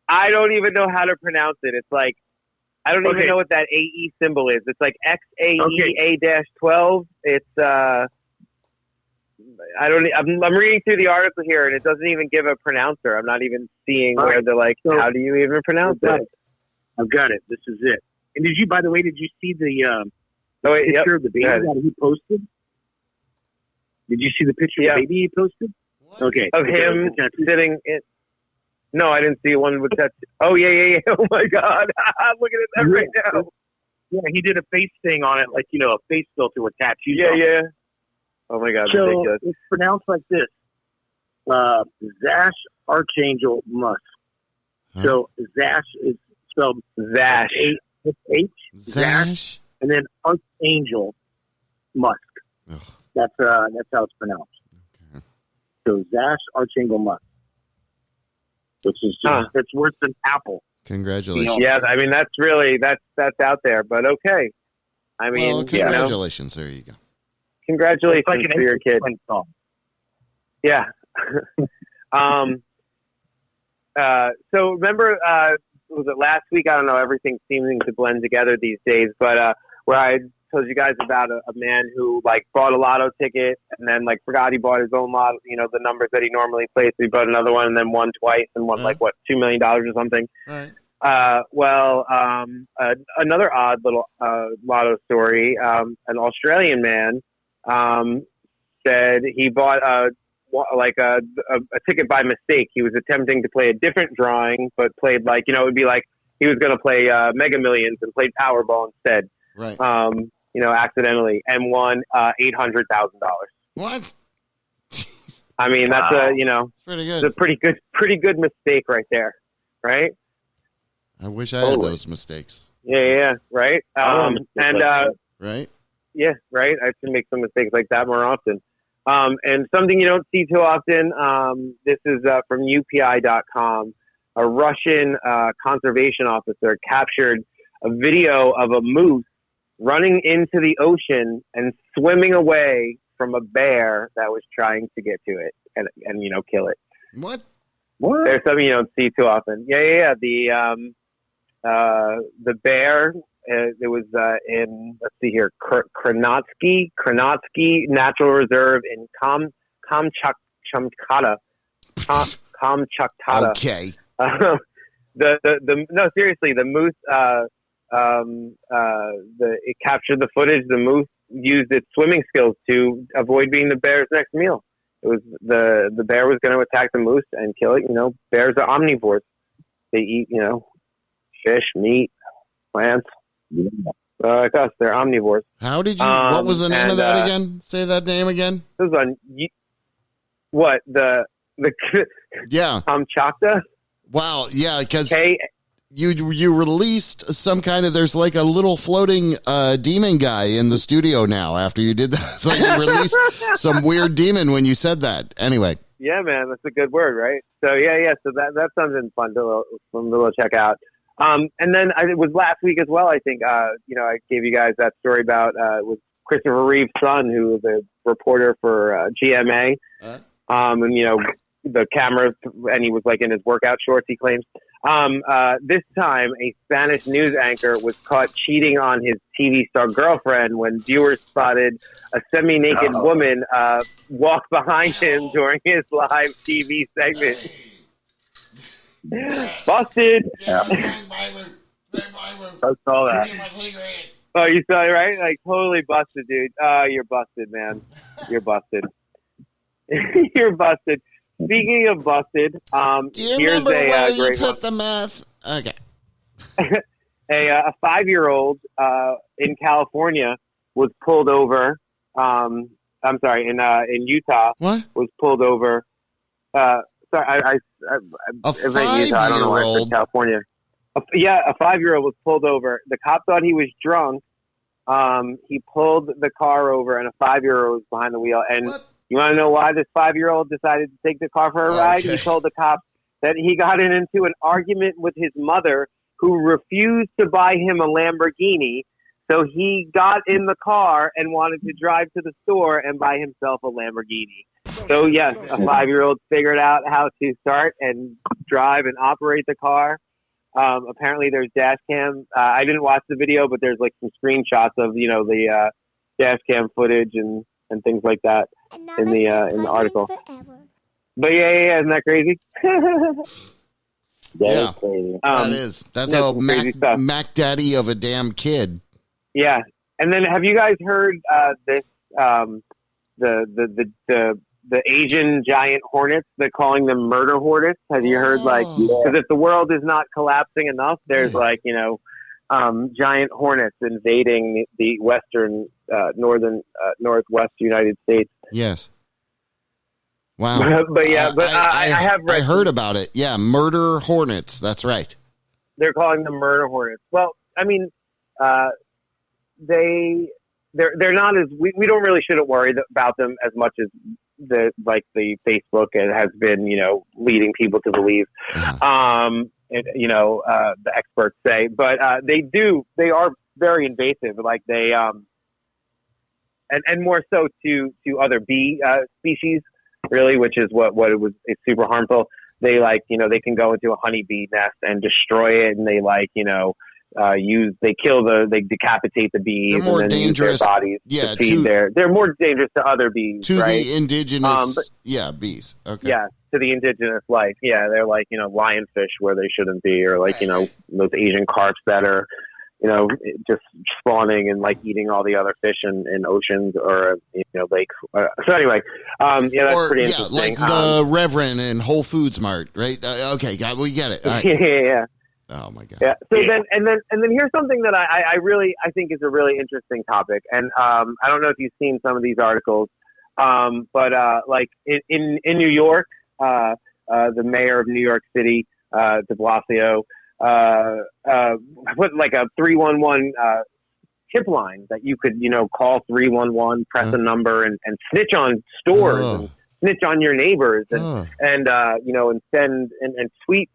I don't even know how to pronounce it. It's like I don't even know what that AE symbol is. It's like XAEA-12. It's I'm reading through the article here, and it doesn't even give a pronouncer. I'm not even seeing where they're like, how do you even pronounce it? I've got it. This is it. And did you see the picture of the baby that he posted? Did you see the picture of the baby he posted? What? Okay. Of him sitting in... No, I didn't see one with that. Oh, yeah. Oh, my God. I'm looking at that right now. Yeah, he did a face thing on it, like, a face filter with tattoos. Yeah. Oh, my God. So ridiculous. it's pronounced like this. Zash Archangel Musk. Huh? So Zash is spelled Zash. H. Zash. And then Archangel Musk. Ugh. That's how it's pronounced. Okay. So Zash Archangel Musk. Which is it's worse than Apple. Congratulations. Yeah, I mean that's out there, but okay. I mean, well, congratulations. There you go. Congratulations to your kid. Song. Yeah. So remember, was it last week? I don't know. Everything's seeming to blend together these days, but where I told you guys about a man who bought a lotto ticket and then forgot he bought his own lotto, the numbers that he normally plays. So he bought another one and then won twice and won $2 million or something. Right. Another odd little lotto story. An Australian man said he bought a ticket by mistake. He was attempting to play a different drawing, but played it would be like he was going to play Mega Millions and played Powerball instead. Right. Accidentally, and won $800,000. What? I mean, that's pretty good. It's a pretty good mistake right there, right? I wish I had those mistakes. Yeah, right. Right. Yeah, right. I should make some mistakes like that more often. And something you don't see too often. This is from UPI.com. A Russian conservation officer captured a video of a moose running into the ocean and swimming away from a bear that was trying to get to it and kill it. What? There's something you don't see too often. Yeah. The bear. It was in, let's see here, Kronotsky Natural Reserve in Kamchatka. Okay. No, seriously, the moose. It captured the footage. The moose used its swimming skills to avoid being the bear's next meal. It was the bear was going to attack the moose and kill it. Bears are omnivores. They eat, fish, meat, plants. Like us, they're omnivores. How did you? What was the name of that again? Say that name again. This was on what the yeah Kamchatka. Wow, yeah, because you released some kind of there's like a little floating demon guy in the studio now. After you did that, it's like you released some weird demon when you said that. Anyway. Yeah, man, that's a good word, right? So yeah. So that's something fun to check out. And then it was last week as well. I think I gave you guys that story about it was Christopher Reeve's son, who was a reporter for GMA, and the camera, and he was like in his workout shorts. He claims this time a Spanish news anchor was caught cheating on his TV star girlfriend when viewers spotted a semi-naked woman walk behind him during his live TV segment. Busted. Yeah. I saw that. Oh, you saw it, right? Like, totally busted, dude. You're busted, man. You're busted. You're busted. Speaking of busted, do you here's remember where you great put one. the meth? Okay. A 5-year-old in California was pulled over. I'm sorry, in Utah. What? Was pulled over. Sorry, I A 5-year-old? I don't know why I said California. A 5-year-old was pulled over. The cop thought he was drunk. He pulled the car over, and a 5-year-old was behind the wheel. And you want to know why this 5-year-old decided to take the car for a ride? He told the cops that he got into an argument with his mother, who refused to buy him a Lamborghini. So he got in the car and wanted to drive to the store and buy himself a Lamborghini. So, yes, a 5-year-old figured out how to start and drive and operate the car. Apparently, there's dash cam. I didn't watch the video, but there's like some screenshots of the dash cam footage and things like that in the article. But yeah, isn't that crazy? Yeah, crazy. that is. That's a Mac Daddy of a damn kid. Yeah, and then have you guys heard this? The Asian giant hornets, they're calling them murder hornets. Have you heard, because if the world is not collapsing enough, there's giant hornets invading the western, northwest United States. Yes. Wow. I heard about it. Yeah, murder hornets. That's right. They're calling them murder hornets. Well, I mean, they're not as we don't really shouldn't worry about them as much as the Facebook has been leading people to believe. The experts say, but they are very invasive. Like they and more so to other bee species, really, which is what it was. It's super harmful. They they can go into a honeybee nest and destroy it, and they they decapitate the bees. They're more and then dangerous. Use their bodies to feed they're more dangerous to other bees, to right? the indigenous bees. Okay. Yeah, to the indigenous life. Yeah, they're lionfish where they shouldn't be, or those Asian carps that are just spawning and eating all the other fish in oceans or lakes. So anyway, that's pretty interesting. Like the Reverend in Whole Foods Mart, right? Okay, we get it. All right. Yeah. Oh my God. Yeah. So then here's something that I think is a really interesting topic, and I don't know if you've seen some of these articles. But like in New York, the mayor of New York City, de Blasio, put like a 311 tip line that you could, call 311, press a number, and snitch on stores and snitch on your neighbors, and send and tweet,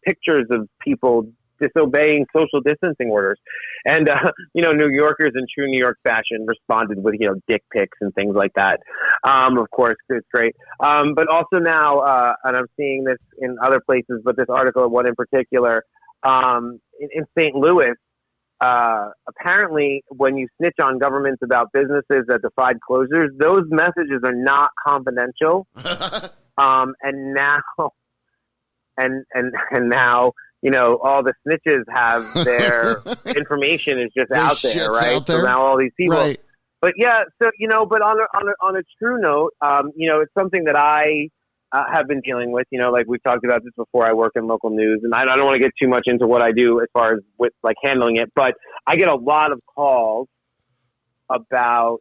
pictures of people disobeying social distancing orders. And, New Yorkers in true New York fashion responded with, dick pics and things like that. Of course, it's great. But also now, and I'm seeing this in other places, but this article, one in particular, in St. Louis, apparently when you snitch on governments about businesses that defied closures, those messages are not confidential. And now, all the snitches have their information is just out there, right? Out there. So now all these people, right. But yeah, so, but on a true note, it's something that I have been dealing with, like we've talked about this before. I work in local news, and I don't want to get too much into what I do as far as with like handling it, but I get a lot of calls about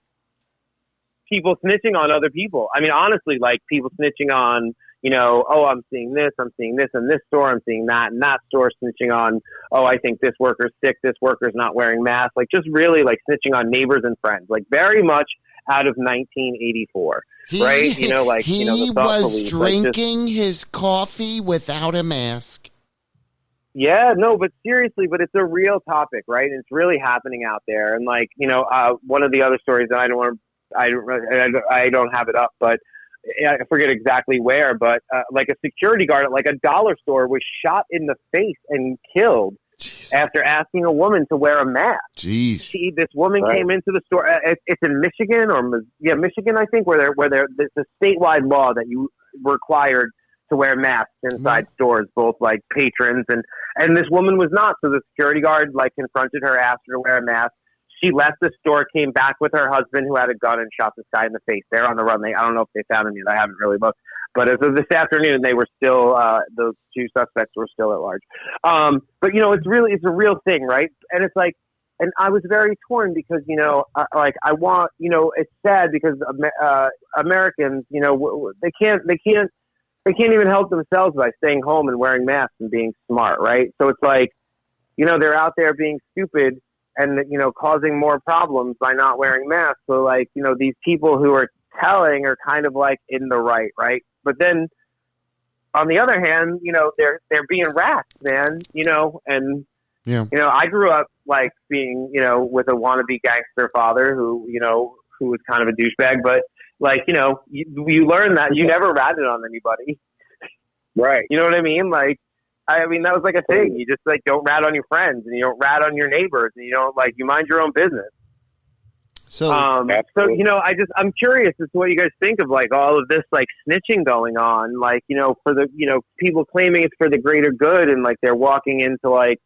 people snitching on other people. I mean, honestly, like people snitching on, I'm seeing this in this store, I'm seeing that in that store, snitching on, I think this worker's sick, this worker's not wearing masks, like just really like snitching on neighbors and friends, like very much out of 1984, right? He the thought was police, drinking his coffee without a mask. Yeah, no, but seriously, but it's a real topic, right? And it's really happening out there. And like, one of the other stories that I don't have it up, but I forget exactly where, but like a security guard at like a dollar store was shot in the face and killed after asking a woman to wear a mask. Jeez. This woman came into the store. It's in Michigan Michigan, I think, where it's a statewide law that you required to wear masks inside stores, both like patrons and this woman was not. So the security guard like confronted her, asked her to wear a mask. She left the store, came back with her husband who had a gun and shot this guy in the face. They're on the run. I don't know if they found him yet. I haven't really looked. But as of this afternoon, they were still, those two suspects were still at large. But, it's a real thing, right? And it's like, and I was very torn because, I want, it's sad because Americans, they can't even help themselves by staying home and wearing masks and being smart, right? So it's like, they're out there being stupid and, causing more problems by not wearing masks. So like, these people who are telling are kind of like in the right? But then on the other hand, they're being rats, man, and, I grew up like being, with a wannabe gangster father who was kind of a douchebag, but like, you learn that you never ratted on anybody. Right. You know what I mean? Like, that was like a thing. You just like don't rat on your friends and you don't rat on your neighbors and you don't like, you mind your own business. So, I'm curious as to what you guys think of like all of this like snitching going on, like, for the, people claiming it's for the greater good. And like, they're walking into like,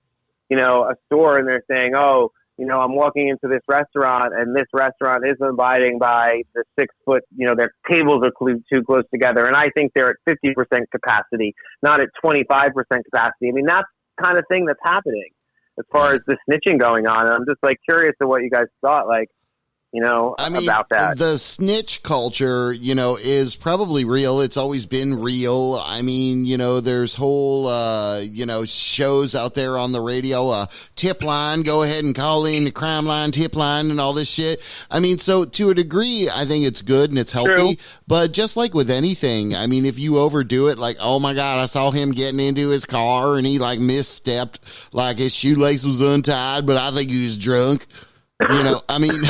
a store and they're saying, I'm walking into this restaurant and this restaurant isn't abiding by the 6 foot, their tables are too close together. And I think they're at 50% capacity, not at 25% capacity. I mean, that's the kind of thing that's happening as far as the snitching going on. And I'm just like curious to what you guys thought, like, about that. The snitch culture, is probably real. It's always been real. I mean, there's whole, shows out there on the radio, tip line, go ahead and call in the crime line, tip line and all this shit. I mean, so to a degree, I think it's good and it's healthy, but just like with anything, I mean, if you overdo it, like, oh my God, I saw him getting into his car and he like misstepped, like his shoelace was untied, but I think he was drunk. I mean,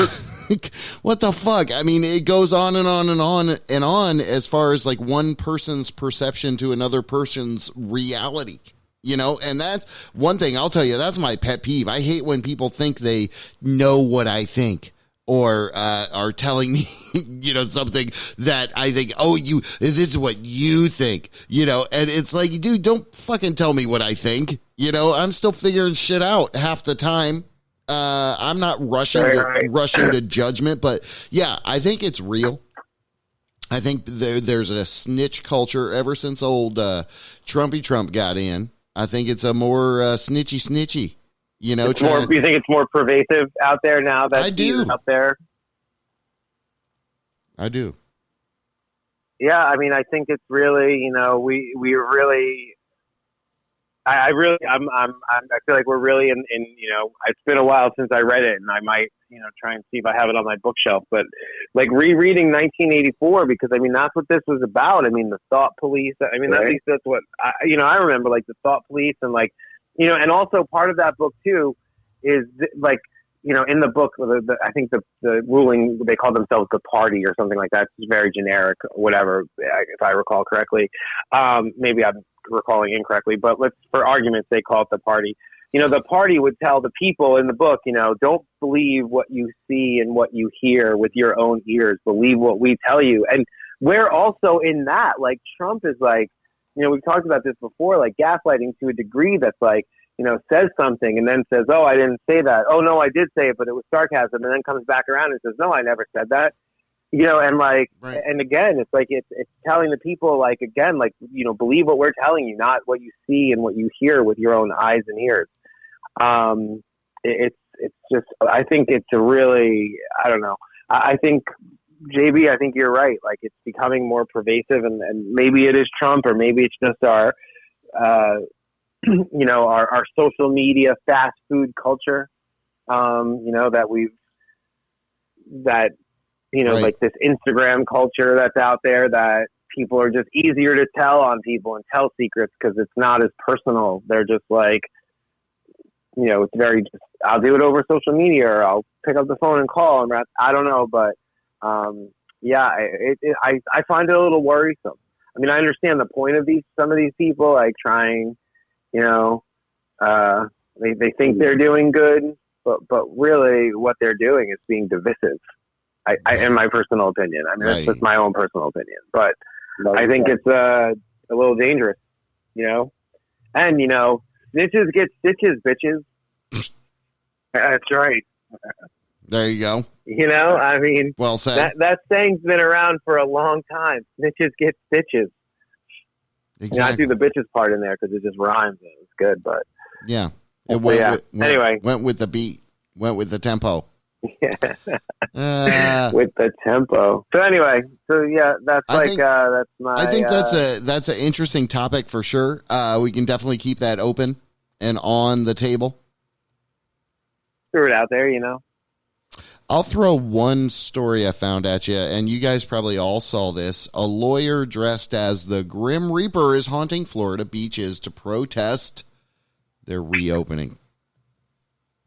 what the fuck? I mean, it goes on and on and on and on as far as like one person's perception to another person's reality, and that's one thing I'll tell you, that's my pet peeve. I hate when people think they know what I think or are telling me, something that I think, this is what you think, and it's like, dude, don't fucking tell me what I think. I'm still figuring shit out half the time. I'm not rushing to judgment, but yeah, I think it's real. I think there's a snitch culture ever since old Trumpy Trump got in. I think it's a more snitchy. You think it's more pervasive out there now that he's out there? I do. Yeah, I mean, I think it's really, you know, we really, I feel like we're really in, you know, it's been a while since I read it, and I might, you know, try and see if I have it on my bookshelf. But like rereading 1984, because I mean, that's what this was about. I mean, the thought police. I mean, at least that's what I remember, like the thought police, and like, you know, and also part of that book too is like, you know, in the book, I think the ruling, they call themselves the party or something like that. It's very generic, whatever, if I recall correctly. Maybe I'm recalling incorrectly, but for argument's sake, call it the party. You know, the party would tell the people in the book, you know, don't believe what you see and what you hear with your own ears. Believe what we tell you. And we're also in that. Like, Trump is like, you know, we've talked about this before, like gaslighting to a degree that's like, you know, says something and then says, oh, I didn't say that. Oh, no, I did say it, but it was sarcasm. And then comes back around and says, no, I never said that. You know, and like, and again, it's like, it's telling the people, like, again, like, you know, believe what we're telling you, not what you see and what you hear with your own eyes and ears. It's just, I think it's a really, I don't know. I think, JB, I think you're right. Like, it's becoming more pervasive, and maybe it is Trump, or maybe it's just our, you know, our social media fast food culture, you know, you know, like this Instagram culture that's out there, that people are just easier to tell on people and tell secrets because it's not as personal. They're just like, you know, it's very just, I'll do it over social media, or I'll pick up the phone and call, and I don't know, but yeah, I find it a little worrisome. I mean, I understand the point of some of these people, like trying, you know, they think they're doing good, but really what they're doing is being divisive. In my personal opinion. I mean, that's just my own personal opinion, but I think it's a little dangerous, you know. And you know, snitches get stitches, bitches. That's right. There you go. You know, I mean, well said. That saying's been around for a long time. Snitches get stitches. Exactly. You know, I threw the bitches part in there because it just rhymes. And it's good, but yeah, anyway, went with the beat, went with the tempo. With the tempo. So anyway, that's that's my. I think that's an interesting topic for sure. We can definitely keep that open and on the table. Threw it out there, you know. I'll throw one story I found at you, and you guys probably all saw this. A lawyer dressed as the Grim Reaper is haunting Florida beaches to protest their reopening.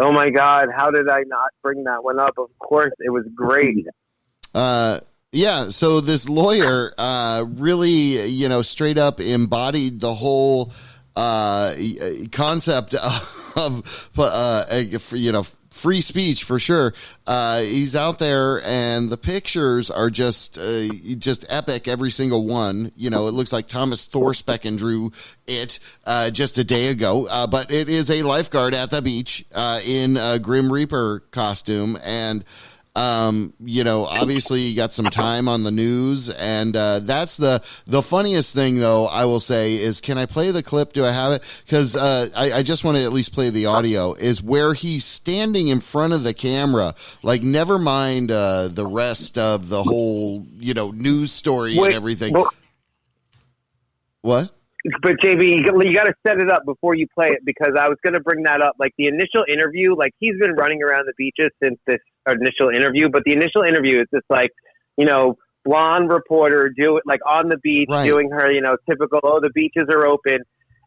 Oh my God, how did I not bring that one up? Of course, it was great. Yeah, so this lawyer really, you know, straight up embodied the whole concept of, you know, free speech for sure. He's out there, and the pictures are just epic. Every single one. You know, it looks like Thomas Thorsbecken drew it just a day ago. But it is a lifeguard at the beach in a Grim Reaper costume, and you know, obviously you got some time on the news, and that's the funniest thing, though, I will say, is, can I play the clip? Do I have it? Because I just want to at least play the audio, is where he's standing in front of the camera, like, never mind the rest of the whole, you know, news story and everything. What? But JB, you got to set it up before you play it, because I was going to bring that up. Like, the initial interview, like, he's been running around the beaches since this initial interview, but the initial interview is just like, you know, blonde reporter on the beach, doing her, you know, typical, oh, the beaches are open.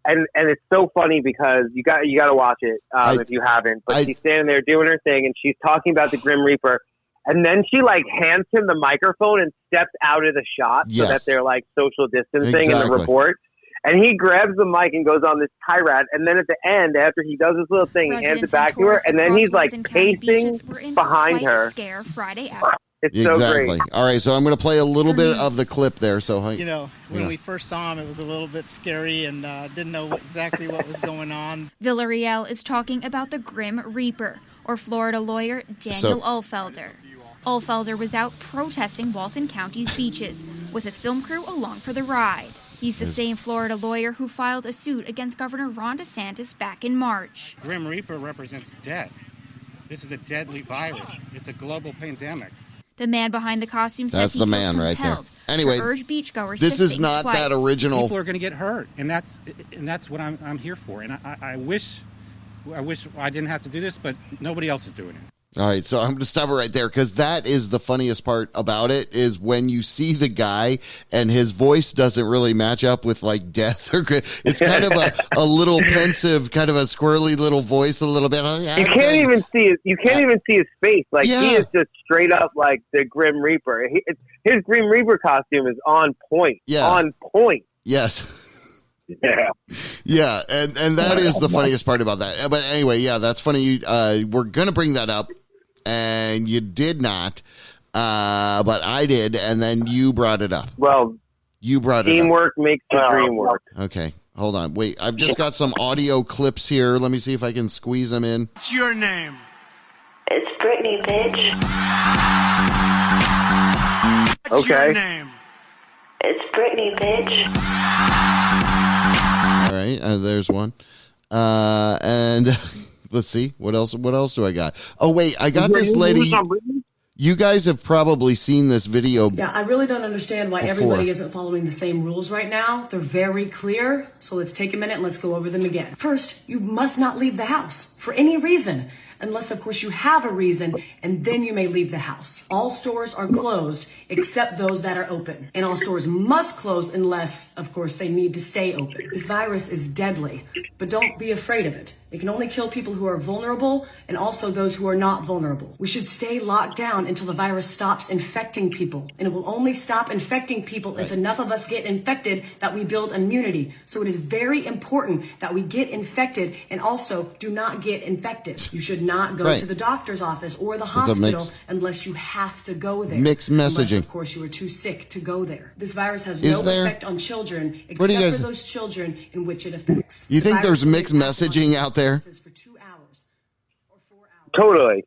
And it's so funny because you got to watch it if you haven't. But she's standing there doing her thing, and she's talking about the Grim Reaper. And then she, like, hands him the microphone and steps out of the shot so that they're, like, social distancing in the report. And he grabs the mic and goes on this tirade. And then at the end, after he does this little thing, he hands it back to her. And then he's like pacing behind her. Scare Friday It's so great. All right, so I'm going to play a little bit of the clip there. So, you know, when we first saw him, it was a little bit scary and didn't know exactly what was going on. Villarreal is talking about the Grim Reaper, or Florida lawyer Daniel Ulfelder. Ulfelder was out protesting Walton County's beaches with a film crew along for the ride. He's the same Florida lawyer who filed a suit against Governor Ron DeSantis back in March. Grim Reaper represents death. This is a deadly virus. It's a global pandemic. The man behind the costume says That's he the feels man right there. compelled Anyway, to urge beachgoers this to is think not twice. that original. People are going to get hurt, and that's what I'm here for. And I wish I didn't have to do this, but nobody else is doing it. All right, so I'm going to stop it right there because that is the funniest part about it is when you see the guy and his voice doesn't really match up with like death or it's kind of a little pensive, kind of a squirrely little voice, a little bit. You can't even see his face. Like he is just straight up like the Grim Reaper. His Grim Reaper costume is on point. Yeah. On point. Yes. Yeah, and that is the funniest part about that. But anyway, yeah, that's funny. We're gonna bring that up, and you did not, but I did, and then you brought it up. Well, you brought it up. Teamwork makes the dream work. Okay, hold on. Wait, I've just got some audio clips here. Let me see if I can squeeze them in. What's your name? It's Brittany, bitch. What's Okay. your name? It's Brittany, bitch. All right, there's one. And let's see what else. What else do I got? Oh wait, I got this lady. You guys have probably seen this video. Yeah, I really don't understand why before. everybody isn't following the same rules right now. They're very clear, so let's take a minute and let's go over them again. First, you must not leave the house for any reason, unless of course you have a reason, and then you may leave the house. All stores are closed except those that are open, and all stores must close unless, of course, they need to stay open. This virus is deadly, but don't be afraid of it. It can only kill people who are vulnerable and also those who are not vulnerable. We should stay locked down until the virus stops infecting people. And it will only stop infecting people if enough of us get infected that we build immunity. So it is very important that we get infected and also do not get infected. You should not go to the doctor's office or the hospital unless you have to go there. Mixed messaging. Unless, of course, you are too sick to go there. This virus has Is no there? effect on children What do you except guys- for those children in which it affects. You The think virus there's will mixed be passed on messaging out there? Totally.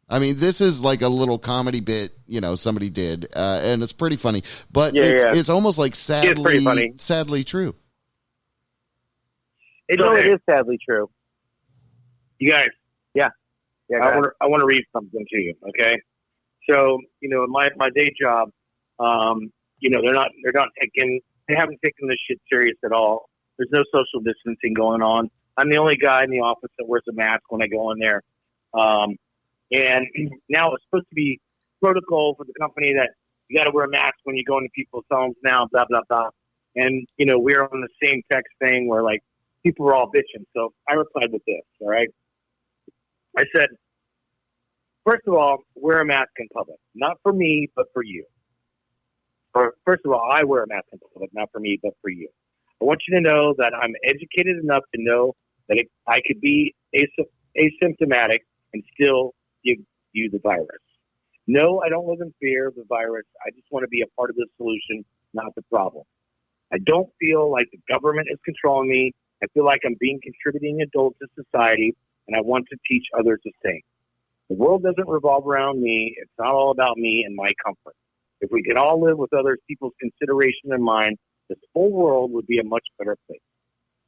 I mean, this is like a little comedy bit, somebody did, and it's pretty funny. But Yeah, it's almost like It's pretty funny. sadly true. It is sadly true. You guys. Yeah. I want to read something to you. Okay. So, in my day job, they haven't taken this shit serious at all. There's no social distancing going on. I'm the only guy in the office that wears a mask when I go in there. And now it's supposed to be protocol for the company that you got to wear a mask when you go into people's homes now, blah, blah, blah. And, we're on the same text thing where like people were all bitching. So I replied with this. All right. I said, first of all, wear a mask in public, not for me, but for you. Or first of all, I wear a mask in public, not for me, but for you. I want you to know that I'm educated enough to know that I could be asymptomatic and still give you the virus. No, I don't live in fear of the virus. I just want to be a part of the solution, not the problem. I don't feel like the government is controlling me. I feel like I'm being contributing adult to society, and I want to teach others the same. The world doesn't revolve around me. It's not all about me and my comfort. If we could all live with other people's consideration in mind, this whole world would be a much better place.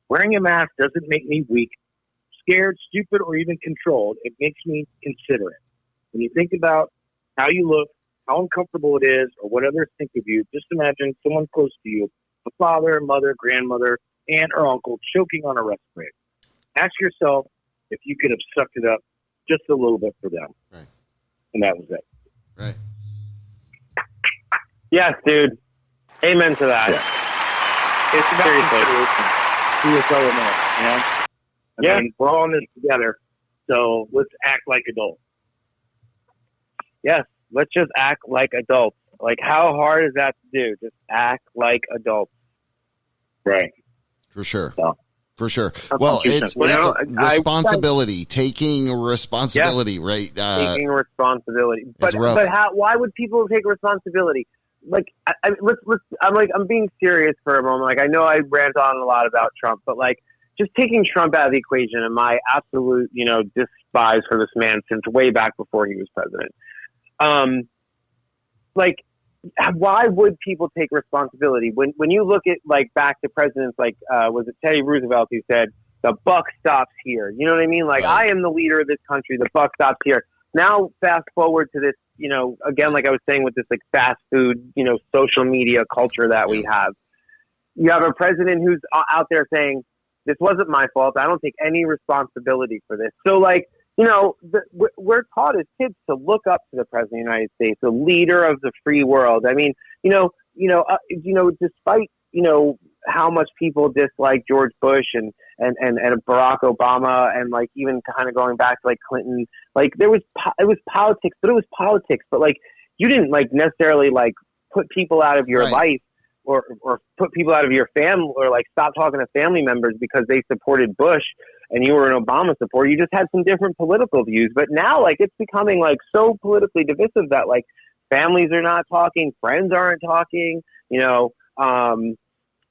Wearing a mask doesn't make me weak, scared, stupid, or even controlled. It makes me considerate. When you think about how you look, how uncomfortable it is, or what others think of you, just imagine someone close to you, a father, mother, grandmother, aunt, or uncle, choking on a respirator. Ask yourself if you could have sucked it up just a little bit for them. Right. And that was it. Right. Yes, dude. Amen to that. It's about consideration. Who is going on, I mean, we're all in this together, so let's act like adults. Yes, let's just act like adults. Like, how hard is that to do? Just act like adults. Right. For sure. So, For sure. Well, it's responsibility, taking responsibility, right? Taking responsibility. It's rough. But why would people take responsibility? Like, I'm being serious for a moment. Like, I know I rant on a lot about Trump, but like, just taking Trump out of the equation and my absolute, despise for this man since way back before he was president. Like, why would people take responsibility when you look at like back to presidents like was it Teddy Roosevelt who said the buck stops here? You know what I mean? Like, I am the leader of this country. The buck stops here. Now, fast forward to this again, like I was saying with this like fast food, social media culture that we have, you have a president who's out there saying, this wasn't my fault. I don't take any responsibility for this. So like, we're taught as kids to look up to the president of the United States, the leader of the free world. I mean, despite, how much people dislike George Bush and Barack Obama, and like even kind of going back to like Clinton, like it was politics, but like you didn't like necessarily like put people out of your life or put people out of your family, or like stop talking to family members because they supported Bush and you were an Obama supporter. You just had some different political views. But now like it's becoming like so politically divisive that like families are not talking, friends aren't talking,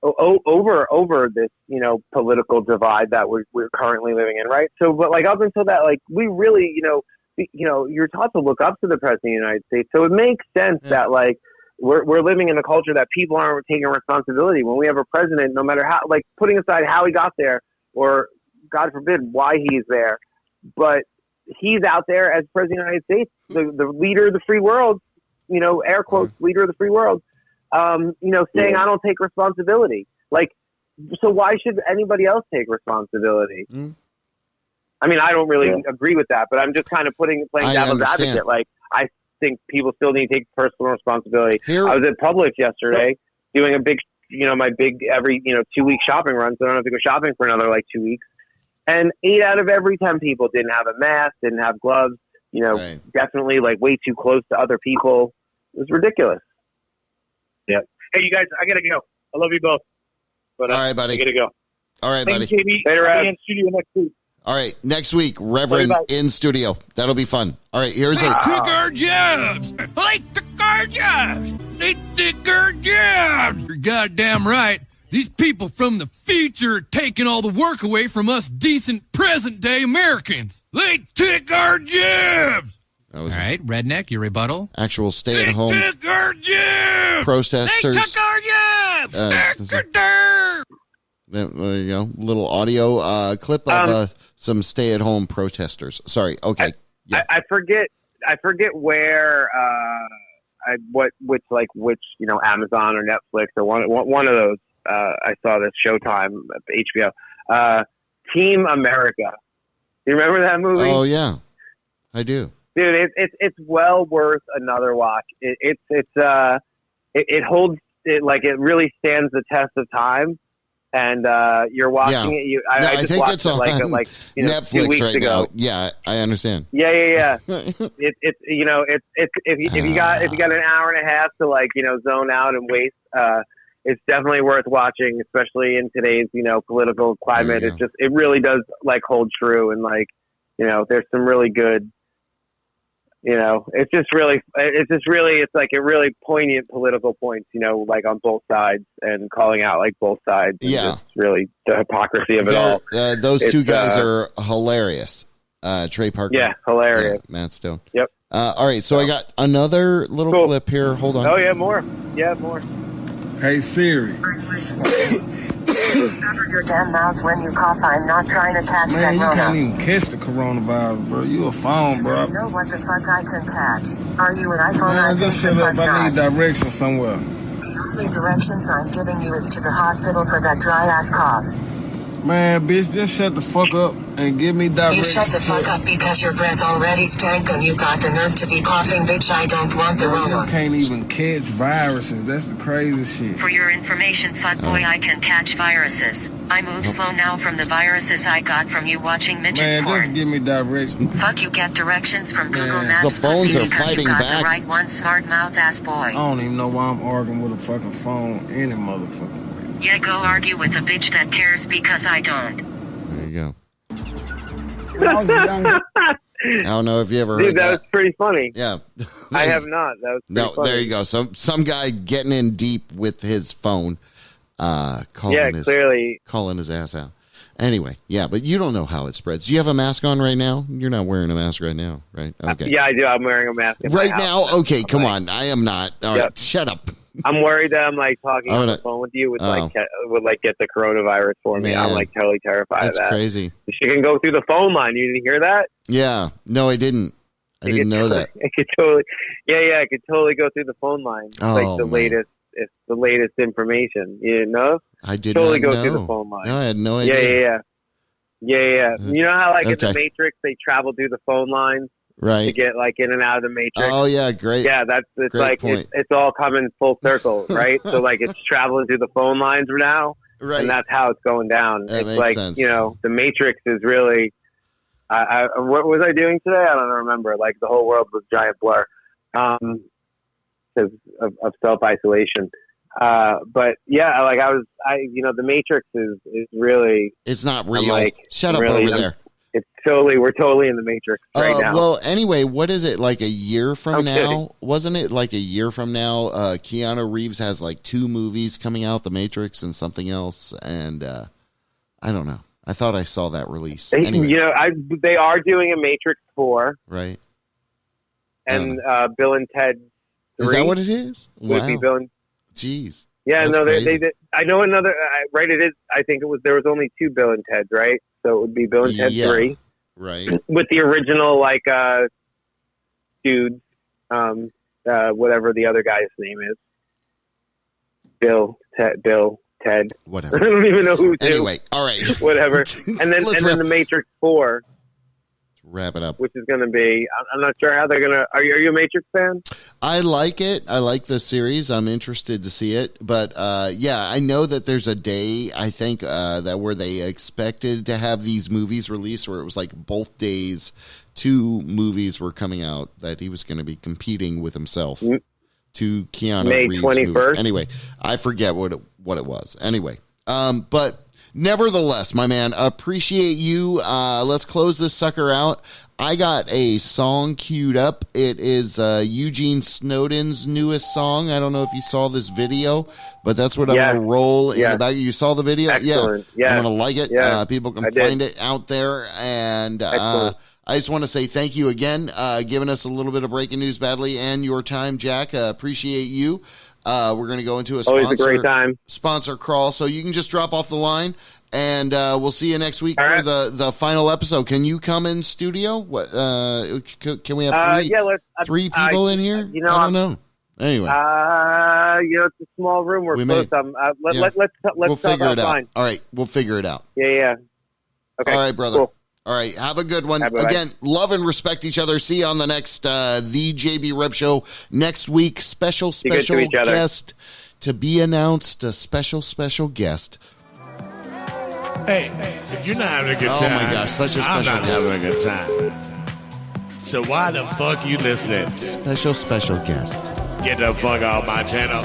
over this, political divide that we're currently living in, right? So, but like up until that, like we really, you're taught to look up to the president of the United States. So it makes sense that like we're living in a culture that people aren't taking responsibility when we have a president, no matter how, like putting aside how he got there or God forbid why he's there, but he's out there as president of the United States, the leader of the free world, air quotes, leader of the free world. Saying I don't take responsibility. Like, so why should anybody else take responsibility? I mean, I don't really agree with that, but I'm just kind of playing devil's advocate. Like, I think people still need to take personal responsibility. I was at Publix yesterday doing a big, my big every 2-week shopping run, so I don't have to go shopping for another like 2 weeks. And 8 out of every 10 people didn't have a mask, didn't have gloves. Definitely like way too close to other people. It was ridiculous. Yeah. Hey, you guys, I gotta go. I love you both. But all right, buddy. I gotta go. All right, buddy. Thanks, JB. Later, I'll be in studio next week. All right, next week, Reverend in studio. That'll be fun. All right, here's They took our jobs. They took our jobs. They took our jobs. You're goddamn right. These people from the future are taking all the work away from us decent present-day Americans. They took our jobs. All right, Redneck, your rebuttal. Actual stay-at-home protesters. They took our jobs. There you go. Little audio clip of some stay-at-home protesters. Sorry. Okay. I forget where which Amazon or Netflix or one of those. I saw this Showtime, HBO. Team America. You remember that movie? Oh yeah, I do. Dude, it's well worth another watch. It holds it, like it really stands the test of time. And you're watching it. I just think watched it's it on like Netflix 2 weeks right ago. now. Yeah, I understand. Yeah. It's if you got an hour and a half to zone out and waste, it's definitely worth watching, especially in today's political climate. It really does hold true, and there's some really good. It's really poignant political points, on both sides, and calling out both sides. And just really the hypocrisy of it all. Those two guys are hilarious. Trey Parker. Yeah, hilarious. Matt Stone. Yep. All right, so I got another little clip here. Hold on. Oh yeah, more. Yeah, more. Hey Siri. Cover your damn mouth when you cough. I'm not trying to catch that. Man, you can't even catch the coronavirus, bro. You a phone, bro. I know what the fuck I can catch. Are you an iPhone? Man, just shut up. I need directions somewhere. The only directions I'm giving you is to the hospital for that dry ass cough. Man, bitch, just shut the fuck up and give me directions. You shut the fuck up because your breath already stank and you got the nerve to be coughing, bitch. I don't want the Bro, Rona. you can't even catch viruses. That's the crazy shit. For your information, fuckboy, I can catch viruses. I move slow now from the viruses I got from you watching midget Man, porn. just give me directions. Fuck, you get directions from Google Man. Maps. The phones pussy, are because fighting you got back. the right one, smart mouth ass boy. I don't even know why I'm arguing with a fucking phone any motherfucking way. Yeah, go argue with a bitch that cares because I don't. There you go. When I was a young I don't know if you ever heard Dude, that was pretty funny. Yeah. I have not. That was pretty funny. There you go. Some guy getting in deep with his phone, calling his ass out. Anyway, yeah, but you don't know how it spreads. Do you have a mask on right now? You're not wearing a mask right now, right? Okay. Yeah, I do. I'm wearing a mask right now. Okay, come on. I am not. All right, shut up. I'm worried that I'm talking on the phone with you would get the coronavirus for me. Man, I'm totally terrified of that. That's crazy. She can go through the phone line. You didn't hear that? Yeah. No, I didn't. I didn't know that. It could totally, I could totally go through the phone line, like the latest information. You didn't know? I did totally not go know. through the phone line. No, I had no idea. Yeah. You know how like in Okay. the Matrix they travel through the phone lines Right. to get like in and out of the Matrix? Oh yeah, great. Yeah, it's Great like point. it's all coming full circle, right? So like it's traveling through the phone lines now, Right. and that's how it's going down. That it's makes like sense. the Matrix is really. What was I doing today? I don't remember. Like the whole world was a giant blur, because of self isolation. But yeah, like the Matrix is really. It's not real. Like, Shut up really, over there. It's we're totally in the Matrix right now. Well, anyway, what is it, like a year from I'm now? kidding. Wasn't it like a year from now? Keanu Reeves has like 2 movies coming out, The Matrix and something else, and I don't know. I thought I saw that release. Anyway, They are doing a Matrix 4, right? and Bill and Ted 3. Is that what it is? Would be Wow. Bill and Jeez. Yeah, That's no, crazy. they I know another. Right, it is. I think there was only 2 Bill and Teds, right? So it would be Bill and Ted 3, right? with the original dude, whatever the other guy's name is, Bill, Ted. Whatever. I don't even know who's who. Anyway, all right. Whatever. And then the Matrix 4. Wrap it up. Which is going to be. I'm not sure how they're going to. Are you a Matrix fan? I like it. I like the series. I'm interested to see it. But yeah, I know that there's a day, I think, that where they expected to have these movies released, where it was like both days, 2 movies were coming out that he was going to be competing with himself. 2 Keanu May Reeves 21st? movies. Anyway, I forget what it was. Anyway, but nevertheless, my man, appreciate you. Let's close this sucker out. I got a song queued up. It is Eugene Snowden's newest song. I don't know if you saw this video, but that's what I'm going to roll in the back. You saw the video? Excellent. Yeah. I'm going to like it. Yeah. People can I did. find it out there. And I just want to say thank you again, giving us a little bit of breaking news badly and your time, Jack. Appreciate you. We're going to go into Always a great time. Sponsor crawl, so you can just drop off the line, and we'll see you next week for the final episode. Can you come in studio? What can we have 3? Three people in here. I don't know. Anyway, it's a small room. We're close. Let's figure it out. fine. All right, we'll figure it out. Yeah. Okay. All right, brother. Cool. All right, have a good one. Bye-bye. Again, love and respect each other. See you on the next the JB Rev Show next week. Special good to each other. guest to be announced. A special guest. Hey, if you're not having a good Oh time, my gosh, such a I'm special not guest. having a good time. So why the fuck you listening? Special guest. Get the fuck off my channel.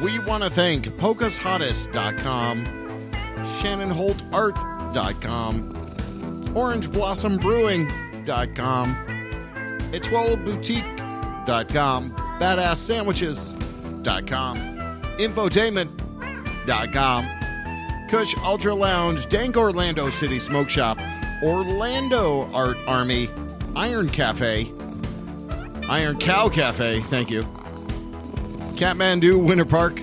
We want to thank PocasHottest.com, ShannonHoltArt.com, OrangeBlossomBrewing.com, EtoileBoutique.com, BadassSandwiches.com, Infotainment.com, Kush Ultra Lounge, Dank Orlando City Smoke Shop, Orlando Art Army, Iron Cafe, Iron Cow Cafe, thank you, Kathmandu Winter Park,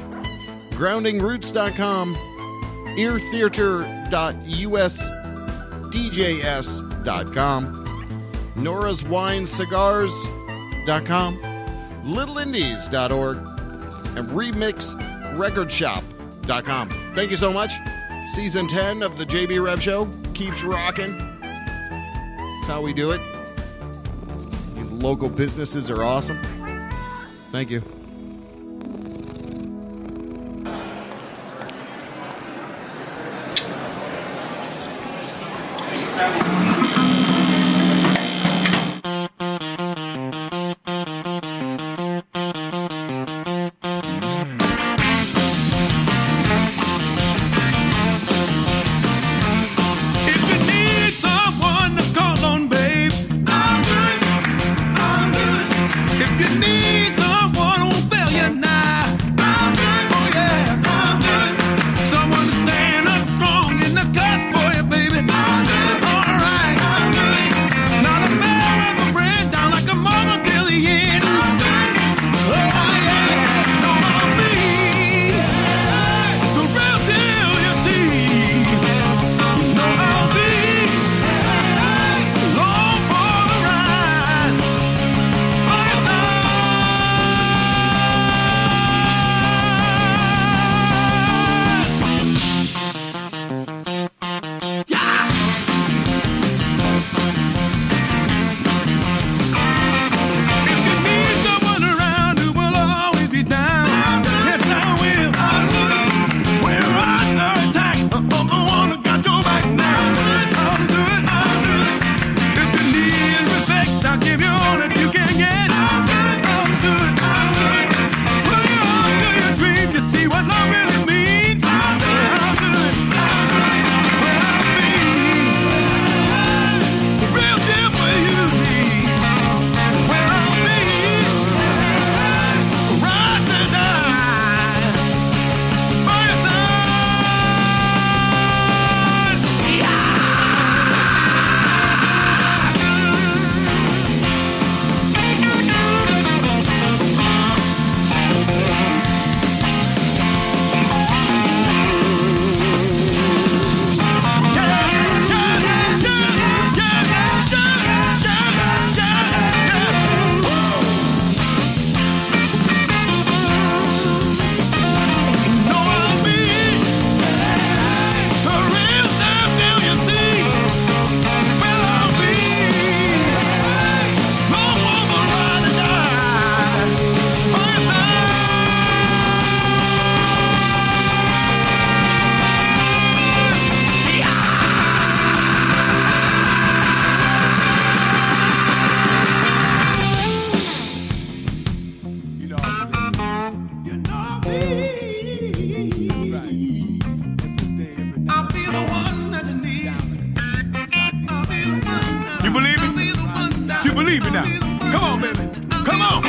GroundingRoots.com, EarTheater.usdjs.com, Nora's Wine Cigars.com, LittleIndies.org, and RemixRecordShop.com. Thank you so much. Season 10 of the JB Rev Show keeps rocking. That's how we do it. You local businesses are awesome. Thank you. If you need someone to call on, babe, I'm good. If you need someone Believe me now. Come on, baby. Come on.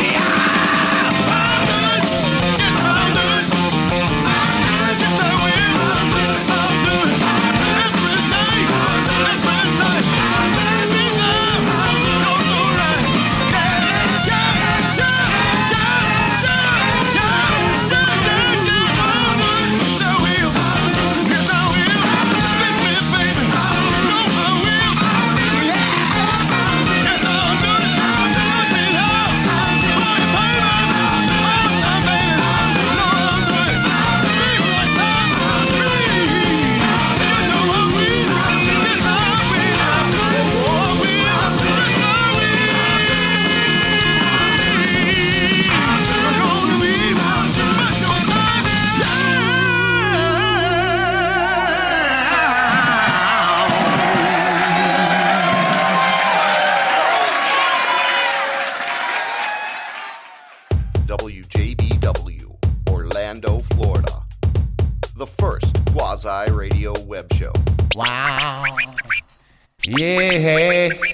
WJBW, Orlando, Florida. The first quasi-radio web show. Wow. Yeah.